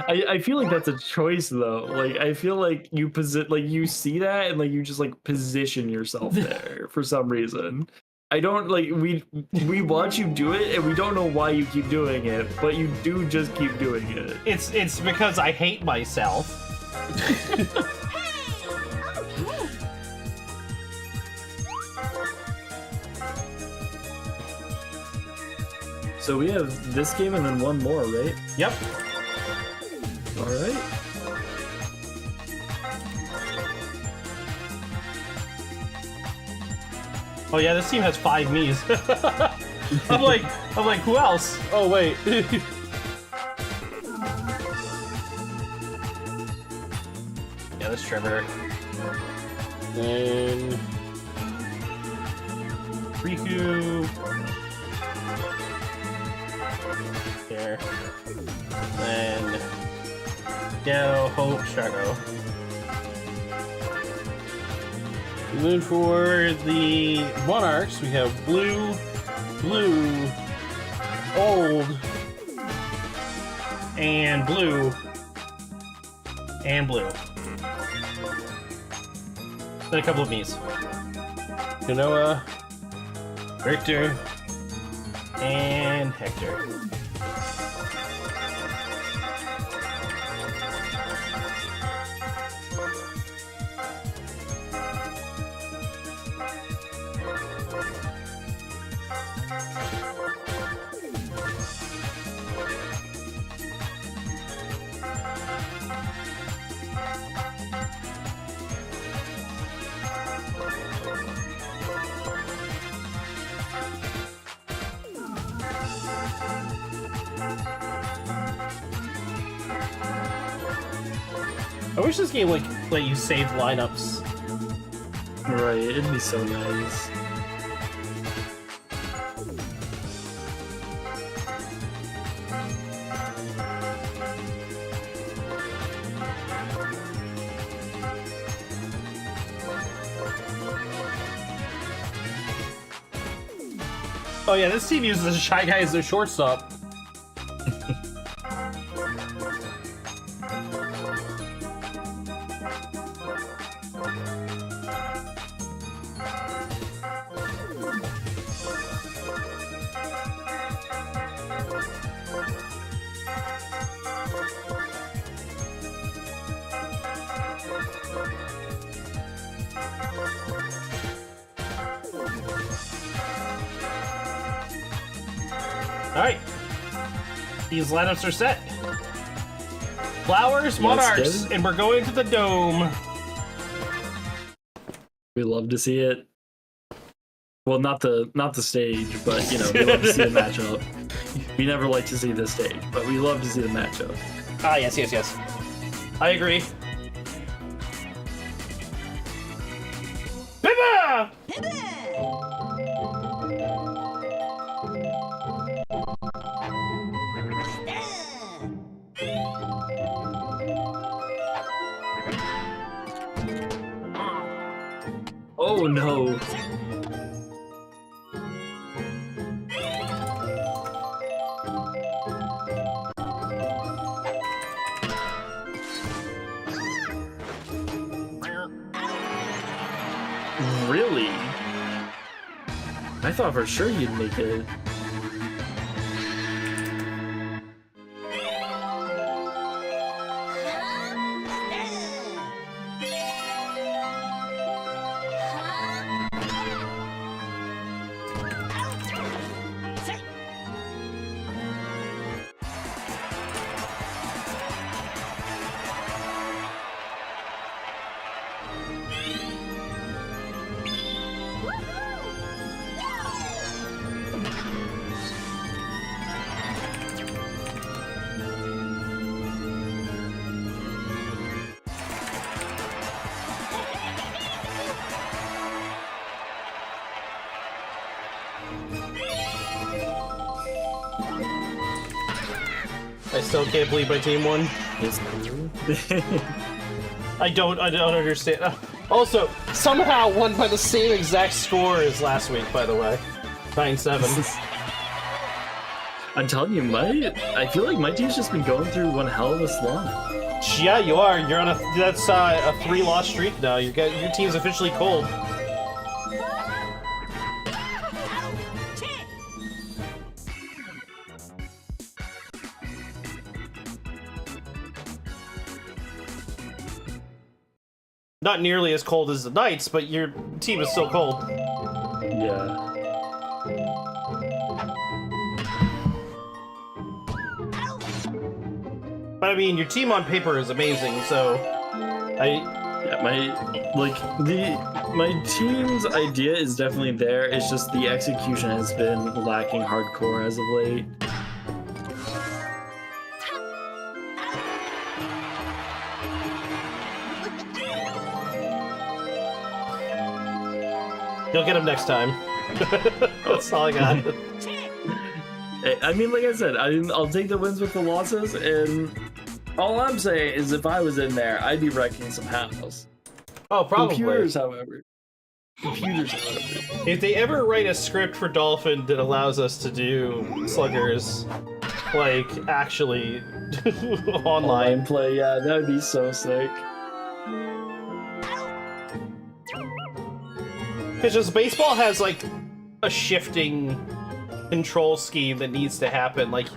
I feel like that's a choice though. Like I feel like you you see that and like you just like position yourself there for some reason. I don't like we watch you do it and we don't know why you keep doing it, but you do just keep doing it. It's because I hate myself. So we have this game and then one more, right? Yep. All right. Oh yeah, this team has 5 Miis. I'm like, who else? Oh wait. Yeah, that's Trevor. And Riku. Here. Then Ghetto, Hope, Shadow. And then for the Monarchs, we have Blue, Blue, Old, and Blue, and Blue. Then a couple of Miis. Genoa, Richter, and Hector. I wish this game like let you save lineups. Right, it'd be so nice. Oh yeah, this team uses a Shy Guy as their shortstop. Alright. These lineups are set. Flowers, Monarchs, and we're going to the Dome. We love to see it. Well, not the stage, but you know, we love to see the matchup. We never like to see the stage, but we love to see the matchup. Ah, yes, yes, yes. I agree. Bibba! Oh no. Really? I thought for sure you'd make it. I still can't believe my team won. I don't understand. Also, somehow won by the same exact score as last week, by the way. 9-7. I'm telling you, I feel like my team's just been going through one hell of a slump. Yeah, you are. You're on a 3-loss streak now. Your team's officially cold. Not nearly as cold as the Knights, but your team is still cold. Yeah. But I mean, your team on paper is amazing, so Yeah, my team's idea is definitely there. It's just the execution has been lacking hardcore as of late. You'll get him next time. That's all I got. I mean, like I said, I'll take the wins with the losses, and all I'm saying is if I was in there, I'd be wrecking some house. Oh, probably. Computers, however. If they ever write a script for Dolphin that allows us to do Sluggers, like, actually online play, yeah, that would be so sick. Because just baseball has, like, a shifting control scheme that needs to happen. Like,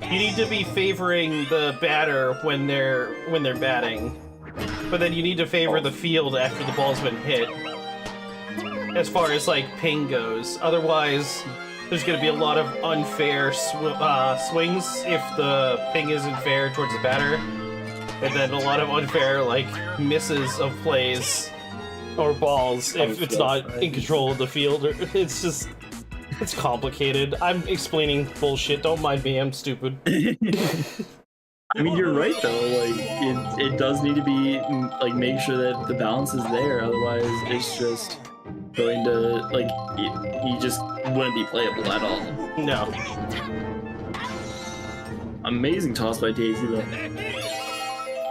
you need to be favoring the batter when they're batting, but then you need to favor the field after the ball's been hit. As far as like ping goes, otherwise there's going to be a lot of unfair swings if the ping isn't fair towards the batter, and then a lot of unfair like misses of plays or balls if it's not in control of the field. It's complicated. I'm explaining bullshit. Don't mind me. I'm stupid. I mean, you're right though. Like, it does need to be like make sure that the balance is there. Otherwise, it's just going to like you just wouldn't be playable at all. No. Amazing toss by Daisy though.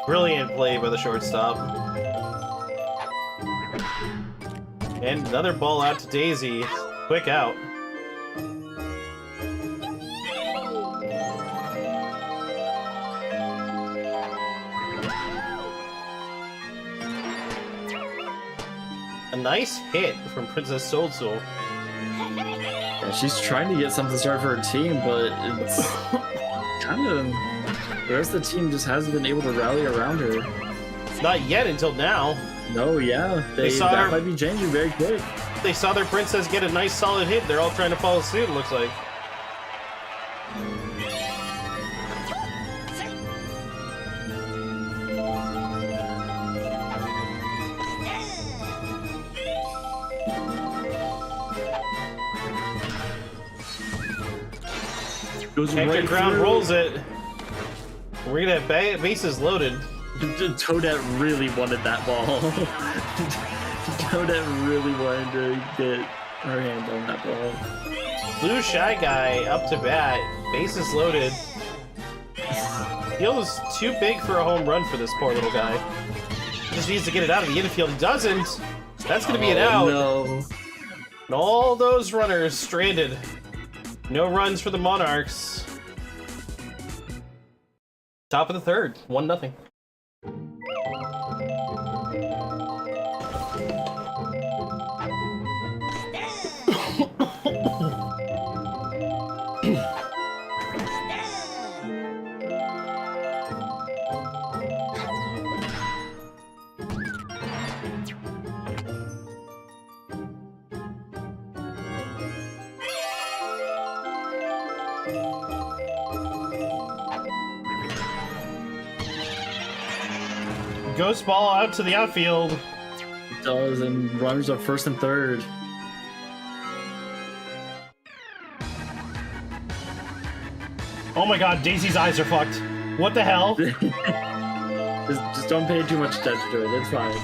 Brilliant play by the shortstop. And another ball out to Daisy. Quick out. A nice hit from Princess Soul Soul. Yeah, she's trying to get something started for her team, but it's kind of the rest of the team just hasn't been able to rally around her. Not yet until now. No, yeah, They saw that her- might be changing very quick. They saw their princess get a nice solid hit. They're all trying to follow suit, it looks like. Goes Hector right ground through. rolls it. We're gonna have bases loaded. Toadette really wanted that ball. Toadette really wanted to get her hand on that ball. Blue Shy Guy up to bat. Bases loaded. Field is too big for a home run for this poor little guy. Just needs to get it out of the infield. He doesn't. That's gonna be an out. No. And all those runners stranded. No runs for the Monarchs. Top of the third, 1-0. Ghost ball out to the outfield. It does, and runners are first and third. Oh my god, Daisy's eyes are fucked. What the hell? just don't pay too much attention to it. It's fine.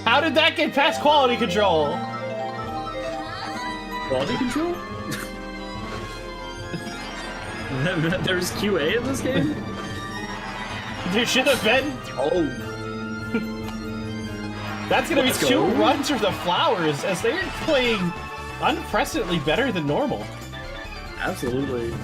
How did that get past quality control? Quality control? There's QA in this game? There should have been. Oh. That's gonna Let's be two go. runs for the Flowers as they're playing unprecedentedly better than normal. Absolutely.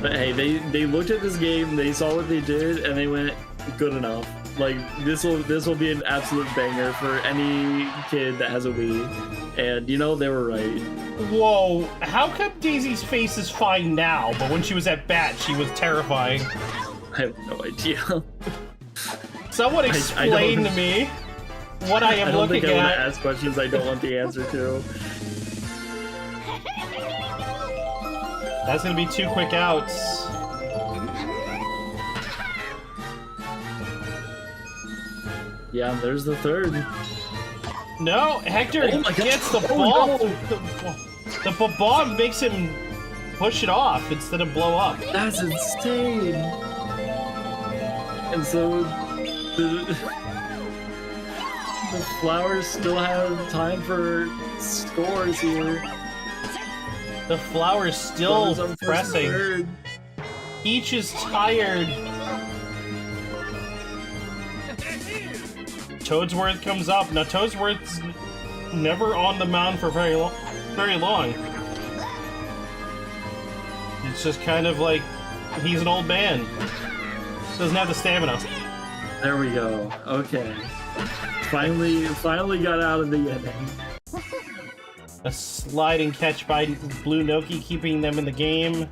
But hey, they looked at this game, they saw what they did, and they went, good enough. Like, this will be an absolute banger for any kid that has a Wii. And, you know, they were right. Whoa, how come Daisy's face is fine now, but when she was at bat, she was terrifying? I have no idea. Someone explain to me what I am I don't looking think I want to at. ask questions I don't want the answer to. That's gonna be 2 quick outs. Yeah, there's the third. No, Hector Oh my God. gets the Oh, ball. no. The bomb makes him push it off instead of blow up. That's insane. And so the Flowers still have time for scores here. The Flower's still Flowers on first and pressing. third. Peach is tired. Toadsworth comes up. Now Toadsworth's never on the mound for very long. It's just kind of like he's an old man. Doesn't have the stamina. There we go. Okay. Finally got out of the inning. A sliding catch by Blue Noki, keeping them in the game.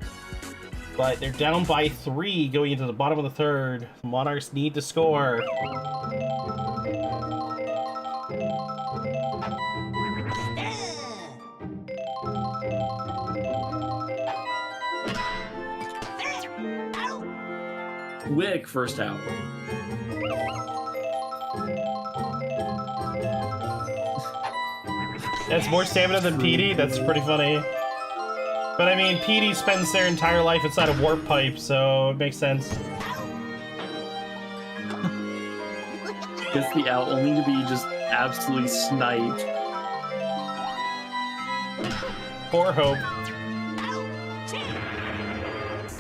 But they're down by 3 going into the bottom of the third. The Monarchs need to score. Wick first out. That's more stamina than Petey. That's pretty funny. But I mean, Petey spends their entire life inside a warp pipe, so it makes sense. Gets the out only to be just absolutely sniped. Poor Hope.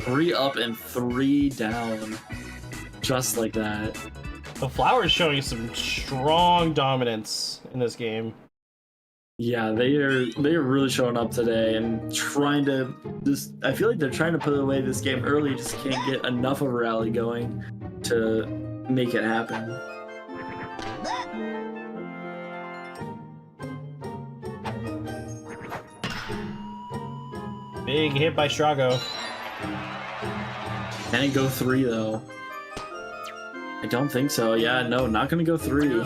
3 up and 3 down. Just like that. The Flower's showing some strong dominance in this game. Yeah, they are really showing up today and trying to just. I feel like they're trying to put away this game early, just can't get enough of a rally going to make it happen. Big hit by Strago. Can it go 3 though? I don't think so. Yeah, no, not gonna go 3,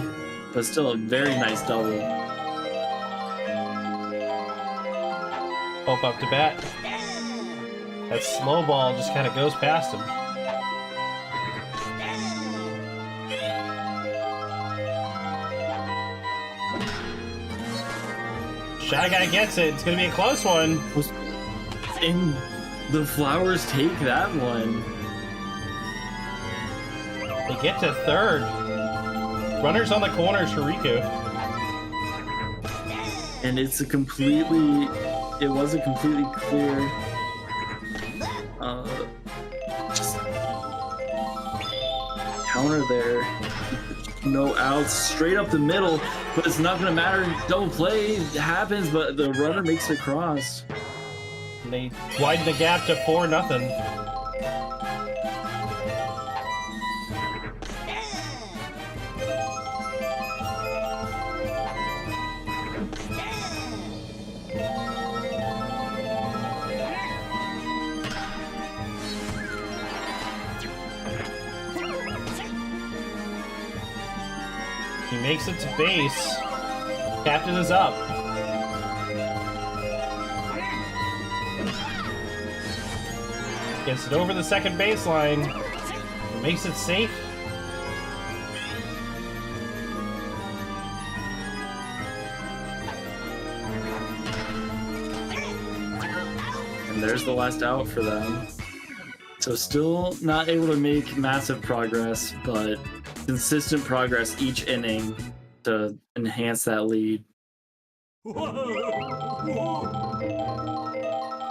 but still a very nice double. Hope up to bat. That slow ball just kind of goes past him. Shy Guy gets it. It's going to be a close one. And the Flowers take that one. They get to third. Runners on the corner, Shuriku. And it's a completely... It wasn't completely clear. Just counter there. No outs, straight up the middle, but it's not gonna matter. Double play happens, but the runner makes it across. And they widen the gap to 4-0. He makes it to base. Captain is up. Gets it over the second baseline. Makes it safe. And there's the last out for them. So still not able to make massive progress, but consistent progress each inning to enhance that lead.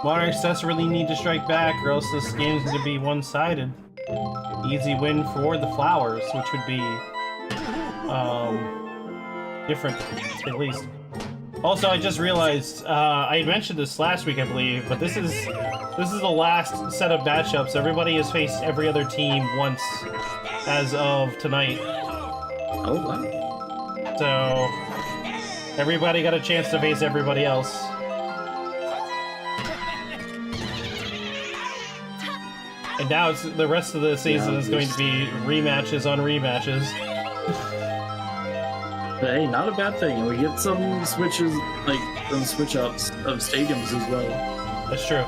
Monarchs desperately need to strike back, or else this game's going to be one-sided. Easy win for the Flowers, which would be different, at least. Also, I just realized I had mentioned this last week, I believe, but this is the last set of matchups. Everybody has faced every other team once as of tonight. Oh, wow. So everybody got a chance to face everybody else. And now it's the rest of the season is going to be rematches on rematches. But hey, not a bad thing. And we get some switches, like some switch ups of stadiums as well. That's true.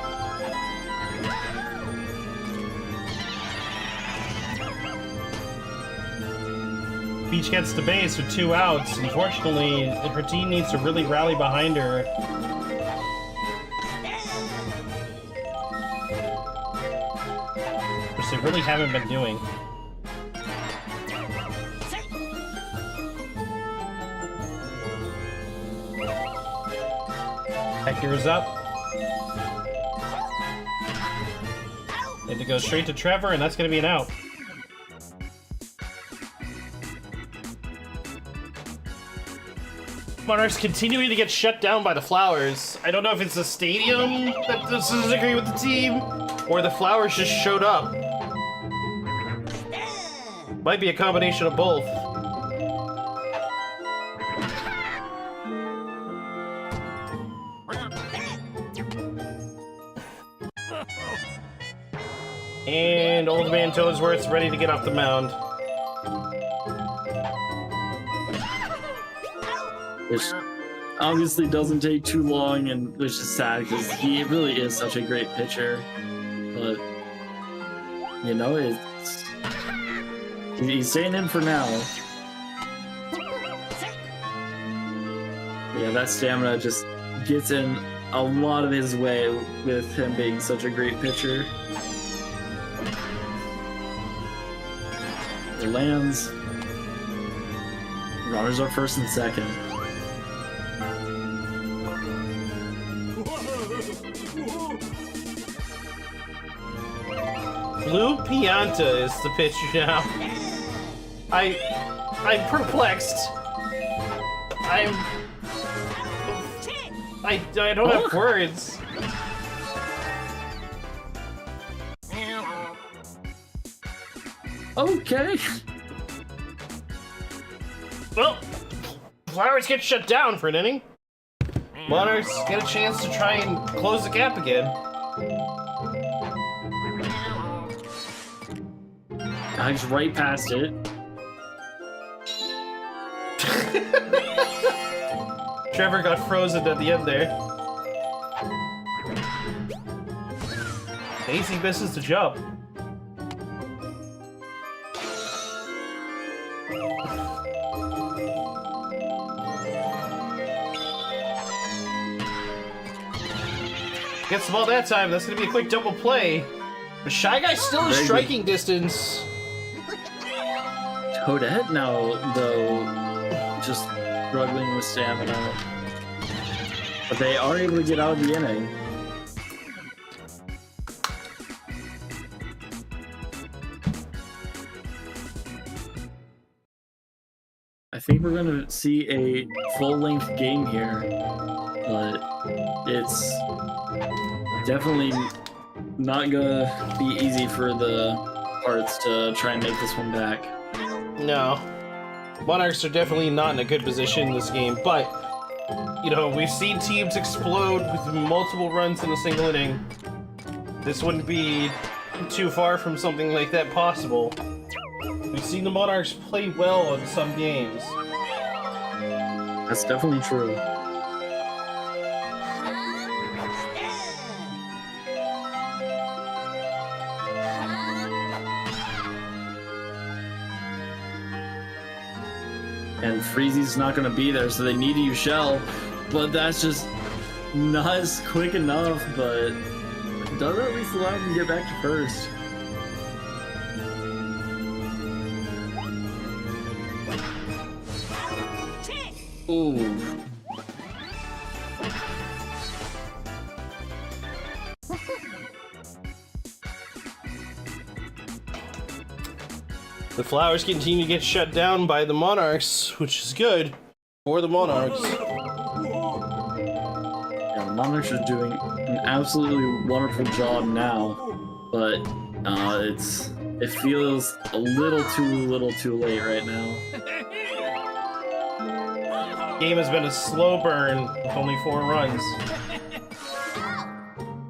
Peach gets to base with 2 outs. Unfortunately, her team needs to really rally behind her. Which they really haven't been doing. Hector is up. And to go straight to Trevor, and that's going to be an out. Monarchs continuing to get shut down by the Flowers. I don't know if it's the stadium that doesn't agree with the team, or the Flowers just showed up. Might be a combination of both. And Old Man Toadsworth's ready to get off the mound. Which obviously doesn't take too long, and which is sad because he really is such a great pitcher. But you know, he's staying in for now. Yeah, that stamina just gets in a lot of his way with him being such a great pitcher. It lands. Runners are first and second. Blue Pianta is the pitcher now. I'm perplexed. I don't have words. Okay. Well, Flowers get shut down for an inning. Monarchs get a chance to try and close the gap again. He's right past it. Trevor got frozen at the end there. Daisy misses the jump. Gets the ball that time. That's going to be a quick double play. But Shy Guy's still in striking distance. Toadette now, though, just struggling with stamina. But they are able to get out of the inning. I think we're going to see a full-length game here, but it's definitely not going to be easy for the Hearts to try and make this one back. No. Monarchs are definitely not in a good position in this game, but, you know, we've seen teams explode with multiple runs in a single inning. This wouldn't be too far from something like that possible. We've seen the Monarchs play well in some games. That's definitely true. And Freezy's not going to be there, so they need to use Shell, but that's just not as quick enough, but it does at least allow them to get back to first. Ooh. The Flowers continue to get shut down by the Monarchs, which is good for the Monarchs. Yeah, the Monarchs are doing an absolutely wonderful job now, but it feels a little too late right now. Game has been a slow burn with only 4 runs.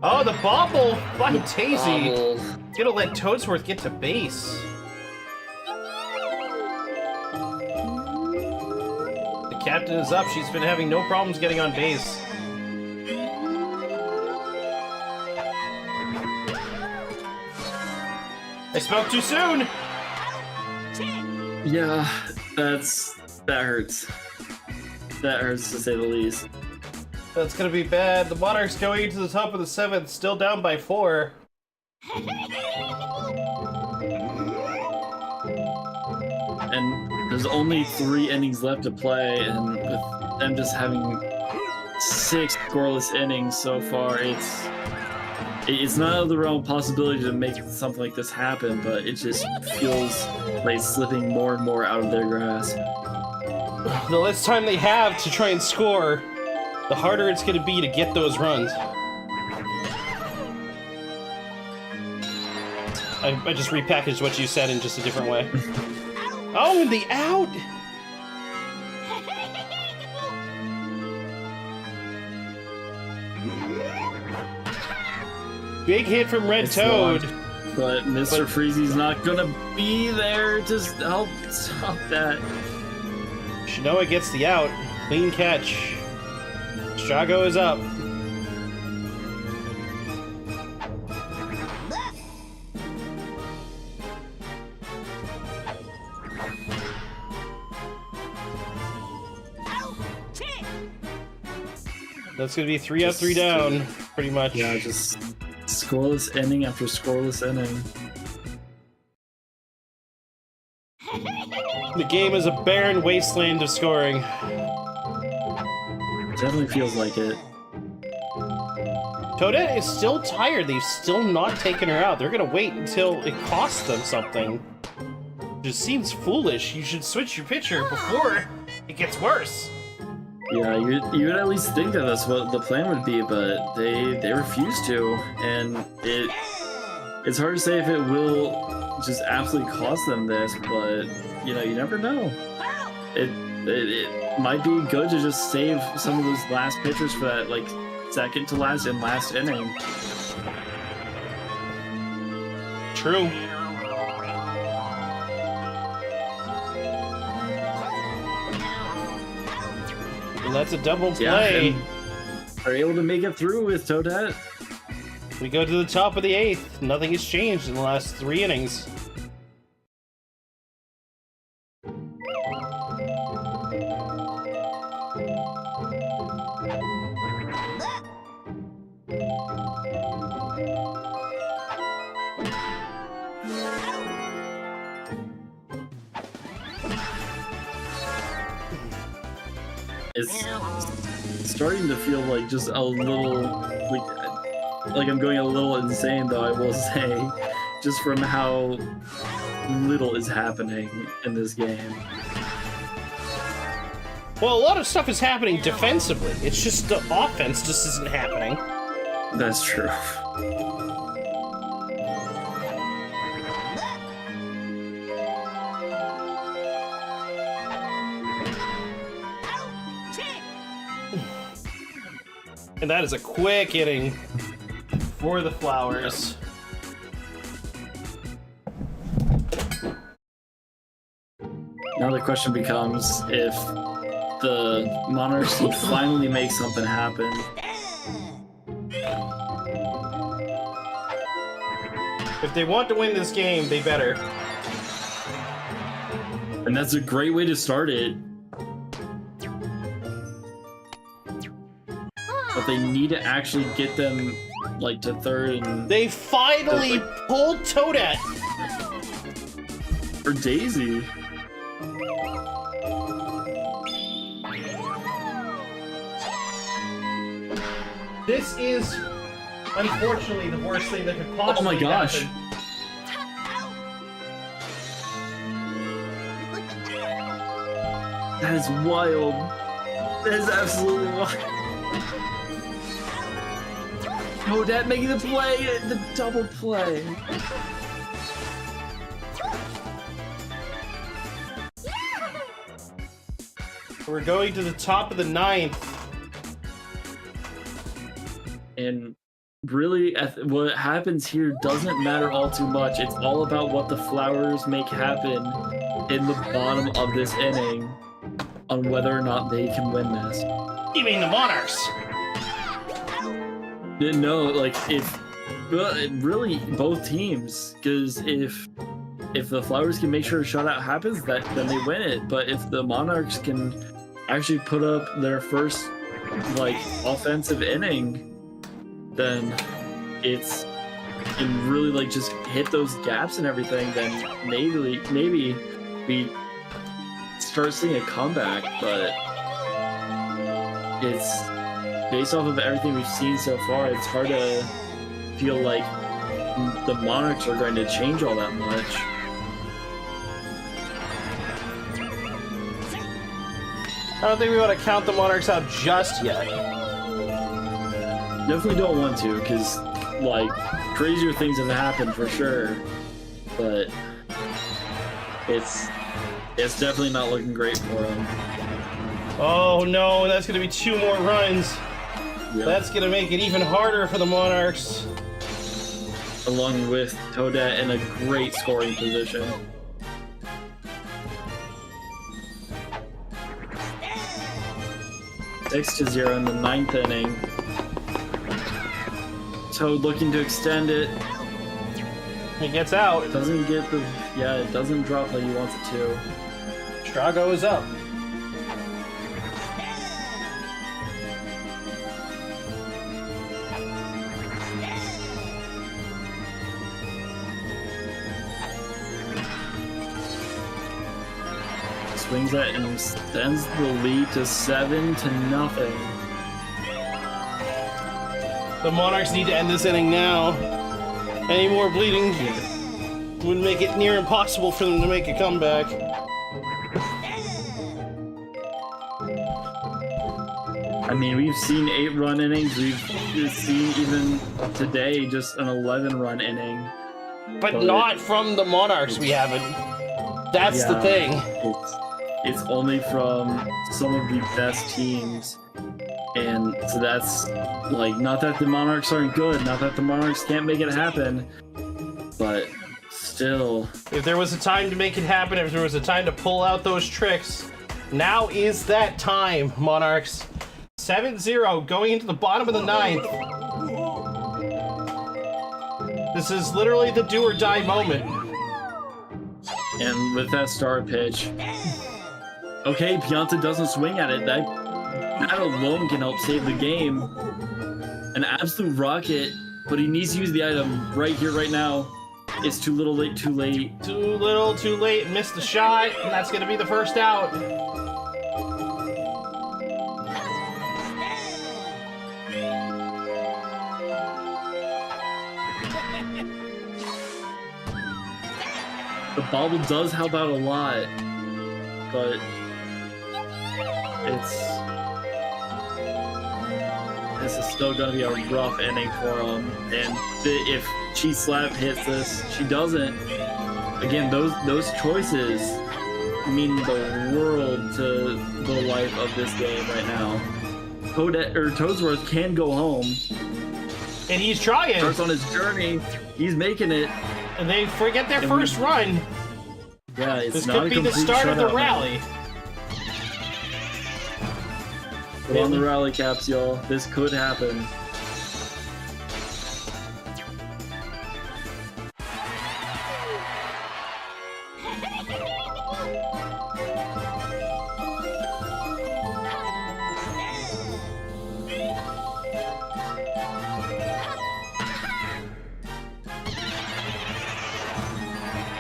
Oh, the bobble by Daisy. Gonna let Toadsworth get to base. The captain is up. She's been having no problems getting on base. I spoke too soon. Yeah, that hurts. That hurts to say the least. That's gonna be bad. The Monarchs going to the top of the 7th, still down by 4. And there's only 3 innings left to play, and with them just having 6 scoreless innings so far. It's not out of the realm of possibility to make something like this happen, but it just feels like it's slipping more and more out of their grasp. The less time they have to try and score, the harder it's going to be to get those runs. I just repackaged what you said in just a different way. Oh, and the out! Big hit from Red Toad. But Mr. Freezy's not gonna be there to help stop that. Shinoa gets the out. Clean catch. Strago is up. That's gonna be 3 up, 3 down, pretty much. Yeah, just scoreless inning after scoreless inning. The game is a barren wasteland of scoring. Definitely feels like it. Toadette is still tired. They've still not taken her out. They're gonna wait until it costs them something. It just seems foolish. You should switch your pitcher before it gets worse. Yeah, you would at least think that that's what the plan would be, but they refuse to, and it's hard to say if it will just absolutely cost them this, but you know, you never know. It might be good to just save some of those last pitchers for that like second to last and last inning. True. And that's a double play. Yeah, are able to make it through with Toadette. We go to the top of the 8th. Nothing has changed in the last 3 innings. It's starting to feel like just a little like I'm going a little insane, though, I will say, just from how little is happening in this game. Well, a lot of stuff is happening defensively. It's just the offense just isn't happening. That's true. And that is a quick inning for the Flowers. Now the question becomes if the Monarchs would finally make something happen. If they want to win this game, they better. And that's a great way to start it. But they need to actually get them like to third and They finally pulled Toadette. for Daisy. This is unfortunately the worst thing that could possibly Oh my gosh. happen. That is wild. That is absolutely wild. Toadette making the play, the double play. We're going to the top of the 9th. And really, what happens here doesn't matter all too much. It's all about what the Flowers make happen in the bottom of this inning on whether or not they can win this. You mean the Monarchs? No, like really both teams, because if the Flowers can make sure a shutout happens, then they win it. But if the Monarchs can actually put up their first like offensive inning, then it really like just hit those gaps and everything, then maybe we start seeing a comeback. But based off of everything we've seen so far, it's hard to feel like the Monarchs are going to change all that much. I don't think we want to count the Monarchs out just yet. Definitely don't want to, because, like, crazier things have happened for sure. But it's definitely not looking great for them. Oh no, that's going to be 2 more runs. Yep. That's going to make it even harder for the Monarchs. Along with Toadette in a great scoring position. Six to 0 in the 9th inning. Toad looking to extend it. He gets out. It doesn't get the... Yeah, it doesn't drop like he wants it to. Strago is up. Swings that and extends the lead to 7-0. The Monarchs need to end this inning now. Any more bleeding would make it near impossible for them to make a comeback. I mean, we've seen 8-run innings. We've seen even today just an 11-run inning. But not from the Monarchs, we haven't. That's the thing. It's only from some of the best teams. And so that's, like, not that the Monarchs aren't good, not that the Monarchs can't make it happen, but still. If there was a time to make it happen, if there was a time to pull out those tricks, now is that time, Monarchs. 7-0 going into the bottom of the 9th. This is literally the do or die moment. And with that start pitch, okay, Pianta doesn't swing at it. That alone can help save the game. An absolute rocket, but he needs to use the item right here, right now. It's too little, late, too late. Too little, too late, missed the shot, and that's gonna be the first out. The bobble does help out a lot, but this is still going to be a rough inning for him. And if she slap hits this, she doesn't. Again, those choices mean the world to the life of this game right now. Toadsworth can go home, and he's trying. Starts on his journey. He's making it. And they forget their first run. Yeah, it's this not could a be the start of the rally. Put on the rally caps, y'all. This could happen.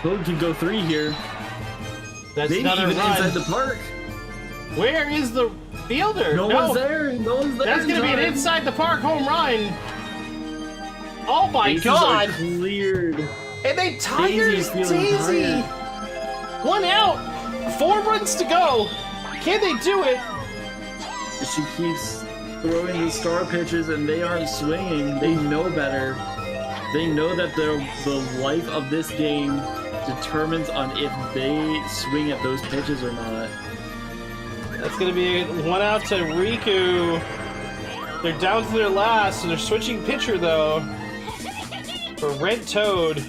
Toad can go 3 here. That's maybe another even run. Inside the park. Where is the fielder? No one's there. No one's there. That's gonna be an inside the park home run. Oh my Bases god! are cleared. And they tired Daisy's feeling Daisy. tired. 1 out. 4 runs to go. Can they do it? She keeps throwing these star pitches, and they aren't swinging. They know better. They know that the life of this game determines on if they swing at those pitches or not. That's gonna be 1 out to Riku. They're down to their last, so they're switching pitcher though. For Red Toad.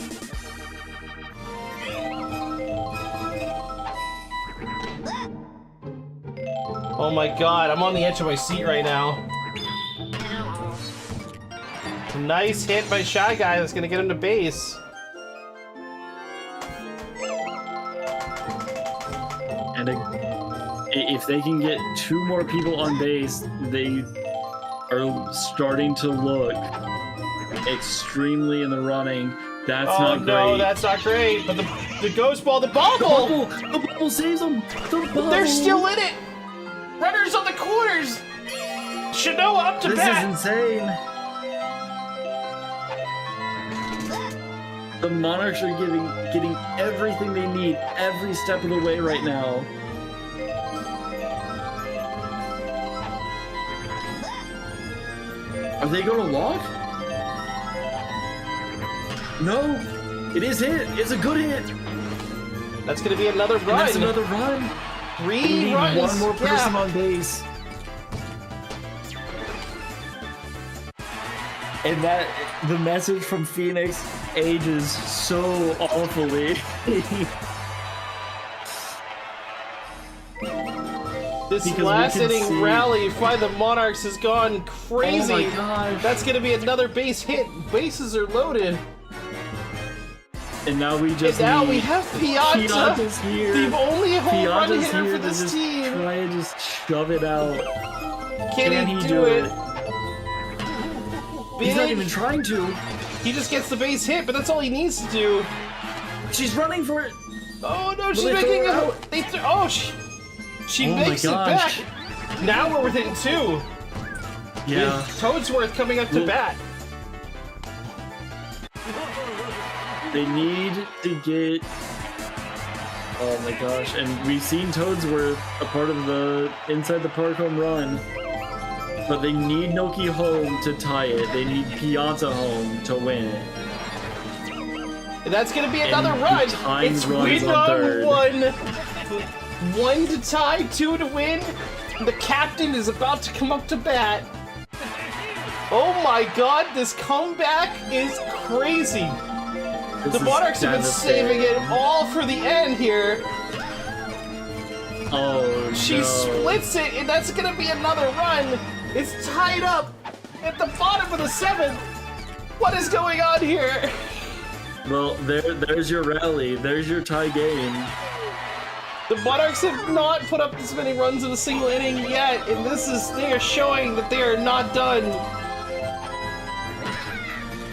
Oh my god, I'm on the edge of my seat right now. Nice hit by Shy Guy that's gonna get him to base. And if they can get 2 more people on base, they are starting to look extremely in the running. That's not great. Oh no, that's not great. But the ghost ball, the bobble! The bubble saves them! The bubble! They're still in it! Runners on the corners! Shinoa up to This bat! is insane. The Monarchs are getting everything they need every step of the way right now. Are they going to walk? No, it is hit. It's a good hit. That's gonna be another run. And that's another run. Three We need runs. one more person on base. And that the message from Phoenix ages so awfully. This Because last we can inning see- rally by the Monarchs has gone crazy. Oh my gosh. That's gonna be another base hit. Bases are loaded. And now we just And now need we have Pianta. Pianta's here. The only home run Pianta's hitter here for to this just team. try and just shove it out. Can he do it? He's not Big. even trying to. He just gets the base hit, but that's all he needs to do. She's running for it. Oh no, she's they making throw her a. out? They oh, she Oh my makes it gosh. back. Now we're within two. Yeah. With Toadsworth coming up to Well- bat. They need to get. Oh my gosh! And we've seen Toadsworth a part of the inside the park home run, but they need Noki home to tie it. They need Pianta home to win it. And that's gonna be another And run. the tying It's run win is on on third. one. One to tie, two to win. The captain is about to come up to bat. Oh my god, this comeback is crazy. This The is Monarchs have been saving devastating. it all for the end here. Oh She no. splits it, and that's gonna be another run. It's tied up at the bottom of the seventh. What is going on here? Well, there's your rally. There's your tie game. The Monarchs have not put up this many runs in a single inning yet, and they are showing that they are not done.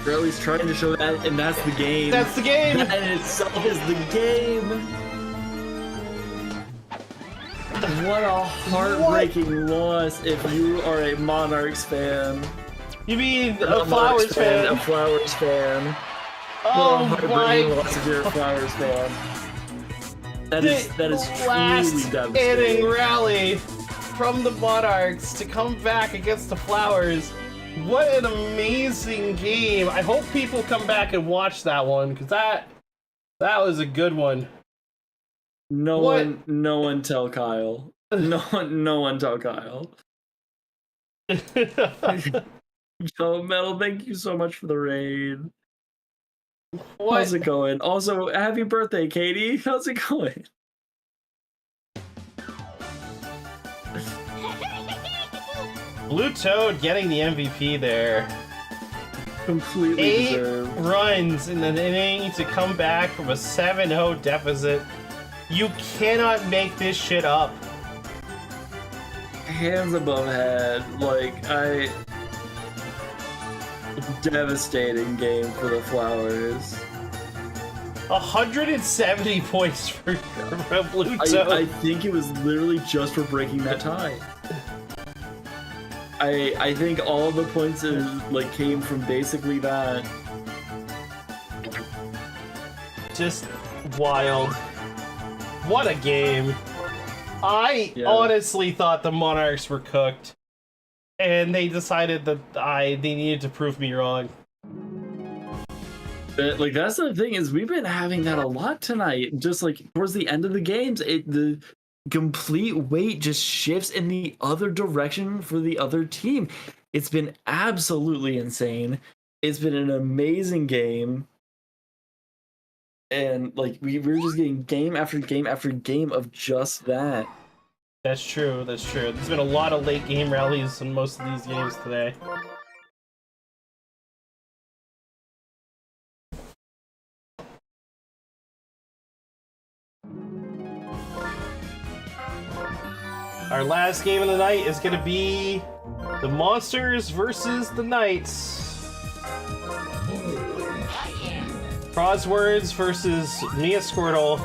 Rally's trying to show that, and that's the game. That's the game. That in itself is the game. What a heartbreaking loss if you are a Monarchs fan. You mean Not a Flowers Monarchs fan? A Flowers fan. Oh What a my! heartbreaking loss if you're a Flowers fan. That is last truly inning devastating. rally from the Monarchs to come back against the Flowers. What an amazing game! I hope people come back and watch that one because that was a good one. No What? one tell Kyle. No one tell Kyle. Joe Metal, thank you so much for the raid. What? How's it going? Also, happy birthday, Katie. How's it going? Blue Toad getting the MVP there. Completely 8 deserved. runs in an inning to come back from a 7-0 deficit. You cannot make this shit up. Hands above head. Devastating game for the Flowers. 170 points for Blue Toad. I think it was literally just for breaking that tie. I think all the points came from basically that. Just wild. What a game. I Yeah. honestly thought the Monarchs were cooked. And they decided that they needed to prove me wrong. But, that's the thing is we've been having that a lot tonight. Just towards the end of the games, the complete weight just shifts in the other direction for the other team. It's been absolutely insane. It's been an amazing game. And we're just getting game after game after game of just that. That's true, that's true. There's been a lot of late game rallies in most of these games today. Our last game of the night is going to be the Monsters versus the Knights. Crosswords versus Mia Squirtle.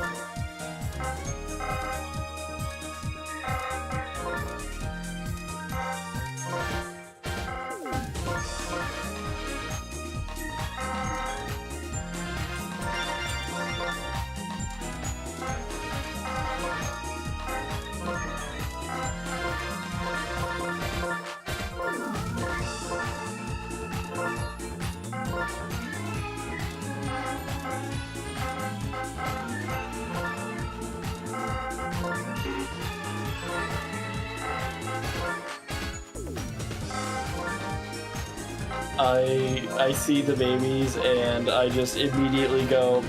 I see the babies and I just immediately go,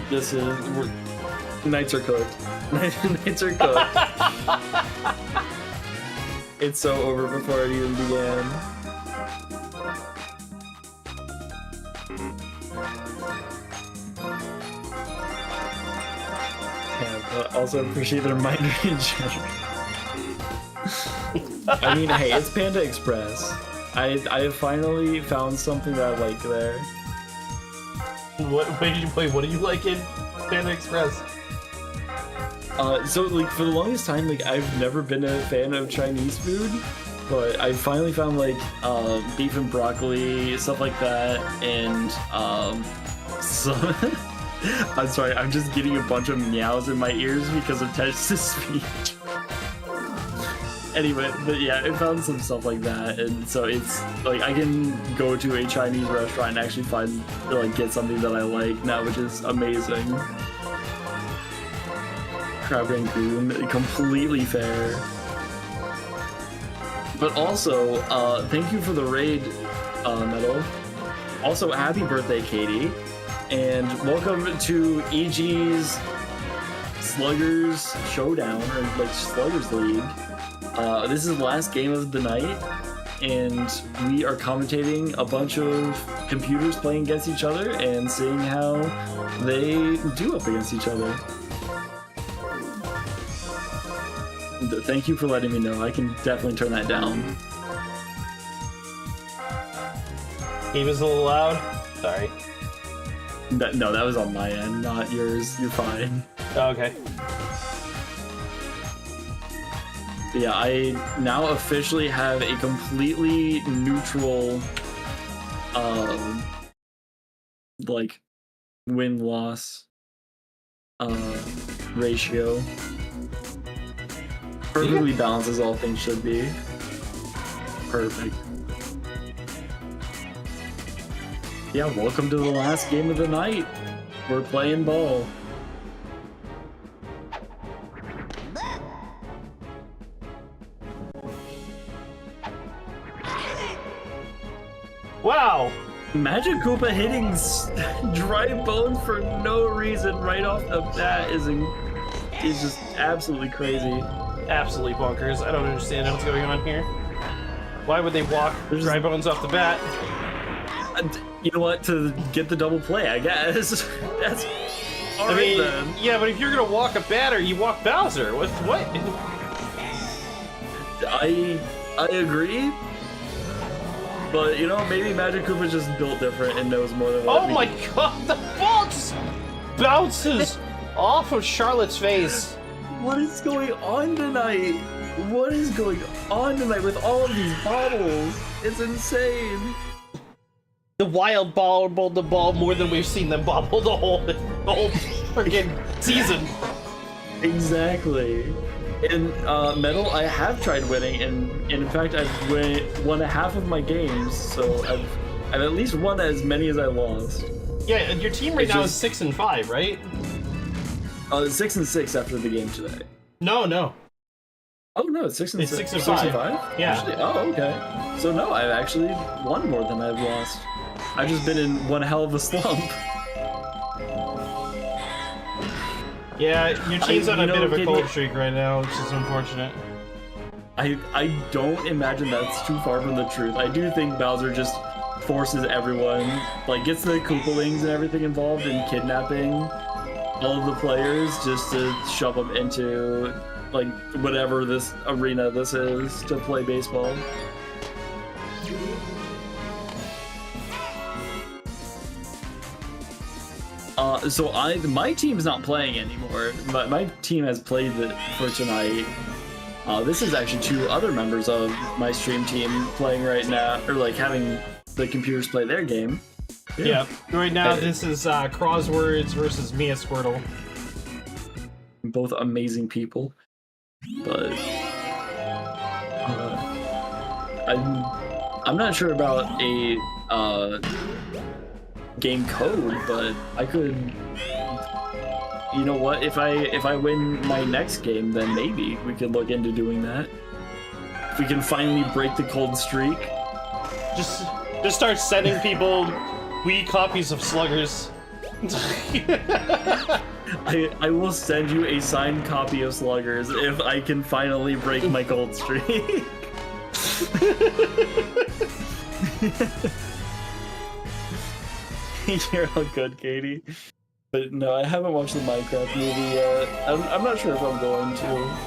nights are cooked. Nights are cooked. It's so over before it even began. Yeah, but also appreciate the reminder in general. I mean, hey, it's Panda Express. I have finally found something that I like there. What do you like in Panda Express? So like for the longest time, like I've never been a fan of Chinese food, but I finally found like beef and broccoli, stuff like that, and some. I'm sorry, I'm just getting a bunch of meows in my ears because of Tesh's speech. Anyway, but yeah, I found some stuff like that, and so it's like I can go to a Chinese restaurant and actually get something that I like now, which is amazing. Crab Rangoon, completely fair. But also, thank you for the raid, Metal. Also, happy birthday, Katie, and welcome to EG's Sluggers Showdown, or like Sluggers League. This is the last game of the night, and we are commentating a bunch of computers playing against each other and seeing how they do up against each other. Thank you for letting me know. I can definitely turn that down. He was a little loud. Sorry. No, that was on my end, not yours. You're fine. Oh, okay. Yeah, I now officially have a completely neutral, like, win-loss, ratio. Perfectly balanced as all things should be. Perfect. Yeah, welcome to the last game of the night. We're playing ball. Wow! Magic Koopa hitting dry bone for no reason right off the bat is just absolutely crazy. Absolutely bonkers. I don't understand what's going on here. Why would they walk dry bones off the bat? You know what? To get the double play, I guess. That's all right, then. Yeah, but if you're gonna walk a batter, you walk Bowser. What? I agree. But you know, maybe Magic Koopa's just built different and knows more than what. Oh my god! The ball just bounces off of Charlotte's face. What is going on tonight? What is going on tonight with all of these bobbles? It's insane. The wild bobbled the ball more than we've seen them bobble the whole freaking season. Exactly. In Metal, I have tried winning, and in fact, I've won half of my games, so I've at least won as many as I lost. Yeah, and your team right now is 6-5, right? 6-6 after the game today. No. Oh no, it's 6-6. It's 6-5. 6-5? Yeah. Actually, oh, okay. So no, I've actually won more than I've lost. I've just been in one hell of a slump. Yeah, your team's on a bit of a cold streak right now, which is unfortunate. I don't imagine that's too far from the truth. I do think Bowser just forces everyone, like gets the Koopalings and everything involved in kidnapping all of the players just to shove them into like whatever this arena this is to play baseball. So my team's not playing anymore. My team has played for tonight. This is actually two other members of my stream team playing right now, or like having the computers play their game. Yeah. Right now, this is Crosswords versus Mia Squirtle. Both amazing people, but I'm not sure about a game code, but I could. You know what? If I win my next game, then maybe we could look into doing that. If we can finally break the cold streak. Just start sending people Wii copies of Sluggers. I will send you a signed copy of Sluggers if I can finally break my gold streak. You're all good, Katie. But no, I haven't watched the Minecraft movie yet. I'm not sure if I'm going to.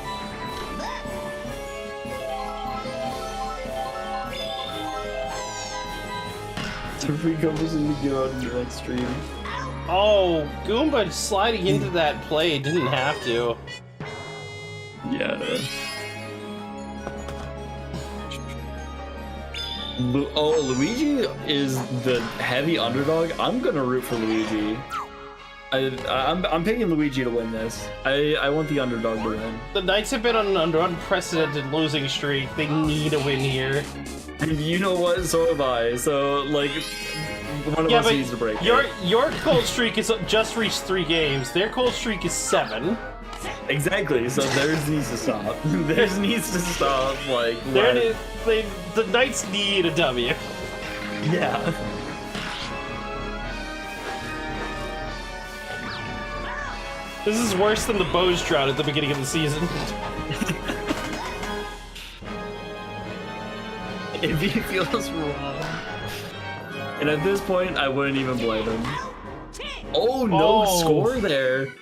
If we go to get on the next stream. Oh, Goomba sliding into that play didn't have to. Yeah. Luigi is the heavy underdog. I'm gonna root for Luigi. I'm picking Luigi to win this. I want the underdog to win. The Knights have been on an unprecedented losing streak. They need a win here. And you know what? So have I. So like, one of us needs to break. Your cold streak is just reached 3 games. Their cold streak is 7. Exactly. So theirs needs to stop. Theirs needs to stop. Like the Knights need a W. Yeah. This is worse than the Bows drought at the beginning of the season. If he feels wrong. And at this point, I wouldn't even blame him. Oh, no score there.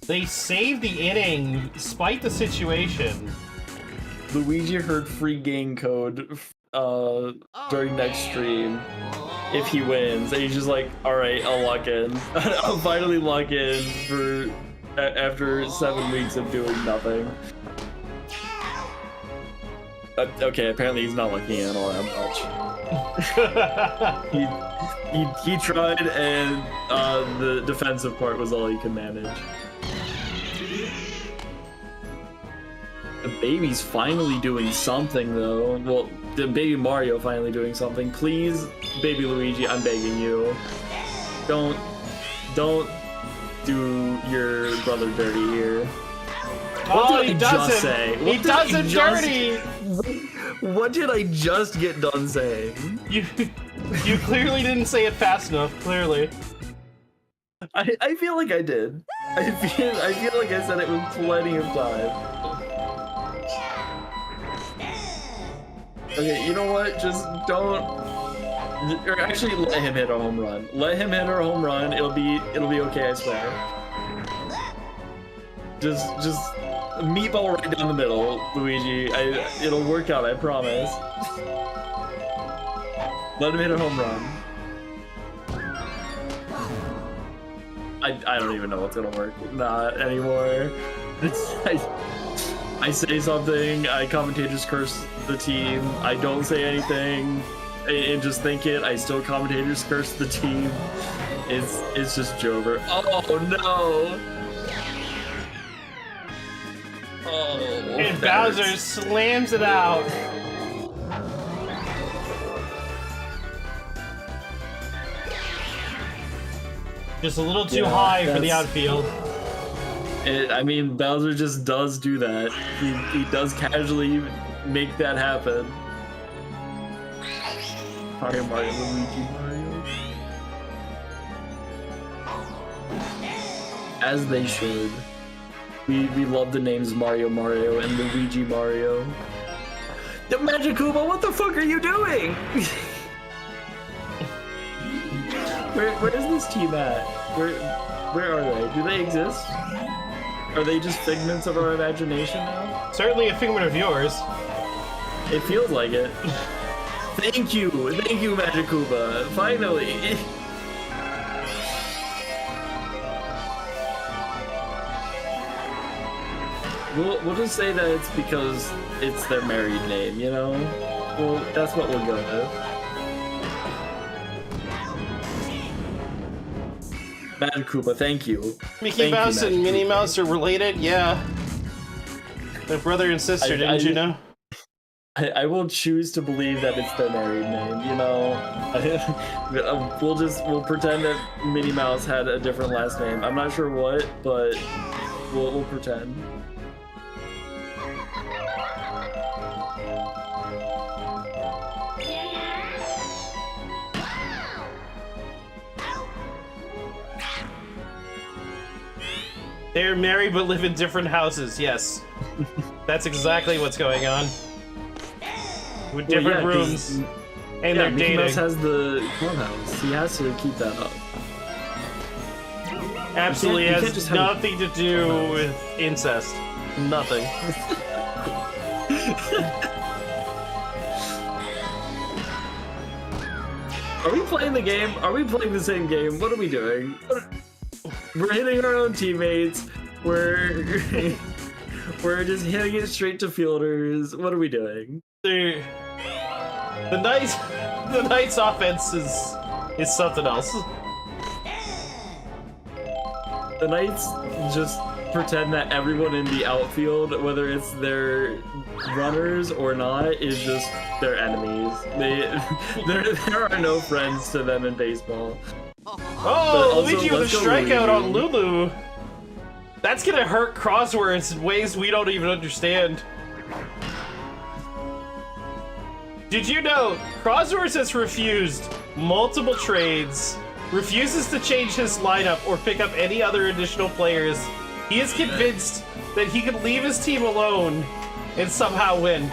They saved the inning despite the situation. Luigi heard free game code during next stream if he wins. And he's just like, alright, I'll lock in. I'll finally lock in for after 7 weeks of doing nothing. Okay, apparently he's not looking in all that much. he tried, and the defensive part was all he could manage. The baby's finally doing something, though. Well, the baby Mario finally doing something. Please, baby Luigi, I'm begging you. Don't do your brother dirty here. What did I just say? He does it dirty! What did I just get done saying? You clearly didn't say it fast enough, clearly. I feel like I did. I feel like I said it with plenty of time. Okay, you know what? Just don't. Or actually, let him hit a home run. Let him hit a home run. It'll be okay. I swear. Just meatball right down the middle, Luigi. It'll work out. I promise. Let him hit a home run. I don't even know what's gonna work. Not anymore. I say something, commentators curse the team. I don't say anything and just think it. I still commentators curse the team. It's just Jover. Oh no! Oh, and Bowser slams it out. Just a little too high for the outfield. I mean, Bowser just does do that. He does casually make that happen. Mario, Luigi, Mario. As they should. We love the names Mario and Luigi Mario. The Magikuba, what the fuck are you doing? Where is this team at? Where are they? Do they exist? Are they just figments of our imagination now? Certainly a figment of yours. It feels like it. Thank you, Magikuba. Finally. We'll just say that it's because it's their married name, you know? Well, that's what we'll go with. Magikuba, thank you. Mickey Mouse and Minnie Mouse are related? Yeah. They're brother and sister, didn't you know? I will choose to believe that it's their married name, you know? We'll pretend that Minnie Mouse had a different last name. I'm not sure what, but we'll pretend. They're married but live in different houses. Yes, that's exactly what's going on. With different rooms, and they're Mickey dating. Mouse has the clubhouse. He has to keep that up. Absolutely you can't has just have nothing to do with incest. Nothing. Are we playing the game? Are we playing the same game? What are we doing? We're hitting our own teammates. We're just hitting it straight to fielders. What are we doing? The Knights offense is something else. The Knights just pretend that everyone in the outfield, whether it's their runners or not, is just their enemies. There are no friends to them in baseball. Oh, Luigi with a strikeout on Lulu. That's gonna hurt Crosswords in ways we don't even understand. Did you know Crosswords has refused multiple trades, refuses to change his lineup or pick up any other additional players? He is convinced that he can leave his team alone and somehow win.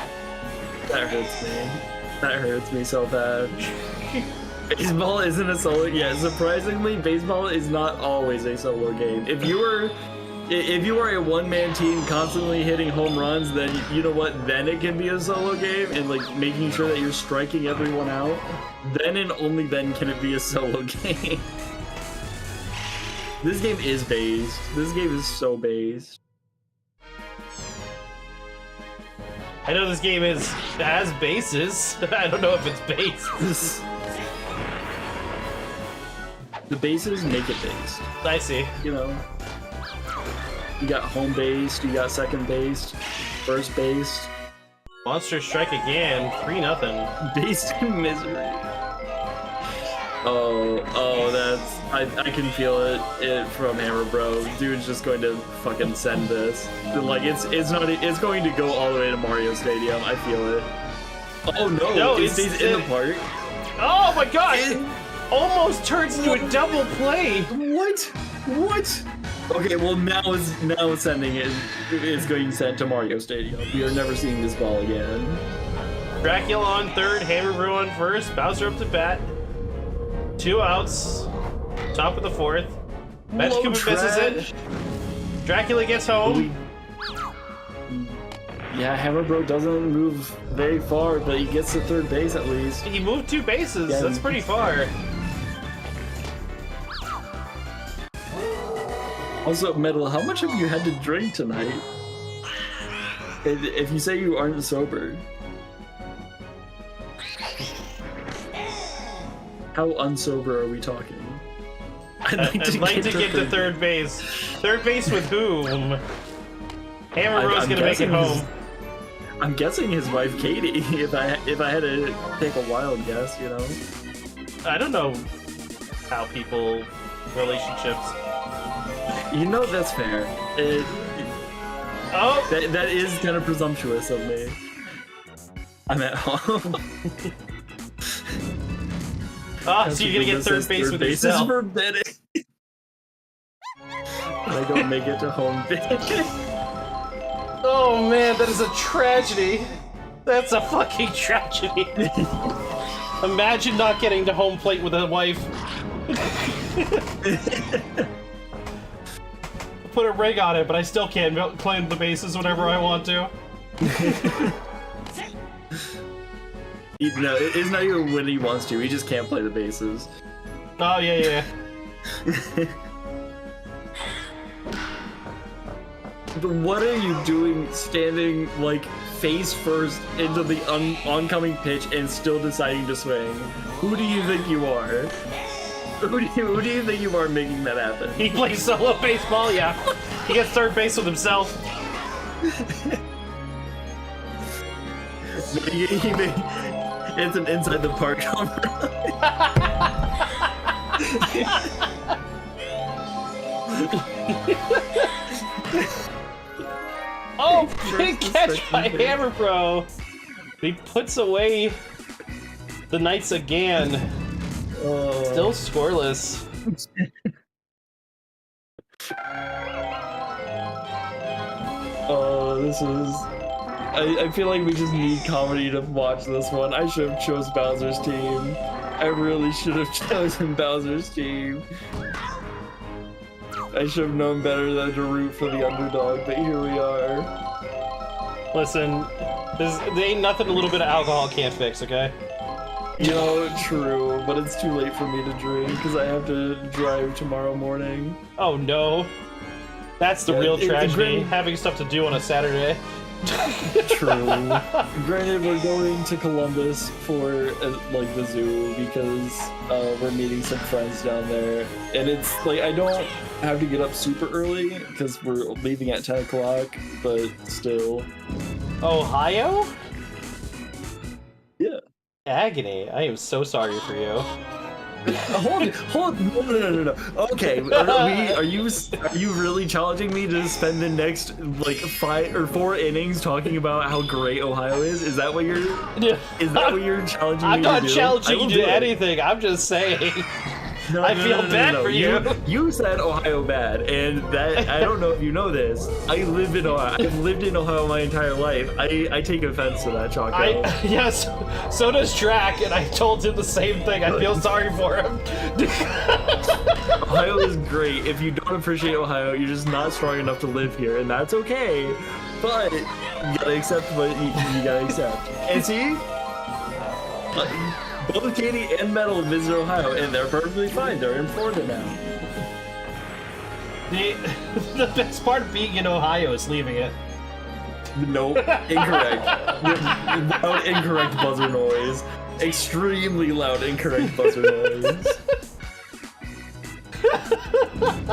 That hurts me. That hurts me so bad. Baseball isn't a solo. Yeah, surprisingly, baseball is not always a solo game. If you are a one-man team constantly hitting home runs, then you know what? Then it can be a solo game, and like making sure that you're striking everyone out. Then and only then can it be a solo game. This game is based. This game is so based. I know this game has bases. I don't know if it's based. The bases make it based. I see. You know, you got home based, you got second based, first based. Monster strike again. 3-0. Based in misery. Oh, that's I can feel it from Hammer Bro. Dude's just going to fucking send this. Like it's going to go all the way to Mario Stadium. I feel it. Oh no, it stays in the park. Oh my god! It almost turns into a double play. What? Okay, well now it's sending it. It's going sent to Mario Stadium. We are never seeing this ball again. Dracula on third, Hammer Bro on first, Bowser up to bat. 2 outs. Top of the fourth. Magic Koopa misses it. Dracula gets home. Yeah, Hammer Bro doesn't move very far, but he gets to third base at least. He moved 2 bases. Yeah, that's pretty far. Also, Metal, how much have you had to drink tonight? If you say you aren't sober. How unsober are we talking? I'd like to get to third base. Third base with whom? Hammer Bro's gonna make it home. I'm guessing his wife Katie. If I had to take a wild guess, you know. I don't know how people relationships. You know that's fair. That is kind of presumptuous of me. I'm at home. Oh, so you're gonna get third base with yourself. Is forbidden. I don't make it to home base. Oh man, that is a tragedy. That's a fucking tragedy. Imagine not getting to home plate with a wife. Put a ring on it, but I still can't play the bases whenever I want to. No, it's not even when he wants to. He just can't play the bases. Oh yeah. But what are you doing, standing like face first into the oncoming pitch and still deciding to swing? Who do you think you are? Who do you think you are making that happen? He plays solo baseball. Yeah, he gets third base with himself. It's an inside the park home Oh, big catch by Hammer Bro. He puts away the Knights again. Still scoreless. this is... I feel like we just need comedy to watch this one. I should have chose Bowser's team. I really should have chosen Bowser's team. I should have known better than to root for the underdog, but here we are. Listen, there ain't nothing a little bit of alcohol can't fix, okay? You know, true, but it's too late for me to drink because I have to drive tomorrow morning. Oh no. That's the real tragedy, having stuff to do on a Saturday. True. Granted, we're going to Columbus for like the zoo because we're meeting some friends down there, and it's like I don't have to get up super early because we're leaving at 10 o'clock, but still. Ohio? Yeah. Agony. I am so sorry for you. Hold no. Okay, are you really challenging me to spend the next like 5 or 4 innings talking about how great Ohio is? Is that what you're challenging me to do? I'm not challenging you to anything. I'm just saying. I feel bad for you. You said Ohio bad, and that I don't know if you know this. I live in Ohio. I've lived in Ohio my entire life. I take offense to that, Choco. Yes, so does Drac, and I told him the same thing. I feel sorry for him. Ohio is great. If you don't appreciate Ohio, you're just not strong enough to live here, and that's okay. But you gotta accept what you gotta accept. And see? Both Katie and Metal visit Ohio, and they're perfectly fine. They're in Florida now. The best part of being in Ohio is leaving it. Nope, incorrect. Loud, incorrect buzzer noise. Extremely loud, incorrect buzzer noise.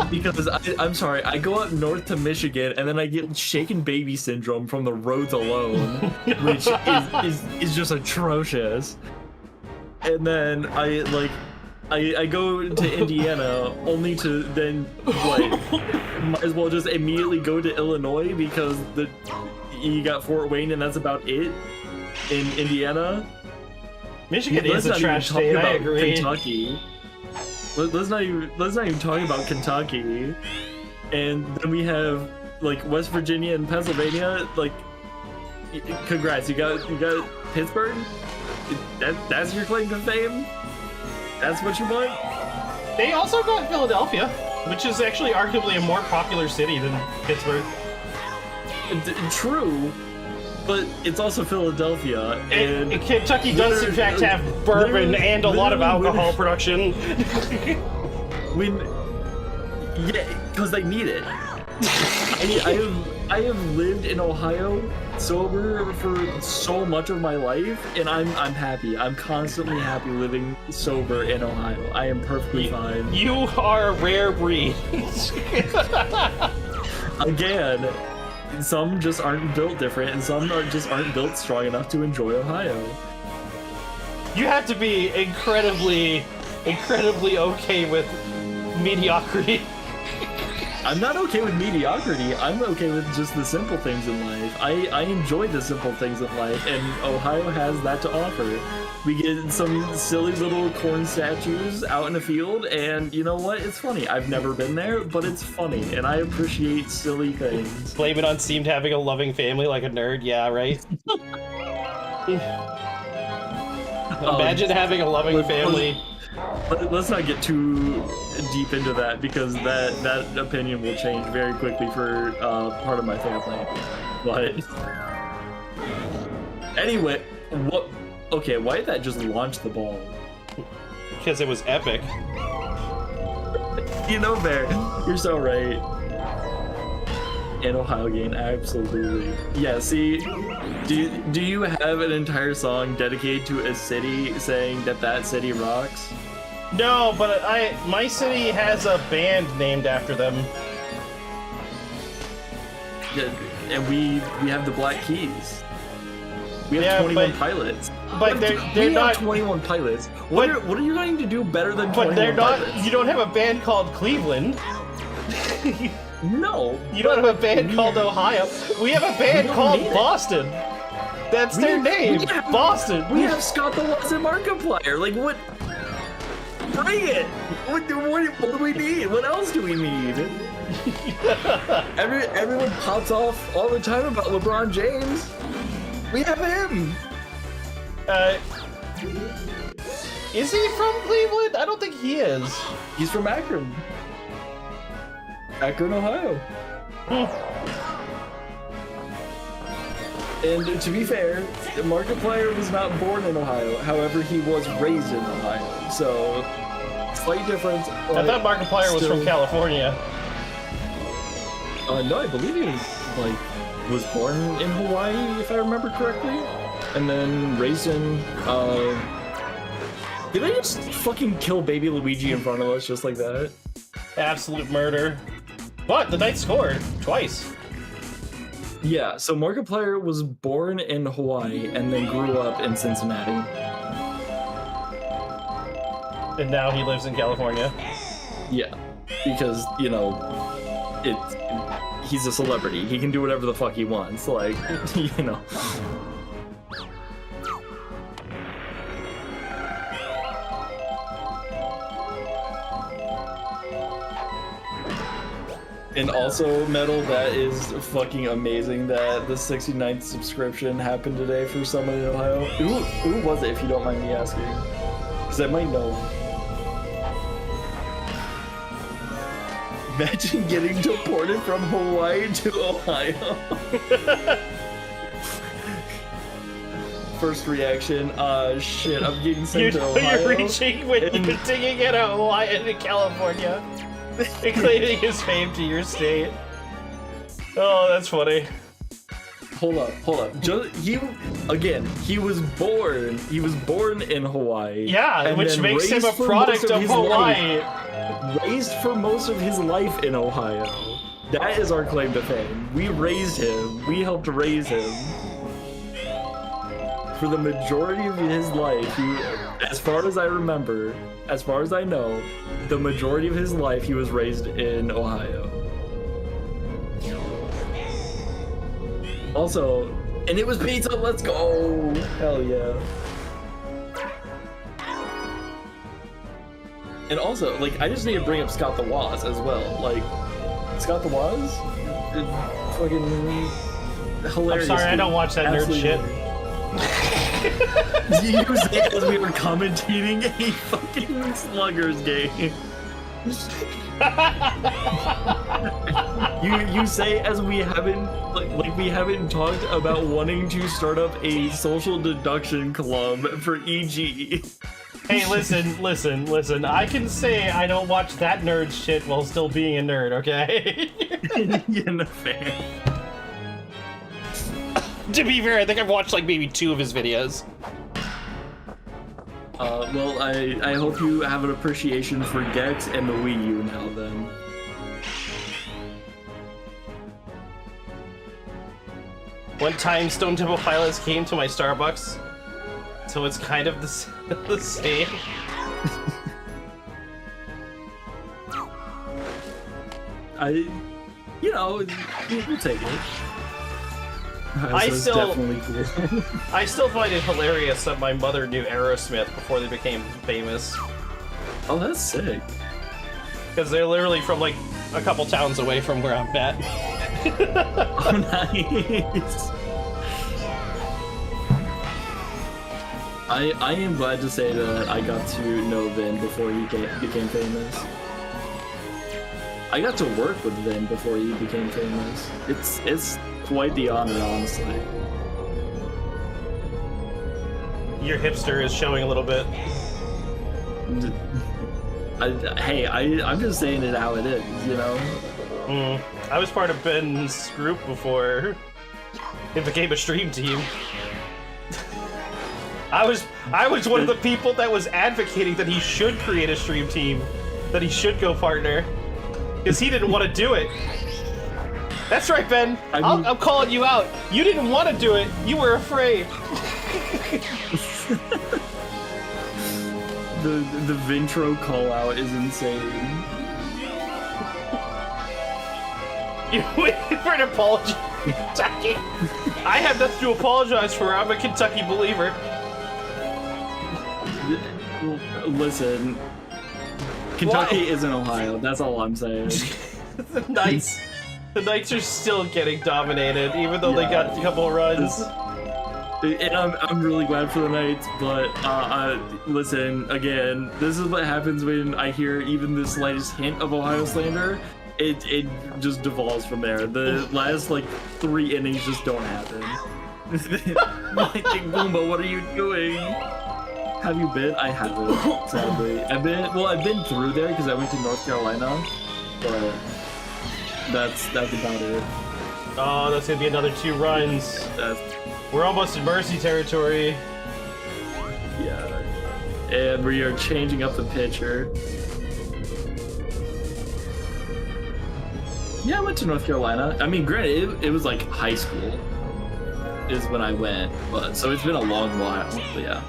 Because I'm sorry, I go up north to Michigan and then I get shaken baby syndrome from the roads alone, which is just atrocious. And then I go to Indiana only to then might as well just immediately go to Illinois because you got Fort Wayne and that's about it in Indiana. Michigan is a trash state. I agree. Kentucky. Let's not even talk about Kentucky. And then we have like West Virginia and Pennsylvania. Like, congrats, you got Pittsburgh. That's your claim to fame? That's what you want? They also got Philadelphia, which is actually arguably a more popular city than Pittsburgh. True, but it's also Philadelphia, and Kentucky does in fact have bourbon and a lot of alcohol production. Yeah, because they need it. I have lived in Ohio sober for so much of my life, and I'm happy. I'm constantly happy living sober in Ohio. I am perfectly fine. You are a rare breed. Again, some just aren't built different, and some just aren't built strong enough to enjoy Ohio. You have to be incredibly okay with mediocrity. I'm not okay with mediocrity. I'm okay with just the simple things in life. I enjoy the simple things in life, and Ohio has that to offer. We get some silly little corn statues out in the field, and you know what? It's funny. I've never been there, but it's funny, and I appreciate silly things. Blame it on Seemed having a loving family like a nerd. Yeah, right? Imagine having a loving family. Let's not get too deep into that because that opinion will change very quickly for part of my family. But anyway, what? Okay, why did that just launch the ball? Because it was epic. You know, Bear, you're so right. In Ohio game, absolutely. Yeah, see, do you have an entire song dedicated to a city saying that city rocks? No, but my city has a band named after them. Yeah, and we have the Black Keys. We have 21 Pilots. But they're not 21 Pilots. What are you going to do better than 21 But they're not. Pilots? You don't have a band called Cleveland. No. You don't have a band called Ohio. We have a band called Boston. That's their name. Boston. We have Scott the Watson Markiplier. Like what? Bring it! What do we need? What else do we need? Everyone pops off all the time about LeBron James. We have him. Is he from Cleveland? I don't think he is. He's from Akron. Akron, Ohio. And to be fair, Markiplier was not born in Ohio. However, he was raised in Ohio. So, slight difference. I thought Markiplier was from California. No, I believe he was born in Hawaii, if I remember correctly, and then raised in. Did they just fucking kill baby Luigi in front of us just like that? Absolute murder. But the Knights scored twice. Yeah, so Markiplier was born in Hawaii and then grew up in Cincinnati. And now he lives in California. Yeah, because, you know, he's a celebrity. He can do whatever the fuck he wants, like, you know. And also, Metal, that is fucking amazing that the 69th subscription happened today for someone in Ohio. Who was it, if you don't mind me asking? Because I might know. Imagine getting deported from Hawaii to Ohio. First reaction, shit, I'm getting sent to Ohio. You're reaching when you're digging at Hawaii into California. And claiming his fame to your state. Oh, that's funny. Hold up. He was born in Hawaii. Yeah, which makes him a product of Hawaii. Raised for most of his life in Ohio. That is our claim to fame. We raised him. We helped raise him. For the majority of his life, as far as I remember, as far as I know, the majority of his life he was raised in Ohio. Also, and it was pizza, let's go! Hell yeah. And also, like, I just need to bring up Scott the Woz as well. Like, Scott the Woz? Fucking hilarious. I'm sorry, I don't watch that nerd shit. You said as we were commentating a fucking Sluggers game. you say as we haven't like we haven't talked about wanting to start up a social deduction club for EG. Hey, listen. I can say I don't watch that nerd shit while still being a nerd, okay? You're not fair. To be fair, I think I've watched like maybe 2 of his videos. Well, I hope you have an appreciation for Gex and the Wii U now, then. One time, Stone Temple Pilots came to my Starbucks, so it's kind of the same. We'll take it. I still cool. I still find it hilarious that my mother knew Aerosmith before they became famous. Oh, that's sick. Because they're literally from like a couple towns away from where I'm at. Oh, nice. I am glad to say that I got to know Vin before he became famous. I got to work with Vin before he became famous. It's quite the honor, honestly. Your hipster is showing a little bit. I'm just saying it how it is, you know? I was part of Ben's group before it became a stream team. I was one of the people that was advocating that he should create a stream team, that he should go partner, because he didn't want to do it. That's right, Ben. I'm calling you out. You didn't want to do it. You were afraid. The Vintro call out is insane. You waiting for an apology, Kentucky? I have nothing to apologize for. I'm a Kentucky believer. Listen, Kentucky isn't Ohio. That's all I'm saying. The Knights are still getting dominated, even though they got a couple of runs. And I'm really glad for the Knights, but listen, again, this is what happens when I hear even the slightest hint of Ohio slander. It just devolves from there. The last like 3 innings just don't happen. Like, Goomba, what are you doing? Have you been? I haven't, sadly. I've been through there because I went to North Carolina, but that's about it. Oh, that's gonna be another 2 runs. We're almost in Mercy territory. Yeah, and we are changing up the pitcher. Yeah, I went to North Carolina. I mean, granted, it was like high school is when I went, but so it's been a long while. But yeah,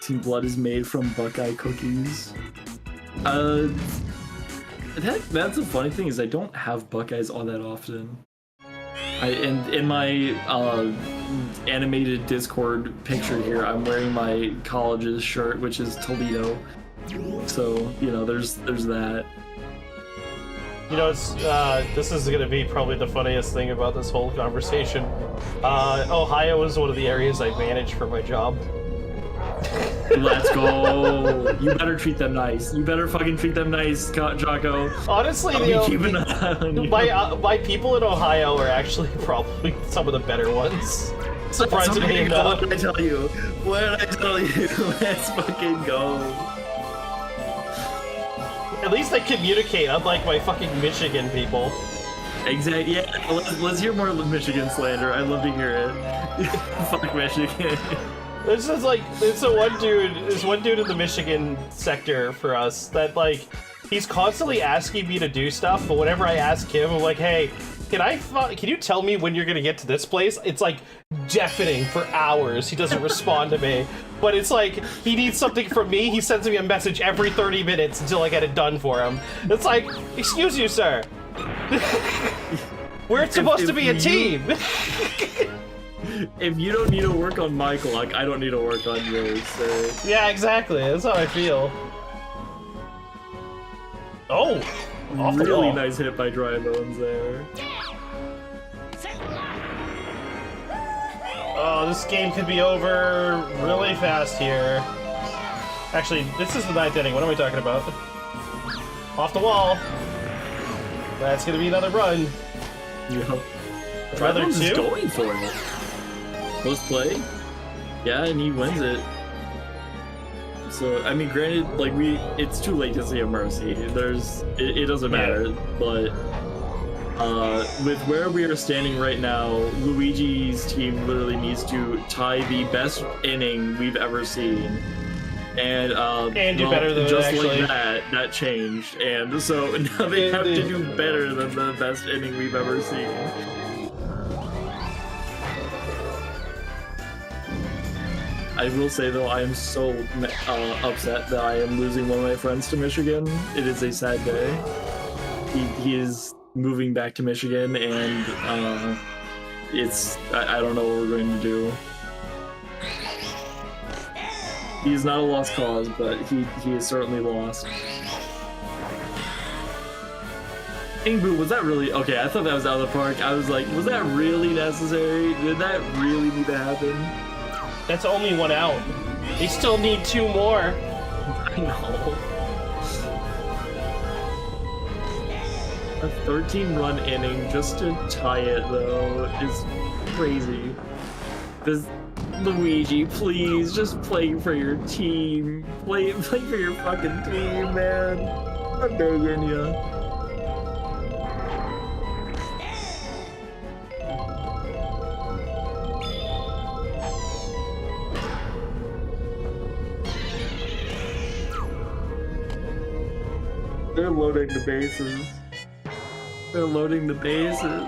Team Blood is made from Buckeye cookies. That's the funny thing is I don't have Buckeyes all that often. In my animated Discord picture here, I'm wearing my college's shirt, which is Toledo. So you know, there's that. You know, it's this is gonna be probably the funniest thing about this whole conversation. Ohio is one of the areas I manage for my job. Let's go. You better treat them nice. You better fucking treat them nice, Jocko. Honestly, my people in Ohio are actually probably some of the better ones. Surprisingly enough. What did I tell you? Let's fucking go. At least they communicate, unlike my fucking Michigan people. Exactly. Yeah. Let's hear more Michigan slander. I'd love to hear it. Fuck Michigan. This is like, there's one dude in the Michigan sector for us that like, he's constantly asking me to do stuff, but whenever I ask him, I'm like, hey, can you tell me when you're gonna get to this place? It's like deafening for hours. He doesn't respond to me. But it's like, he needs something from me, he sends me a message every 30 minutes until I get it done for him. It's like, excuse you, sir. We're supposed to be a team. If you don't need to work on my clock, I don't need to work on yours, so... Yeah, exactly. That's how I feel. Oh! Off the really wall. Nice hit by Dry Bones there. Oh, this game could be over really fast here. Actually, this is the 9th inning. What am I talking about? Off the wall. That's gonna be another run. Yep. Another 2? Is going for it. Close play? Yeah, and he wins it. So, I mean, granted, like, it's too late to see a Mercy. It doesn't matter, but with where we are standing right now, Luigi's team literally needs to tie the best inning we've ever seen. And do better than just actually. like that changed. And so now they have to do better than the best inning we've ever seen. I will say though, I am so upset that I am losing one of my friends to Michigan. It is a sad day. He is moving back to Michigan, and I don't know what we're going to do. He's not a lost cause, but he is certainly lost. Ingbu, was that really okay? I thought that was out of the park. I was like, was that really necessary? Did that really need to happen? That's only 1 out. They still need 2 more. I know. A 13-run inning just to tie it, though, is crazy. Luigi, please, just play for your team. Play for your fucking team, man. I'm begging you. They're loading the bases. They're loading the bases.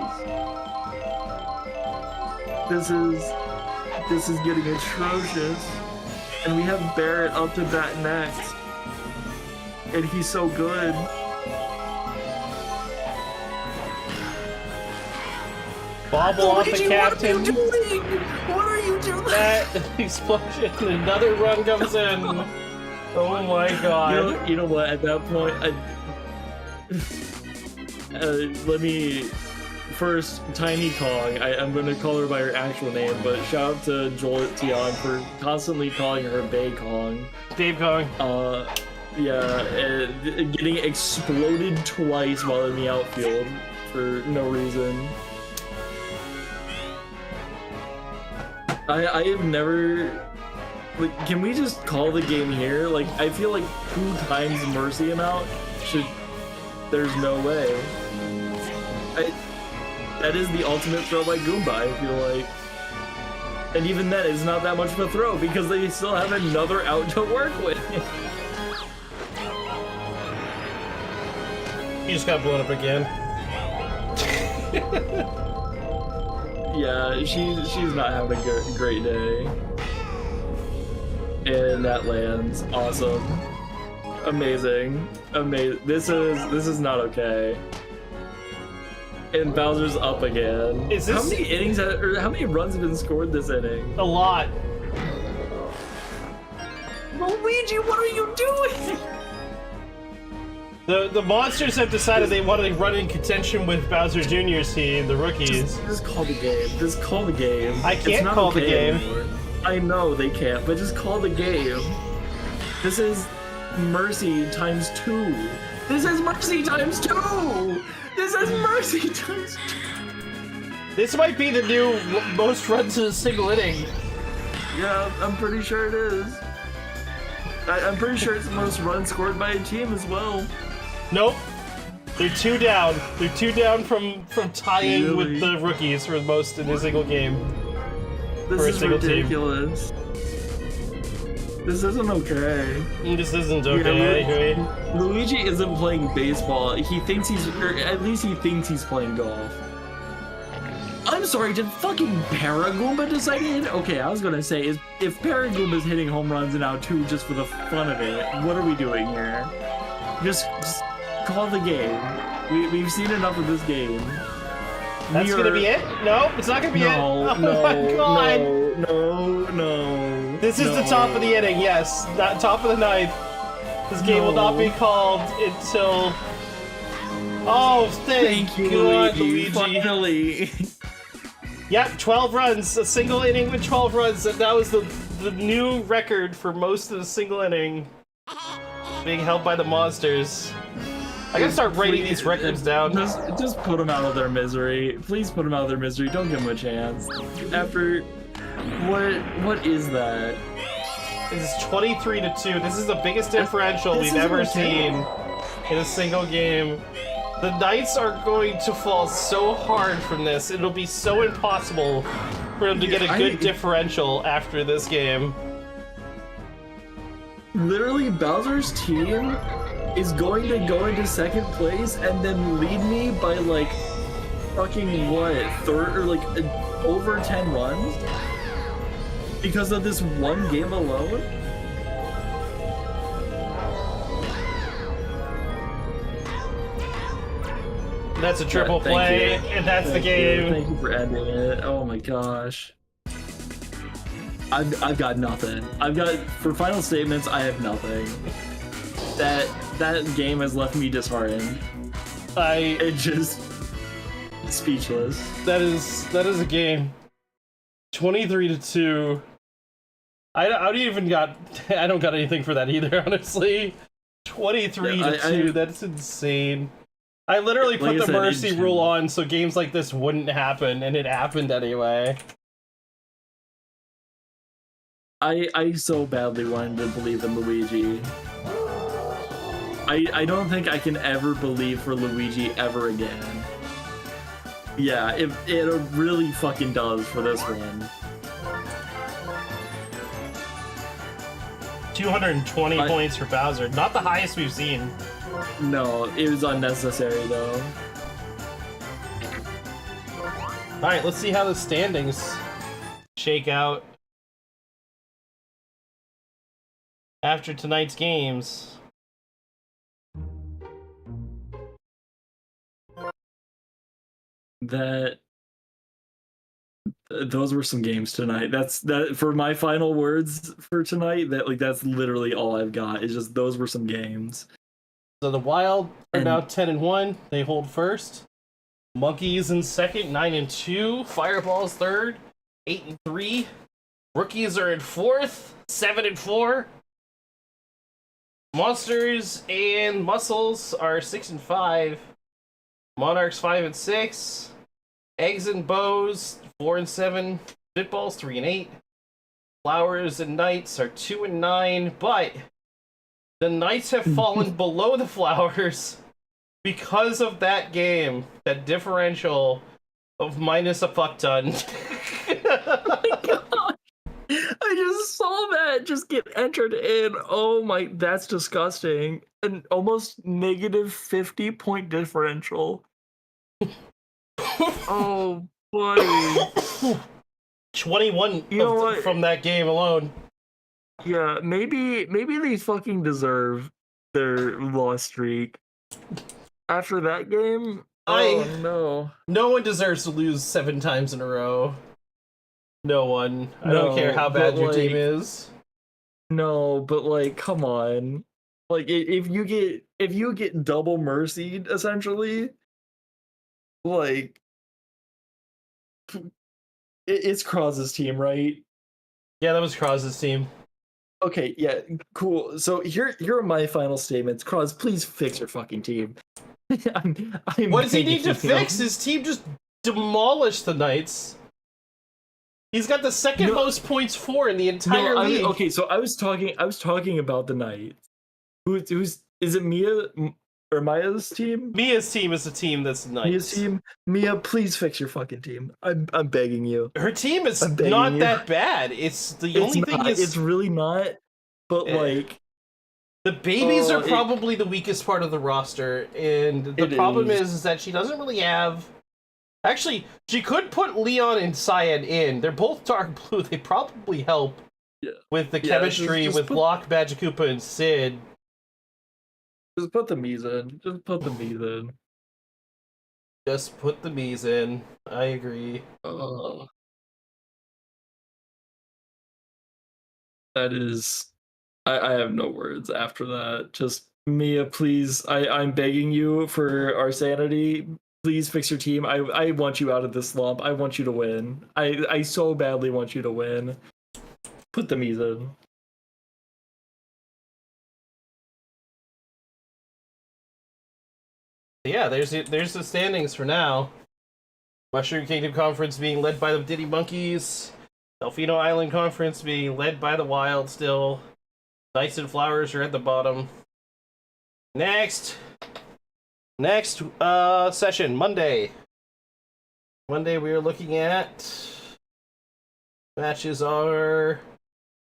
This is getting atrocious. And we have Barrett up to bat next. And he's so good. Bobble off the captain. What are you doing? What are you doing? That explosion. Another run comes in. Oh my god. You know what? At that point, let me first, Tiny Kong. I'm going to call her by her actual name, but shout out to Joel Tian for constantly calling her Bay Kong. Babe Kong. Yeah, and getting exploded twice while in the outfield for no reason. I have never... Like, can we just call the game here? Like, I feel like 2 times Mercy amount should... There's no way. That is the ultimate throw by Goomba, I feel like. And even then, it's not that much of a throw because they still have another out to work with. He just got blown up again. Yeah, she's not having a great day. And that lands. Awesome. Amazing. Amazing. This is not okay. And Bowser's up again. Is this... How many innings or how many runs have been scored this inning? A lot. Luigi, what are you doing? The monsters have decided they want to run in contention with Bowser Jr.'s team, the rookies. Just call the game. Just call the game. I can't call the game. Anymore. I know they can't, but just call the game. This is Mercy times 2. This is Mercy times 2! This is Mercy times 2! This might be the new most runs in a single inning. Yeah, I'm pretty sure it is. I'm pretty sure it's the most runs scored by a team as well. Nope. They're 2 down. They're 2 down from tying with the rookies for most in a single game. This is ridiculous. This isn't okay. This isn't okay. Yeah, Luigi isn't playing baseball. He thinks or at least he thinks he's playing golf. I'm sorry, did fucking Paragoomba decide to hit? Okay, I was gonna say, if Paragoomba's hitting home runs now too, just for the fun of it, what are we doing here? Just call the game. We've seen enough of this game. That's gonna be it? No, it's not gonna be it. Oh my god! No. This is the top of the inning, yes. Not top of the 9th. This game will not be called until... Oh, thank you, Luigi. Finally. Yep, 12 runs. A single inning with 12 runs. That was the new record for most of the single inning. Being held by the monsters. I gotta start writing these records down. Just put them out of their misery. Please put them out of their misery. Don't give them a chance. After... What is that? This is 23-2. This is the biggest differential we've ever seen in a single game. The Knights are going to fall so hard from this. It'll be so impossible for them to get a good differential after this game. Literally, Bowser's team is going to go into 2nd place and then lead me by like fucking what, over 10 runs? Because of this one game alone? That's a triple play, and that's the game. Thank you for ending it. Oh my gosh. I've got nothing. For final statements, I have nothing. That game has left me disheartened. It just speechless. That is a game. 23-2. I don't got anything for that either, honestly. 23-2. That's insane. I literally put the mercy rule on so games like this wouldn't happen, and it happened anyway. I so badly wanted to believe in Luigi. I don't think I can ever believe for Luigi ever again. Yeah, it really fucking does for this one. 220 points for Bowser. Not the highest we've seen. No, it was unnecessary though. Alright, let's see how the standings shake out after tonight's games. Those were some games tonight. That for my final words for tonight. That's literally all I've got. Is just those were some games. So the Wild are And now 10-1. They hold first. Monkeys in second, 9-2. Fireballs third, 8-3. Rookies are in fourth, 7-4. Monsters and Muscles are 6-5. Monarchs 5-6. Eggs and Bows 4-7. Spitballs 3-8. Flowers and Knights are 2-9, but the Knights have fallen below the Flowers because of that game, that differential of minus a fuck ton. I just saw that just get entered in. Oh my, that's disgusting. An almost negative 50-point differential. Oh, buddy. 21 from that game alone. Yeah, maybe they fucking deserve their loss streak. After that game, no. No one deserves to lose 7 times in a row. No one. I don't care how bad your team is. No, but like, come on. Like, if you get double mercied, essentially, like, it's Kroz's team, right? Yeah, that was Kroz's team. Okay, yeah, cool. So here are my final statements. Kroz, please fix your fucking team. I'm what does he need to fix? His team just demolished the Knights. He's got the second most points for in the entire league. Okay, so I was talking about the Knights. Who's is it Mia or Maya's team? Mia's team is the team that's Knights. Mia's team. Mia, please fix your fucking team. I'm begging you. Her team is not that bad. It's the only thing is it's really not. But like the babies are probably the weakest part of the roster, and the problem is that she doesn't really have. Actually, she could put Leon and Cyan in. They're both dark blue. They probably help with the chemistry with Locke, Magikoopa, and Sid. Just put the Mies in. Just put the Mies in. Just put the Mies in. I agree. That is... I have no words after that. Just, Mia, please. I'm begging you for our sanity. Please fix your team. I want you out of this slump. I want you to win. I so badly want you to win. Put the Mies in. Yeah, there's the standings for now. Mushroom Kingdom Conference being led by the Diddy Monkeys. Delfino Island Conference being led by the Wild still. Knights and Flowers are at the bottom. Next session, Monday. Monday we are looking at matches are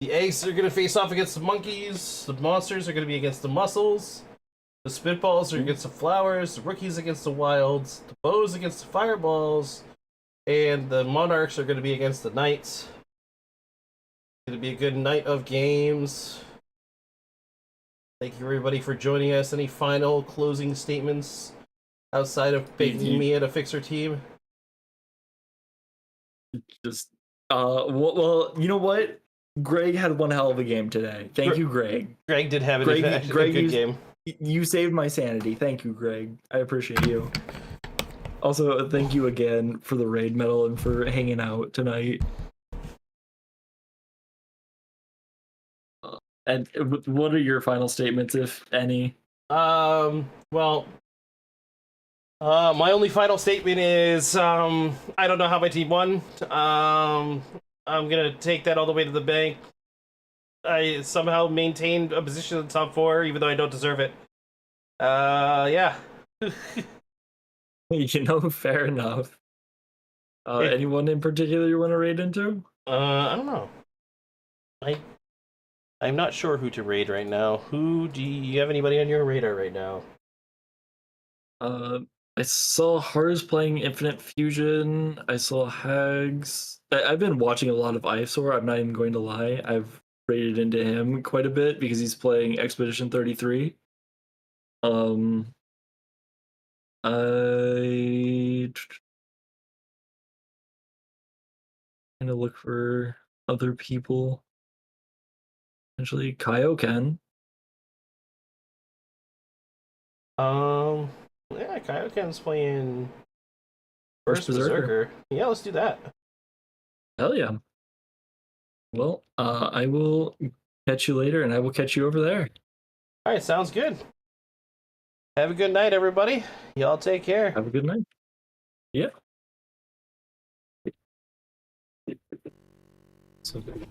the Eggs are going to face off against the Monkeys. The Monsters are going to be against the Muscles. The Spitballs are against the Flowers. The Rookies against the Wilds. The Bows against the Fireballs. And the Monarchs are going to be against the Knights. It's going to be a good night of games. Thank you, everybody, for joining us. Any final closing statements outside of begging Mia to fix her team? Just, well, you know what? Greg had one hell of a game today. Thank you, Greg. Greg did have a good game. You saved my sanity. Thank you, Greg. I appreciate you. Also, thank you again for the raid medal and for hanging out tonight. And what are your final statements, if any? My only final statement is, I don't know how my team won. I'm gonna take that all the way to the bank. I somehow maintained a position in the top 4, even though I don't deserve it. Yeah. You know, fair enough. Anyone in particular you want to raid into? I don't know. I'm not sure who to raid right now. Do you have anybody on your radar right now? I saw Hars playing Infinite Fusion. I saw Hags. I've been watching a lot of Ivysaur. I'm not even going to lie. I've raided into him quite a bit because he's playing Expedition 33. I trying to look for other people. Essentially, Kaioken. Yeah, Kaioken's playing First Berserker. Yeah, let's do that. Hell yeah. Well, I will catch you later, and I will catch you over there. All right, sounds good. Have a good night, everybody. Y'all take care. Have a good night. Yeah. So good.